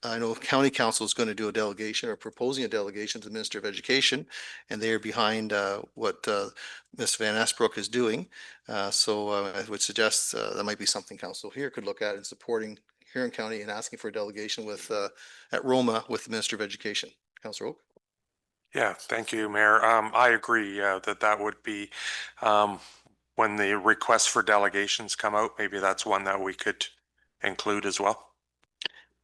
I know county council is going to do a delegation or proposing a delegation to the Minister of Education, and they are behind what Ms. Van Esbrook is doing. So I would suggest that might be something council here could look at in supporting Huron County and asking for a delegation with at Roma with the Minister of Education. Councillor Oak. Yeah, thank you, Mayor. I agree that would be when the requests for delegations come out, maybe that's one that we could include as well.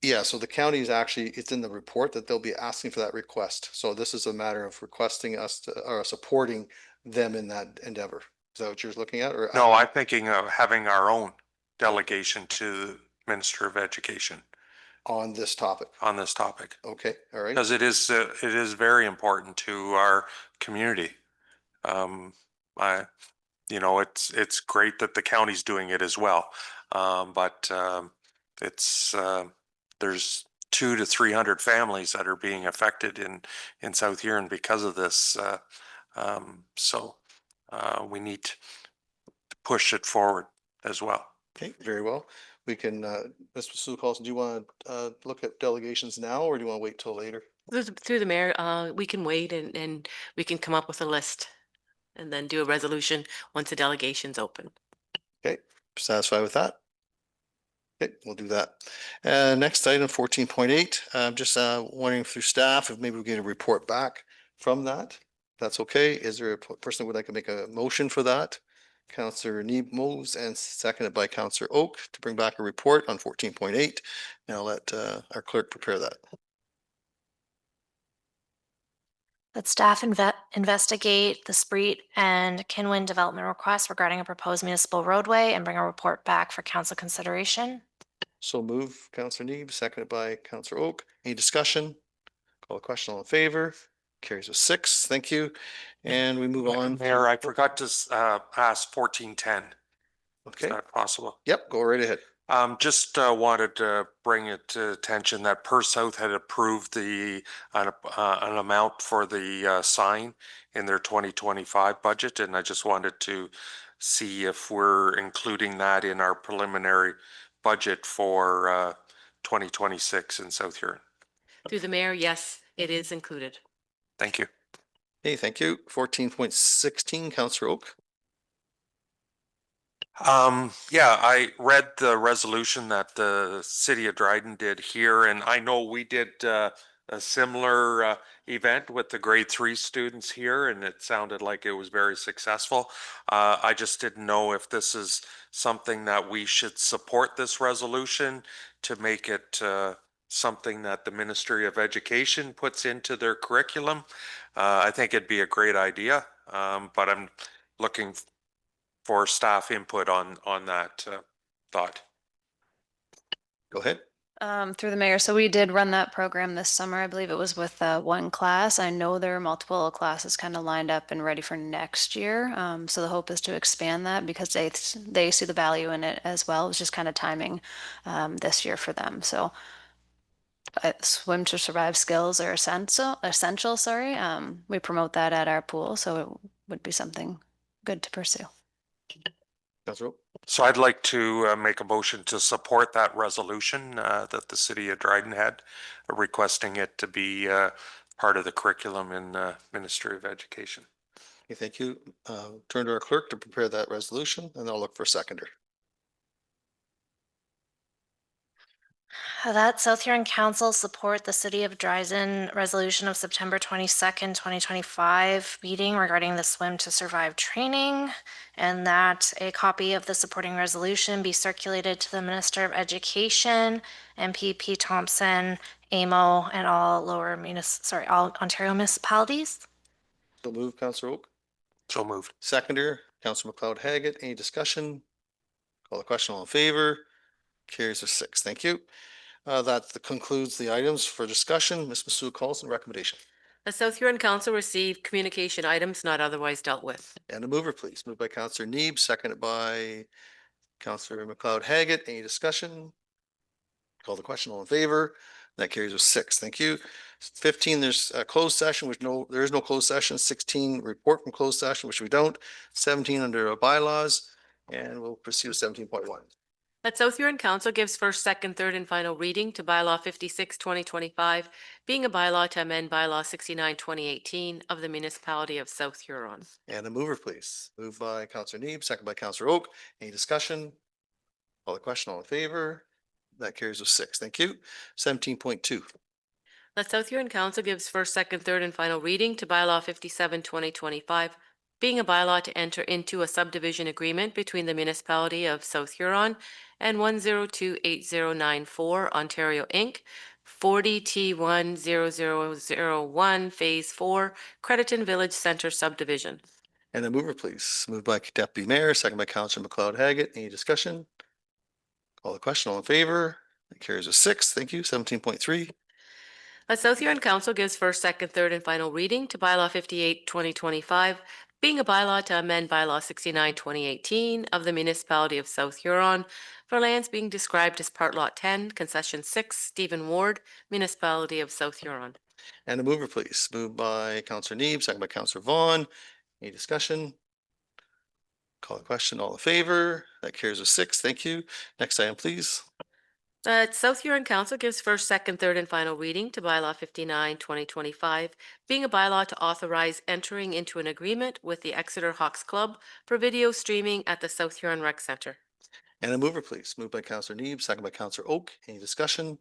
Yeah, so the county is actually, it's in the report that they'll be asking for that request. So this is a matter of requesting us to, or supporting them in that endeavor. Is that what you're looking at? Or No, I'm thinking of having our own delegation to the Minister of Education on this topic? On this topic. Okay, all right. Because it is very important to our community. It's great that the county's doing it as well. But there's 200 to 300 families that are being affected in South Huron because of this. So we need to push it forward as well. Okay, very well. We can, Mr. Sue Carlson, do you want to look at delegations now, or do you want to wait till later? Through the mayor, we can wait and we can come up with a list and then do a resolution once the delegation's open. Okay, satisfied with that? Okay, we'll do that. Next item, 14.8, just wondering through staff if maybe we get a report back from that. That's okay. Is there a person who would like to make a motion for that? Councillor Neeb moves and seconded by Councillor Oak to bring back a report on 14.8. And I'll let our clerk prepare that. That staff investigate the Spreet and Kinwin development requests regarding a proposed municipal roadway and bring a report back for council consideration. So move, Councillor Neeb, seconded by Councillor Oak. Any discussion? Call the question, all in favor? Carries with 6. Thank you. And we move on. Mayor, I forgot to ask 1410. Okay. Is that possible? Yep, go right ahead. Just wanted to bring it to attention that Per South had approved an amount for the sign in their 2025 budget, and I just wanted to see if we're including that in our preliminary budget for 2026 in South Huron. Through the mayor, yes, it is included. Thank you. Hey, thank you. 14.16, Councillor Oak. Yeah, I read the resolution that the city of Dryden did here, and I know we did a similar event with the grade 3 students here, and it sounded like it was very successful. I just didn't know if this is something that we should support this resolution to make it something that the Ministry of Education puts into their curriculum. I think it'd be a great idea, but I'm looking for staff input on that thought. Go ahead. Through the mayor. So we did run that program this summer. I believe it was with one class. I know there are multiple classes kind of lined up and ready for next year. So the hope is to expand that because they see the value in it as well. It was just kind of timing this year for them. So swim to survive skills are essential. Sorry. We promote that at our pool. So it would be something good to pursue. So I'd like to make a motion to support that resolution that the city of Dryden had, requesting it to be part of the curriculum in Ministry of Education. Okay, thank you. Turn to our clerk to prepare that resolution, and I'll look for a seconder. That South Huron Council support the City of Dryden resolution of September 22nd, 2025 meeting regarding the Swim to Survive training, and that a copy of the supporting resolution be circulated to the Minister of Education, MPP Thompson, AMO, and all all Ontario municipalities. So move, Councillor Oak. So moved. Seconder, Councillor McLeod-Haggett. Any discussion? Call the question, all in favor? Carries with 6. Thank you. That concludes the items for discussion. Ms. Masood Carlson, recommendation. The South Huron Council received communication items not otherwise dealt with. And a mover, please. Moved by Counselor Neeb, seconded by Counselor McLeod Haggett. Any discussion? Call the question. All in favor? That carries with 6. Thank you. 15, there's a closed session, there is no closed session. 16, report from closed session, which we don't. 17 under bylaws, and we'll proceed with 17.1. That South Huron Council gives first, second, third, and final reading to bylaw 56, 2025, being a bylaw to amend bylaw 69, 2018 of the municipality of South Huron. And a mover, please. Moved by Counselor Neeb, second by Counselor Oak. Any discussion? Call the question. All in favor? That carries with 6. Thank you. 17.2. The South Huron Council gives first, second, third, and final reading to bylaw 57, 2025, being a bylaw to enter into a subdivision agreement between the municipality of South Huron and 1028094 Ontario Inc., 40T10001 Phase 4, Crediton Village Centre subdivision. And a mover, please. Moved by Deputy Mayor, second by Counselor McLeod Haggett. Any discussion? Call the question. All in favor? That carries with 6. Thank you. 17.3. The South Huron Council gives first, second, third, and final reading to bylaw 58, 2025, being a bylaw to amend bylaw 69, 2018 of the municipality of South Huron for lands being described as Part Lot 10, Concession 6, Stephen Ward, municipality of South Huron. And a mover, please. Moved by Counselor Neeb, second by Counselor Vaughn. Any discussion? Call the question. All in favor? That carries with 6. Thank you. Next item, please. The South Huron Council gives first, second, third, and final reading to bylaw 59, 2025, being a bylaw to authorize entering into an agreement with the Exeter Hawks Club for video streaming at the South Huron Rec Centre. And a mover, please. Moved by Counselor Neeb, second by Counselor Oak. Any discussion?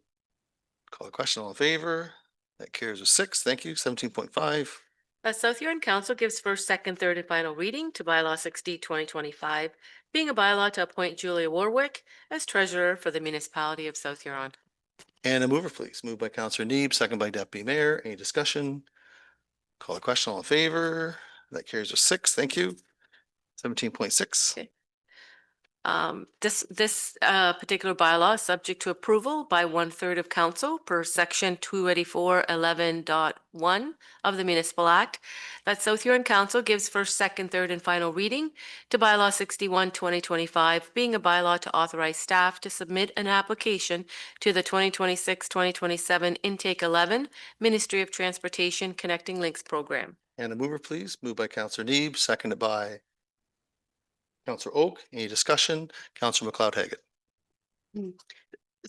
Call the question. All in favor? That carries with 6. Thank you. 17.5. The South Huron Council gives first, second, third, and final reading to bylaw 60, 2025, being a bylaw to appoint Julia Warwick as treasurer for the municipality of South Huron. And a mover, please. Moved by Counselor Neeb, second by Deputy Mayor. Any discussion? Call the question. All in favor? That carries with 6. Thank you. 17.6. Okay. This particular bylaw is subject to approval by 1/3 of council per section 284(11.1) of the Municipal Act. That South Huron Council gives first, second, third, and final reading to bylaw 61, 2025, being a bylaw to authorize staff to submit an application to the 2026-2027 Intake 11 Ministry of Transportation Connecting Links Program. And a mover, please. Moved by Counselor Neeb, seconded by Counselor Oak. Any discussion? Counselor McLeod Haggett.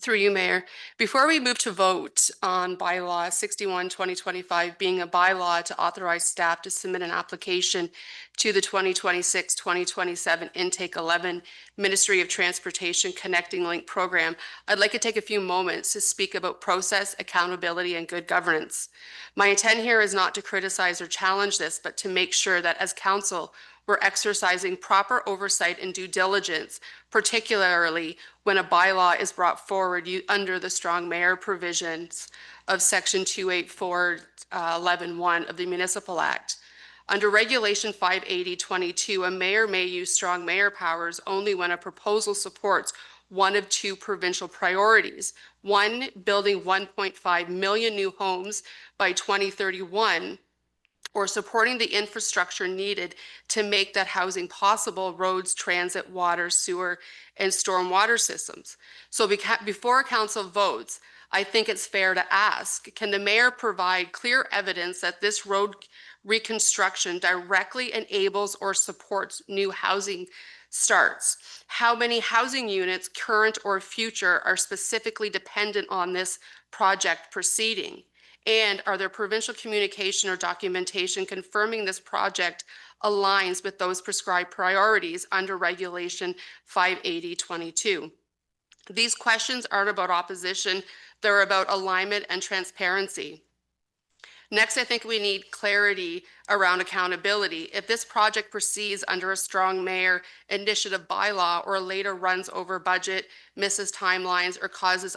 Through you, Mayor. Before we move to vote on bylaw 61, 2025, being a bylaw to authorize staff to submit an application to the 2026-2027 Intake 11 Ministry of Transportation Connecting Link Program, I'd like to take a few moments to speak about process, accountability, and good governance. My intent here is not to criticize or challenge this, but to make sure that as council, we're exercising proper oversight and due diligence, particularly when a bylaw is brought forward under the strong mayor provisions of section 284(11.1) of the Municipal Act. Under Regulation 580.22, a mayor may use strong mayor powers only when a proposal supports one of two provincial priorities. One, building 1.5 million new homes by 2031, or supporting the infrastructure needed to make that housing possible: roads, transit, water, sewer, and stormwater systems. So before council votes, I think it's fair to ask, can the mayor provide clear evidence that this road reconstruction directly enables or supports new housing starts? How many housing units, current or future, are specifically dependent on this project proceeding? And are there provincial communication or documentation confirming this project aligns with those prescribed priorities under Regulation 580.22? These questions aren't about opposition, they're about alignment and transparency. Next, I think we need clarity around accountability. If this project proceeds under a strong mayor initiative bylaw or later runs over budget, misses timelines, or causes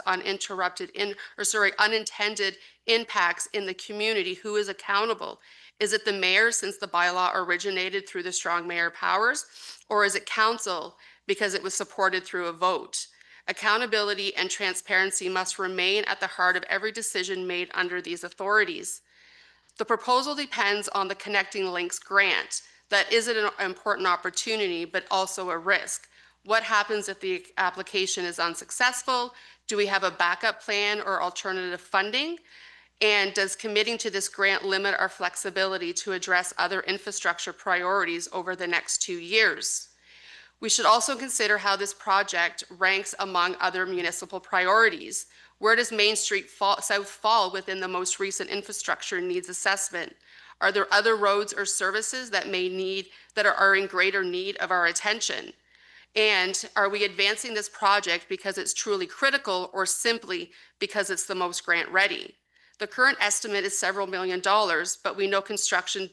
unintended impacts in the community, who is accountable? Is it the mayor, since the bylaw originated through the strong mayor powers, or is it council because it was supported through a vote? Accountability and transparency must remain at the heart of every decision made under these authorities. The proposal depends on the Connecting Links grant. That is an important opportunity, but also a risk. What happens if the application is unsuccessful? Do we have a backup plan or alternative funding? And does committing to this grant limit our flexibility to address other infrastructure priorities over the next 2 years? We should also consider how this project ranks among other municipal priorities. Where does Main Street South fall within the most recent infrastructure needs assessment? Are there other roads or services that are in greater need of our attention? And are we advancing this project because it's truly critical or simply because it's the most grant ready? The current estimate is several $million, but we know construction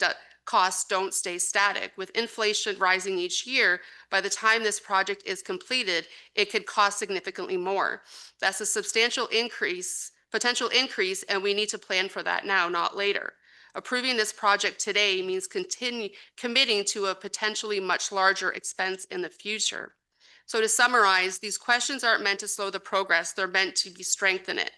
costs don't stay static. With inflation rising each year, by the time this project is completed, it could cost significantly more. That's a substantial potential increase, and we need to plan for that now, not later. Approving this project today means committing to a potentially much larger expense in the future. So to summarize, these questions aren't meant to slow the progress, they're meant to strengthen it.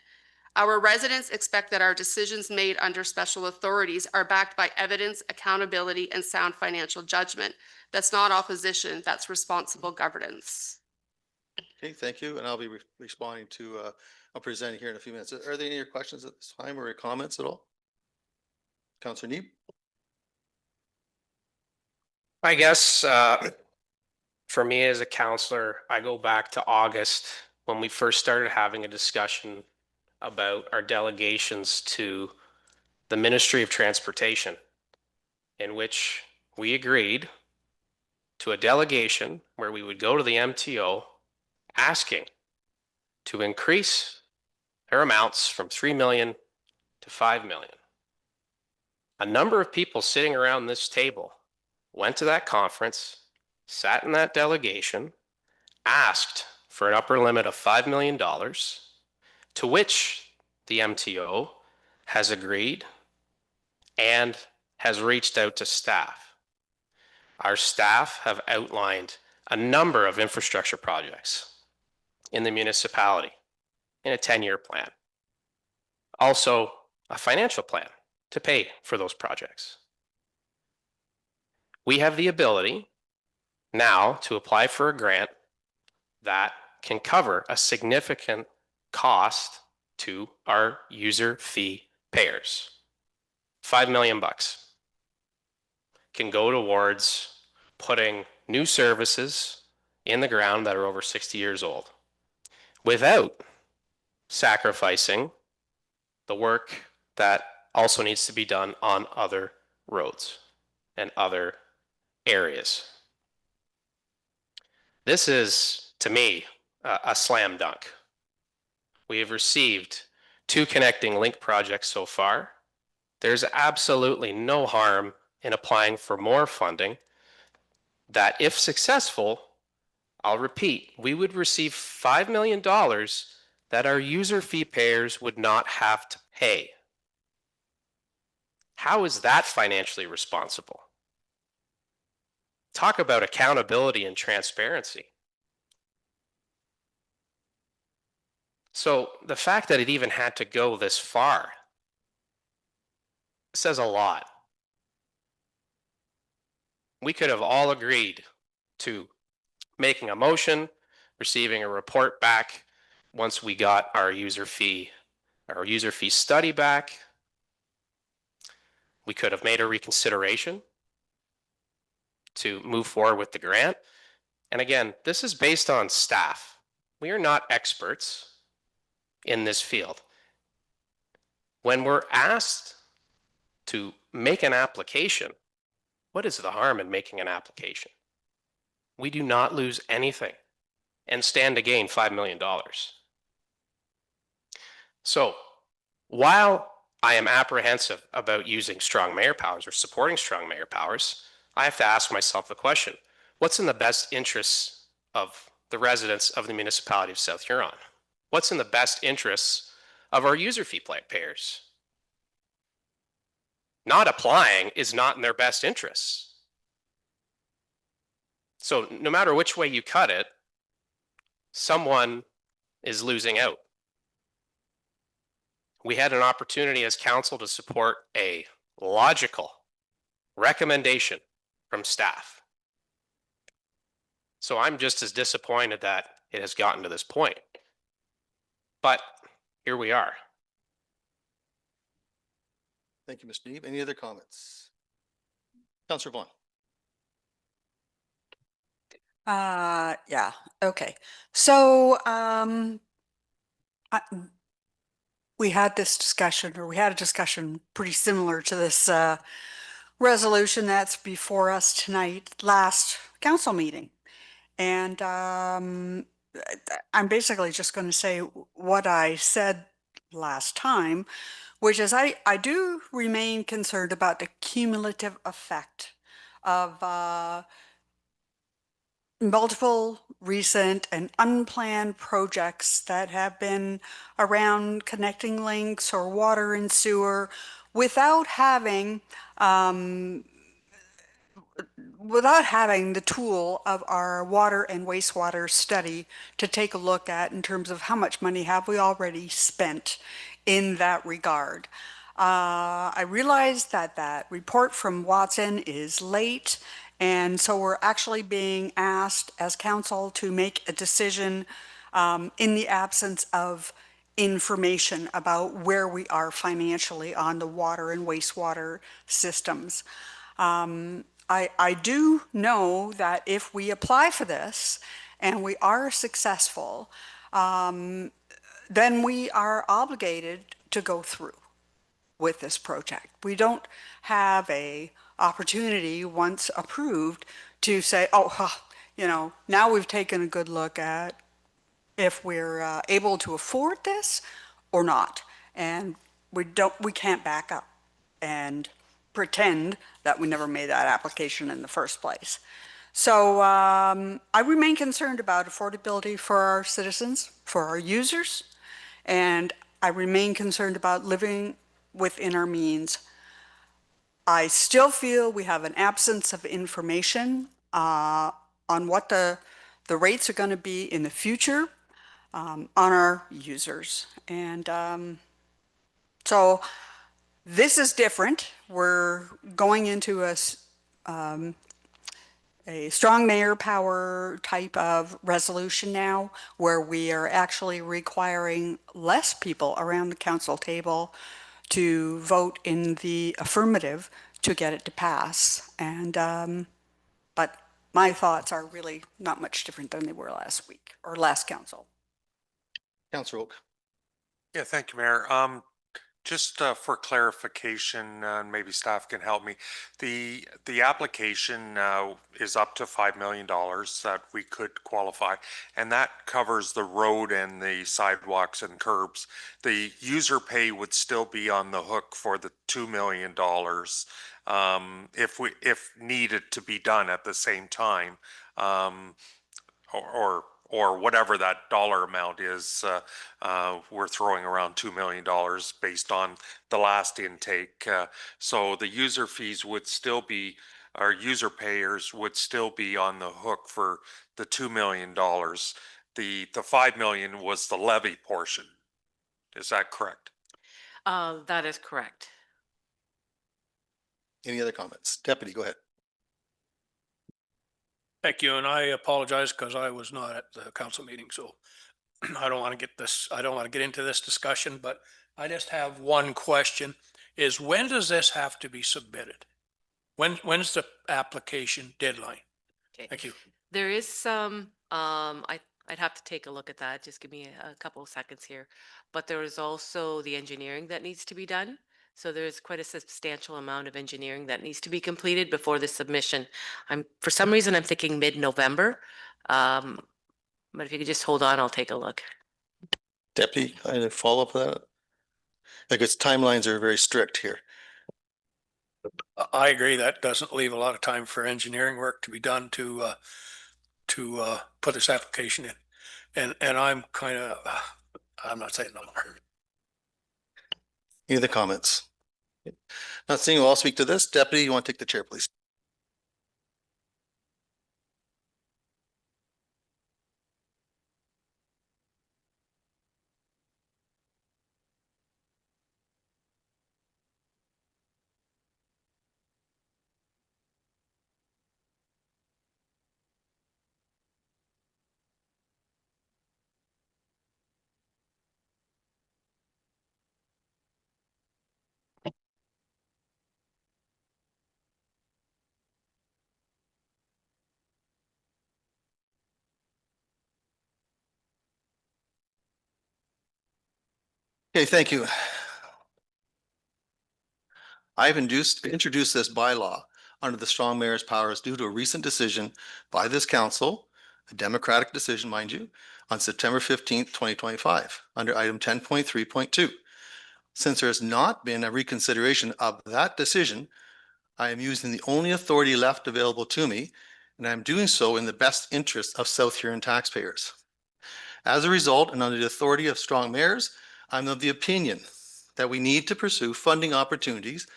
Our residents expect that our decisions made under special authorities are backed by evidence, accountability, and sound financial judgment. That's not opposition, that's responsible governance. Okay, thank you. And I'll be responding to, I'll present here in a few minutes. Are there any questions at this time or any comments at all? Councillor Neep? I guess for me as a counselor, I go back to August when we first started having a discussion about our delegations to the Ministry of Transportation, in which we agreed to a delegation where we would go to the MTO asking to increase their amounts from 3 million to 5 million. A number of people sitting around this table went to that conference, sat in that delegation, asked for an upper limit of $5 million, to which the MTO has agreed and has reached out to staff. Our staff have outlined a number of infrastructure projects in the municipality in a 10-year plan. Also, a financial plan to pay for those projects. We have the ability now to apply for a grant that can cover a significant cost to our user fee payers. $5 million can go towards putting new services in the ground that are over 60 years old without sacrificing the work that also needs to be done on other roads and other areas. This is, to me, a slam dunk. We have received 2 connecting link projects so far. There's absolutely no harm in applying for more funding that, if successful, I'll repeat, we would receive $5 million that our user fee payers would not have to pay. How is that financially responsible? Talk about accountability and transparency. So the fact that it even had to go this far says a lot. We could have all agreed to making a motion, receiving a report back once we got our user fee study back. We could have made a reconsideration to move forward with the grant. And again, this is based on staff. We are not experts in this field. When we're asked to make an application, what is the harm in making an application? We do not lose anything and stand to gain $5 million. So while I am apprehensive about using strong mayor powers or supporting strong mayor powers, I have to ask myself the question, what's in the best interests of the residents of the municipality of South Huron? What's in the best interests of our user fee payers? Not applying is not in their best interests. So no matter which way you cut it, someone is losing out. We had an opportunity as council to support a logical recommendation from staff. So I'm just as disappointed that it has gotten to this point. But here we are. Thank you, Mr. Deeb. Any other comments? Councillor Vaughn. Yeah, okay. So, we had this discussion, or we had a discussion pretty similar to this, resolution that's before us tonight, last council meeting. And, I'm basically just going to say what I said last time, which is I do remain concerned about the cumulative effect of, multiple recent and unplanned projects that have been around connecting links or water and sewer without having the tool of our water and wastewater study to take a look at in terms of how much money have we already spent in that regard. I realize that that report from Watson is late, and so we're actually being asked as council to make a decision in the absence of information about where we are financially on the water and wastewater systems. I do know that if we apply for this and we are successful, then we are obligated to go through with this project. We don't have a opportunity once approved to say, oh, now we've taken a good look at if we're able to afford this or not. And we can't back up and pretend that we never made that application in the first place. So I remain concerned about affordability for our citizens, for our users, and I remain concerned about living within our means. I still feel we have an absence of information on what the rates are going to be in the future on our users. And so this is different. We're going into a strong mayor power type of resolution now, where we are actually requiring less people around the council table to vote in the affirmative to get it to pass. And but my thoughts are really not much different than they were last week or last council. Councillor Oak. Yeah, thank you, Mayor. Just for clarification, and maybe staff can help me. The application is up to $5 million that we could qualify, and that covers the road and the sidewalks and curbs. The user pay would still be on the hook for the $2 million if needed to be done at the same time, or whatever that dollar amount is. We're throwing around $2 million based on the last intake. So the user fees would still be, our user payers would still be on the hook for the $2 million. The $5 million was the levy portion. Is that correct? That is correct. Any other comments? Deputy, go ahead. Thank you, and I apologize because I was not at the council meeting, so I don't want to get into this discussion, but I just have one question, is when does this have to be submitted? When's the application deadline? Okay. Thank you. There is some, I'd have to take a look at that. Just give me a couple of seconds here. But there is also the engineering that needs to be done. So there's quite a substantial amount of engineering that needs to be completed before the submission. For some reason, I'm thinking mid-November. But if you could just hold on, I'll take a look. Deputy, I follow up with that. Like its timelines are very strict here. I agree. That doesn't leave a lot of time for engineering work to be done to put this application in. And I'm not saying no more. Any other comments? Not seeing who will speak to this. Deputy, you want to take the chair, please? Okay, thank you. I've introduced this bylaw under the strong mayor's powers due to a recent decision by this council, a democratic decision, mind you, on September 15th, 2025, under item 10.3.2. Since there has not been a reconsideration of that decision, I am using the only authority left available to me, and I am doing so in the best interest of South Huron taxpayers. As a result, and under the authority of strong mayors, I'm of the opinion that we need to pursue funding opportunities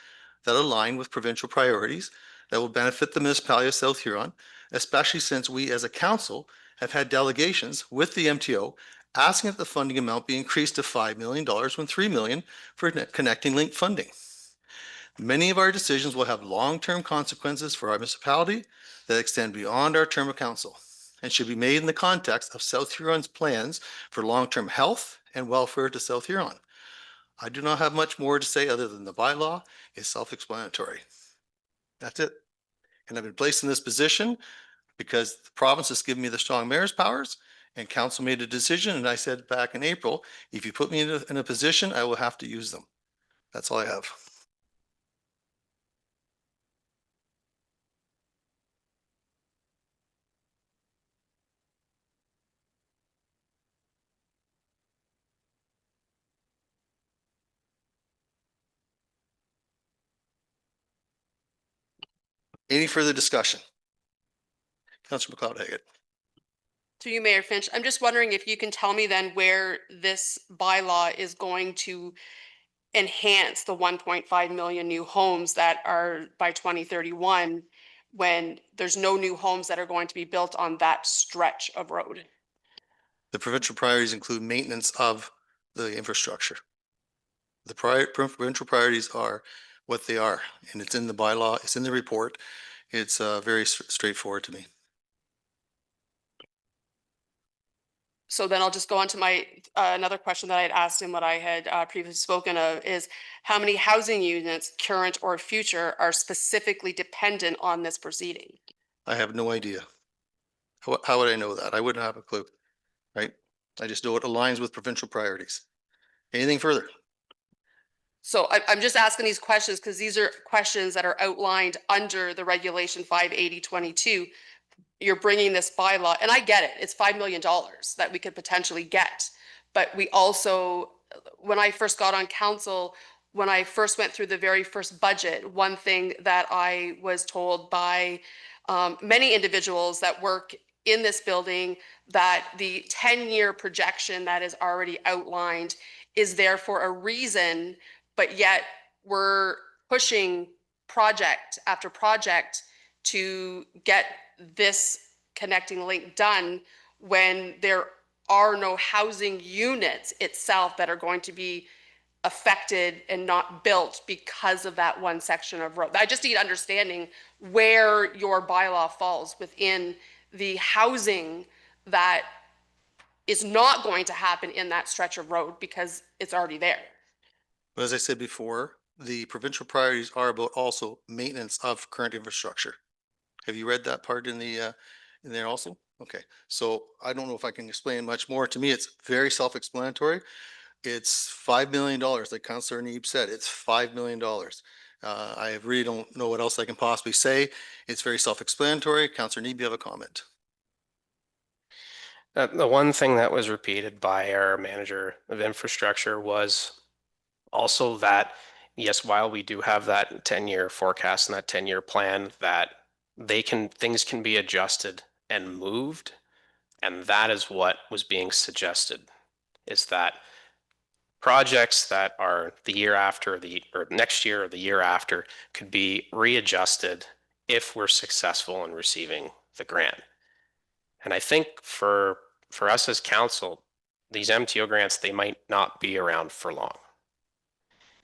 that align with provincial priorities that will benefit the municipality of South Huron, especially since we as a council have had delegations with the MTO asking that the funding amount be increased to $5 million when $3 million for Connecting Link funding. Many of our decisions will have long-term consequences for our municipality that extend beyond our term of council and should be made in the context of South Huron's plans for long-term health and welfare to South Huron. I do not have much more to say other than the bylaw is self-explanatory. That's it. And I've been placed in this position because the province has given me the strong mayor's powers and council made a decision. And I said back in April, if you put me in a position, I will have to use them. That's all I have. Any further discussion? Councillor McLeod-Haggett. Through you, Mayor Finch, I'm just wondering if you can tell me then where this bylaw is going to enhance the 1.5 million new homes that are by 2031, when there's no new homes that are going to be built on that stretch of road. The provincial priorities include maintenance of the infrastructure. The provincial priorities are what they are, and it's in the bylaw, it's in the report. It's very straightforward to me. So then I'll just go on to my another question that I had asked him, what I had previously spoken of, is how many housing units, current or future, are specifically dependent on this proceeding? I have no idea. How would I know that? I wouldn't have a clue, right? I just know it aligns with provincial priorities. Anything further? So I'm just asking these questions because these are questions that are outlined under the regulation 58022. You're bringing this bylaw, and I get it, it's $5 million that we could potentially get. But we also, when I first got on council, when I first went through the very first budget, one thing that I was told by many individuals that work in this building, that the 10-year projection that is already outlined is there for a reason, but yet we're pushing project after project to get this Connecting Link done when there are no housing units itself that are going to be affected and not built because of that one section of road. I just need understanding where your bylaw falls within the housing that is not going to happen in that stretch of road because it's already there. But as I said before, the provincial priorities are about also maintenance of current infrastructure. Have you read that part in the in there also? Okay, so I don't know if I can explain much more. To me, it's very self-explanatory. It's $5 million, like Councillor Neeb said. It's $5 million. I really don't know what else I can possibly say. It's very self-explanatory. Councillor Neeb, you have a comment? The one thing that was repeated by our manager of infrastructure was also that, yes, while we do have that 10-year forecast and that 10-year plan, that things can be adjusted and moved. And that is what was being suggested, is that projects that are the year after or next year or the year after could be readjusted if we're successful in receiving the grant. And I think for us as council, these MTO grants, they might not be around for long.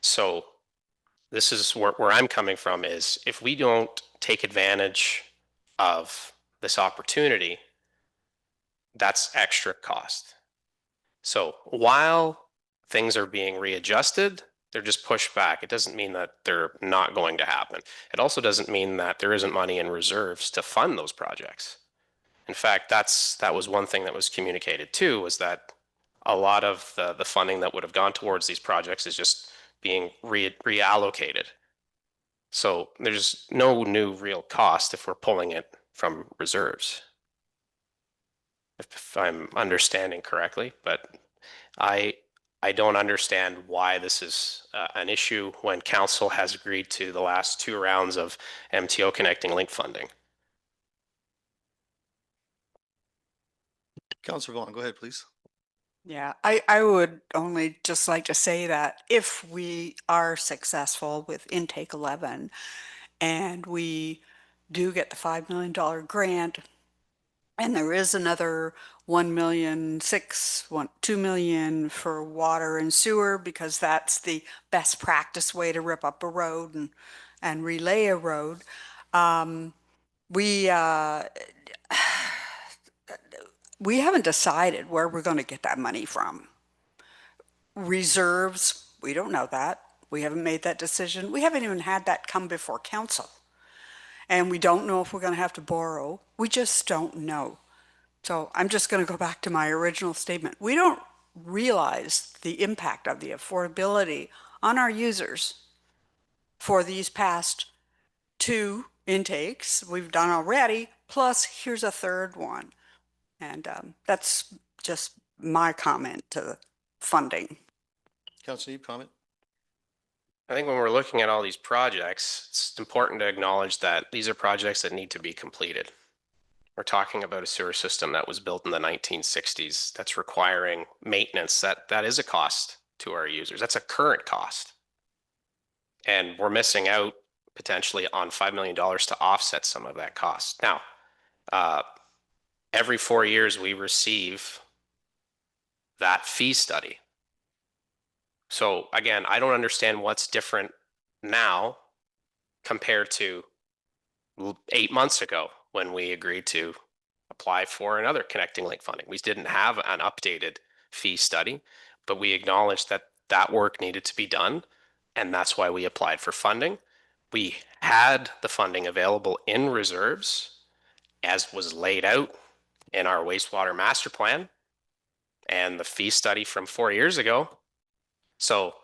So this is where I'm coming from, is if we don't take advantage of this opportunity, that's extra cost. So while things are being readjusted, they're just pushed back. It doesn't mean that they're not going to happen. It also doesn't mean that there isn't money in reserves to fund those projects. In fact, that was one thing that was communicated too, was that a lot of the funding that would have gone towards these projects is just being reallocated. So there's no new real cost if we're pulling it from reserves. If I'm understanding correctly, but I don't understand why this is an issue when council has agreed to the last 2 rounds of MTO Connecting Link funding. Councillor Vaughn, go ahead, please. Yeah, I would only just like to say that if we are successful with intake 11 and we do get the $5 million grant, and there is another 1 million, 2 million for water and sewer, because that's the best practice way to rip up a road and relay a road. We haven't decided where we're going to get that money from. Reserves, we don't know that. We haven't made that decision. We haven't even had that come before council. And we don't know if we're going to have to borrow. We just don't know. So I'm just going to go back to my original statement. We don't realize the impact of the affordability on our users for these past 2 intakes we've done already, plus here's a 3rd one. And that's just my comment to the funding. Councillor, you comment? I think when we're looking at all these projects, it's important to acknowledge that these are projects that need to be completed. We're talking about a sewer system that was built in the 1960s that's requiring maintenance. That is a cost to our users. That's a current cost. And we're missing out potentially on $5 million to offset some of that cost. Now, every 4 years we receive that fee study. So again, I don't understand what's different now compared to 8 months ago when we agreed to apply for another Connecting Link funding. We didn't have an updated fee study, but we acknowledged that that work needed to be done, and that's why we applied for funding. We had the funding available in reserves as was laid out in our wastewater master plan and the fee study from 4 years ago. So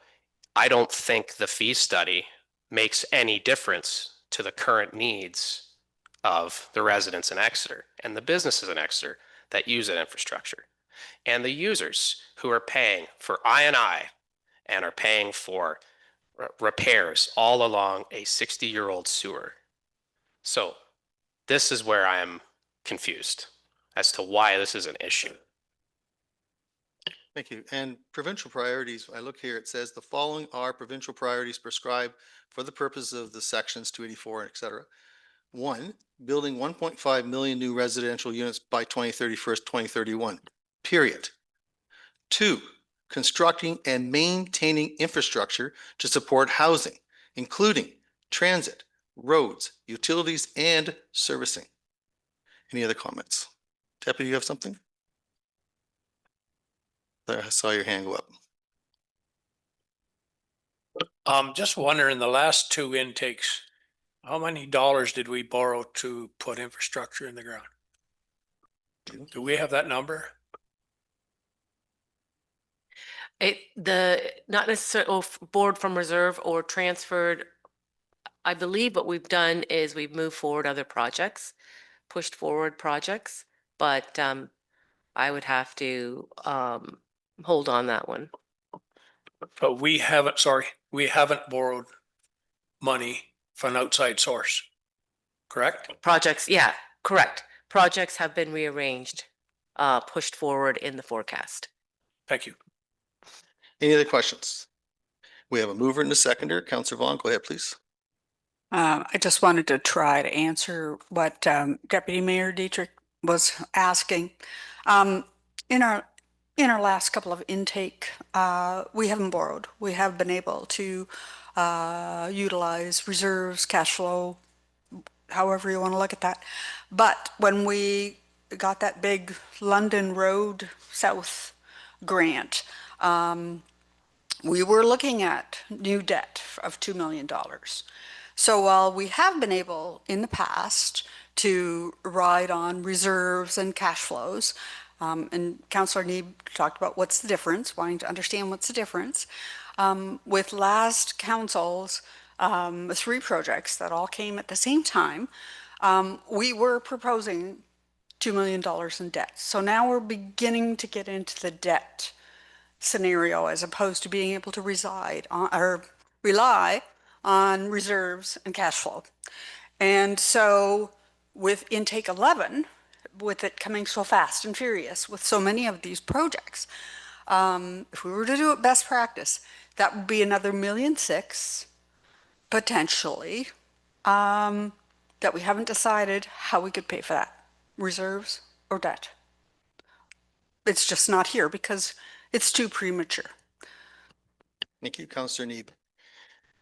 I don't think the fee study makes any difference to the current needs of the residents in Exeter and the businesses in Exeter that use that infrastructure, and the users who are paying for I&I and are paying for repairs all along a 60-year-old sewer. So this is where I'm confused as to why this is an issue. Thank you. And provincial priorities, I look here, it says the following are provincial priorities prescribed for the purpose of the sections 284, et cetera. 1, building 1.5 million new residential units by 2031, period. 2, constructing and maintaining infrastructure to support housing, including transit, roads, utilities, and servicing. Any other comments? Deputy, you have something? There, I saw your hand go up. Just wondering, the last 2 intakes, how many dollars did we borrow to put infrastructure in the ground? Do we have that number? Not necessarily borrowed from reserve or transferred. I believe what we've done is we've moved forward other projects, pushed forward projects, but I would have to hold on that one. But we haven't borrowed money from an outside source, correct? Projects, yeah, correct. Projects have been rearranged, pushed forward in the forecast. Thank you. Any other questions? We have a mover and a seconder. Councillor Vaughn, go ahead, please. I just wanted to try to answer what Deputy Mayor Dietrich was asking. In our last couple of intake, we haven't borrowed. We have been able to utilize reserves, cash flow, however you want to look at that. But when we got that big London Road South grant, we were looking at new debt of $2 million. So while we have been able in the past to ride on reserves and cash flows, And Councillor Neeb talked about what's the difference, wanting to understand what's the difference. With last council's 3 projects that all came at the same time, we were proposing $2 million in debt. So now we're beginning to get into the debt scenario as opposed to being able to reside on or rely on reserves and cash flow. And so with intake 11, with it coming so fast and furious with so many of these projects, if we were to do it best practice, that would be another $1.6 million potentially, that we haven't decided how we could pay for that, reserves or debt. It's just not here because it's too premature. Thank you, Councillor Neeb.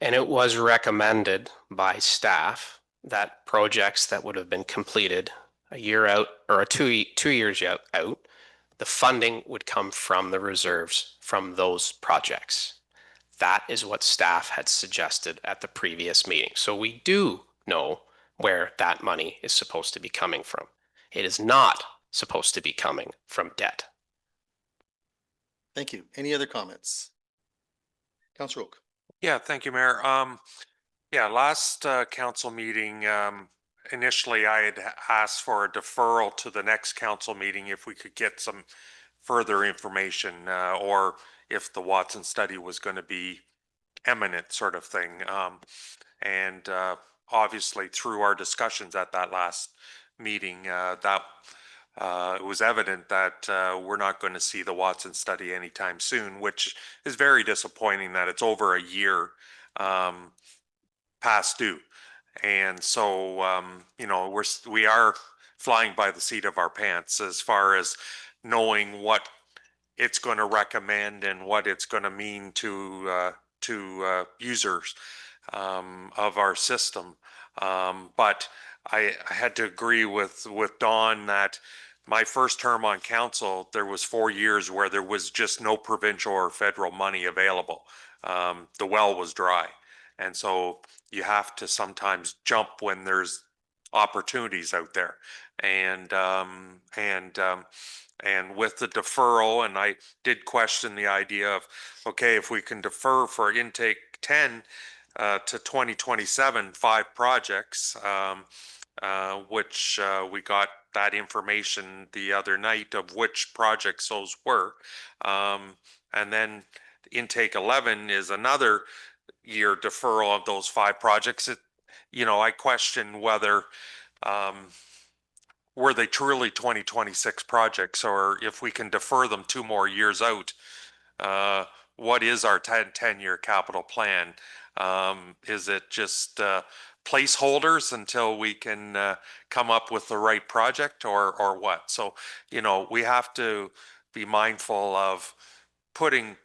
And it was recommended by staff that projects that would have been completed a year out or 2 years out, the funding would come from the reserves from those projects. That is what staff had suggested at the previous meeting. So we do know where that money is supposed to be coming from. It is not supposed to be coming from debt. Thank you. Any other comments? Councillor Oak. Yeah, thank you, Mayor. Yeah, last council meeting, initially I had asked for a deferral to the next council meeting if we could get some further information, or if the Watson study was going to be eminent sort of thing. And obviously through our discussions at that last meeting, that it was evident that we're not going to see the Watson study anytime soon, which is very disappointing that it's over a year past due. And so, you know, we are flying by the seat of our pants as far as knowing what it's going to recommend and what it's going to mean to users of our system. But I had to agree with Dawn that my first term on council, there was 4 years where there was just no provincial or federal money available. The well was dry. And so you have to sometimes jump when there's opportunities out there. And with the deferral, and I did question the idea of, okay, if we can defer for intake 10 to 2027, 5 projects, which we got that information the other night of which projects those were. And then intake 11 is another year deferral of those 5 projects. You know, I question whether were they truly 2026 projects, or if we can defer them 2 more years out, what is our 10-year capital plan? Is it just placeholders until we can come up with the right project, or what? So, you know, we have to be mindful of putting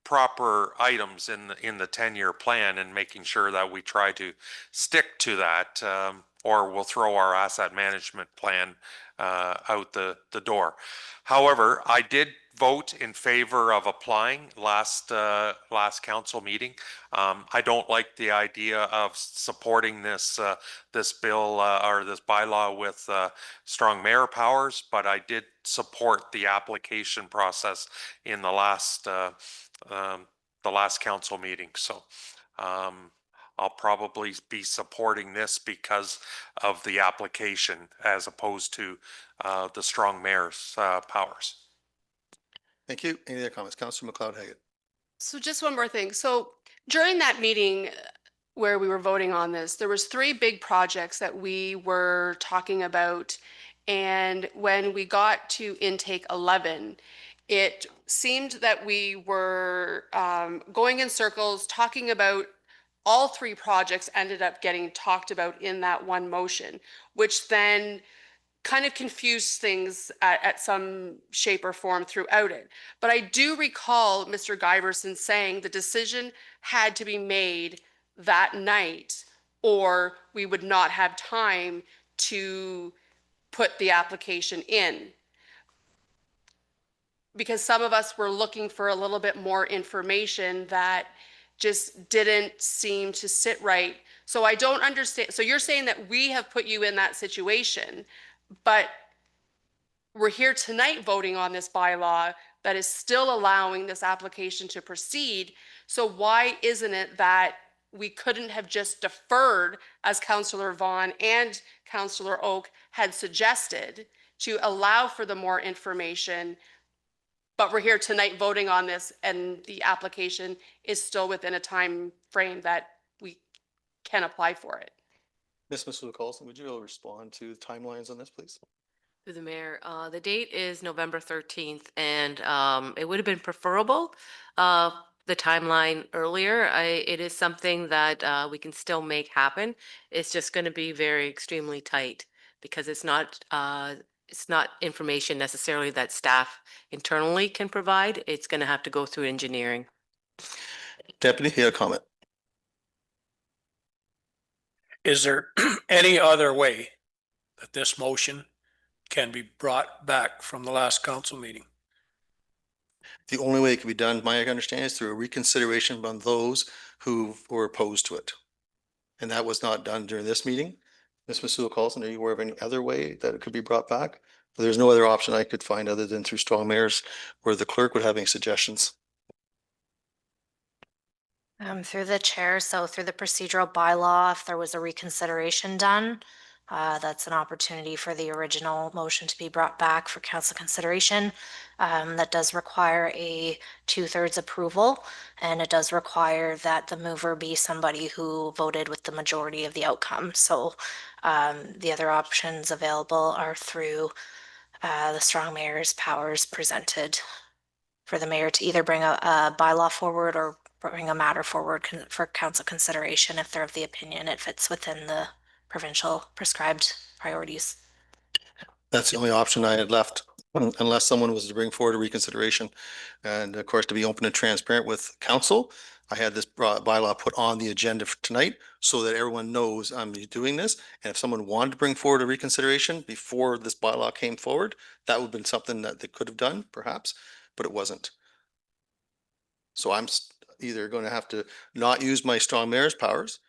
proper items in the 10-year plan and making sure that we try to stick to that, or we'll throw our asset management plan out the door. However, I did vote in favor of applying last council meeting. I don't like the idea of supporting this bill or this bylaw with strong mayor powers, but I did support the application process in the last council meeting. So I'll probably be supporting this because of the application as opposed to the strong mayor's powers. Thank you. Any other comments? Councillor MacLeod-Haggett. So just one more thing. So during that meeting where we were voting on this, there was 3 big projects that we were talking about. And when we got to intake 11, it seemed that we were going in circles, talking about all 3 projects ended up getting talked about in that one motion, which then kind of confused things at some shape or form throughout it. But I do recall Mr. Giberson saying the decision had to be made that night, or we would not have time to put the application in. Because some of us were looking for a little bit more information that just didn't seem to sit right. So I don't understand. So you're saying that we have put you in that situation, but we're here tonight voting on this bylaw that is still allowing this application to proceed. So why isn't it that we couldn't have just deferred, as Councillor Vaughn and Councillor Oak had suggested, to allow for the more information? But we're here tonight voting on this, and the application is still within a time frame that we can apply for it. Ms. Masuda-Carlson, would you respond to timelines on this, please? Through the mayor, the date is November 13th, and it would have been preferable, the timeline earlier. It is something that we can still make happen. It's just going to be very extremely tight because it's not information necessarily that staff internally can provide. It's going to have to go through engineering. Deputy, you had a comment? Is there any other way that this motion can be brought back from the last council meeting? The only way it can be done, my understanding, is through a reconsideration on those who were opposed to it. And that was not done during this meeting. Ms. Masuda-Carlson, are you aware of any other way that it could be brought back? There's no other option I could find other than through strong mayors, where the clerk would have any suggestions. Through the chair, so through the procedural bylaw, if there was a reconsideration done, that's an opportunity for the original motion to be brought back for council consideration. That does require a 2/3 approval, and it does require that the mover be somebody who voted with the majority of the outcome. So the other options available are through the strong mayor's powers presented for the mayor to either bring a bylaw forward or bring a matter forward for council consideration if they're of the opinion it fits within the provincial prescribed priorities. That's the only option I had left, unless someone was to bring forward a reconsideration. And of course, to be open and transparent with council, I had this bylaw put on the agenda for tonight so that everyone knows I'm doing this. And if someone wanted to bring forward a reconsideration before this bylaw came forward, that would have been something that they could have done perhaps, but it wasn't. So I'm either going to have to not use my strong mayor's powers,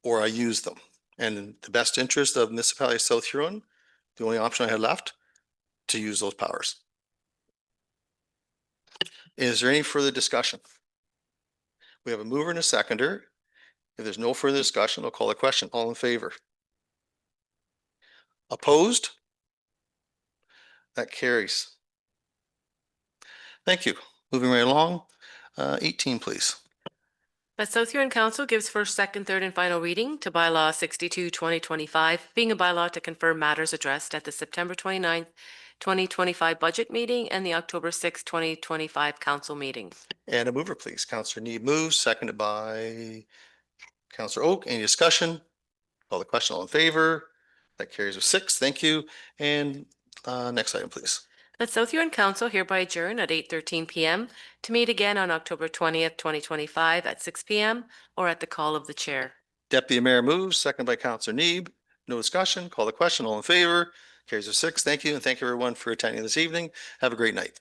or I use them. And in the best interest of municipality of South Huron, the only option I had left to use those powers. Is there any further discussion? We have a mover and a seconder. If there's no further discussion, I'll call the question. All in favor? Opposed? That carries. Thank you. Moving right along. 18, please. The South Huron Council gives first, second, third, and final reading to bylaw 62/2025, being a bylaw to confirm matters addressed at the September 29th, 2025 budget meeting and the October 6th, 2025 council meeting. And a mover, please. Councillor Need moves, seconded by Councillor Oak. Any discussion? Call the question. All in favor? That carries with 6. Thank you. And next item, please. The South Huron Council hereby adjourn at 8:13 p.m. to meet again on October 20th, 2025 at 6 p.m. or at the call of the chair. Deputy Mayor moves, seconded by Councillor Neeb. No discussion. Call the question. All in favor? Carries with 6. Thank you. And thank you everyone for attending this evening. Have a great night.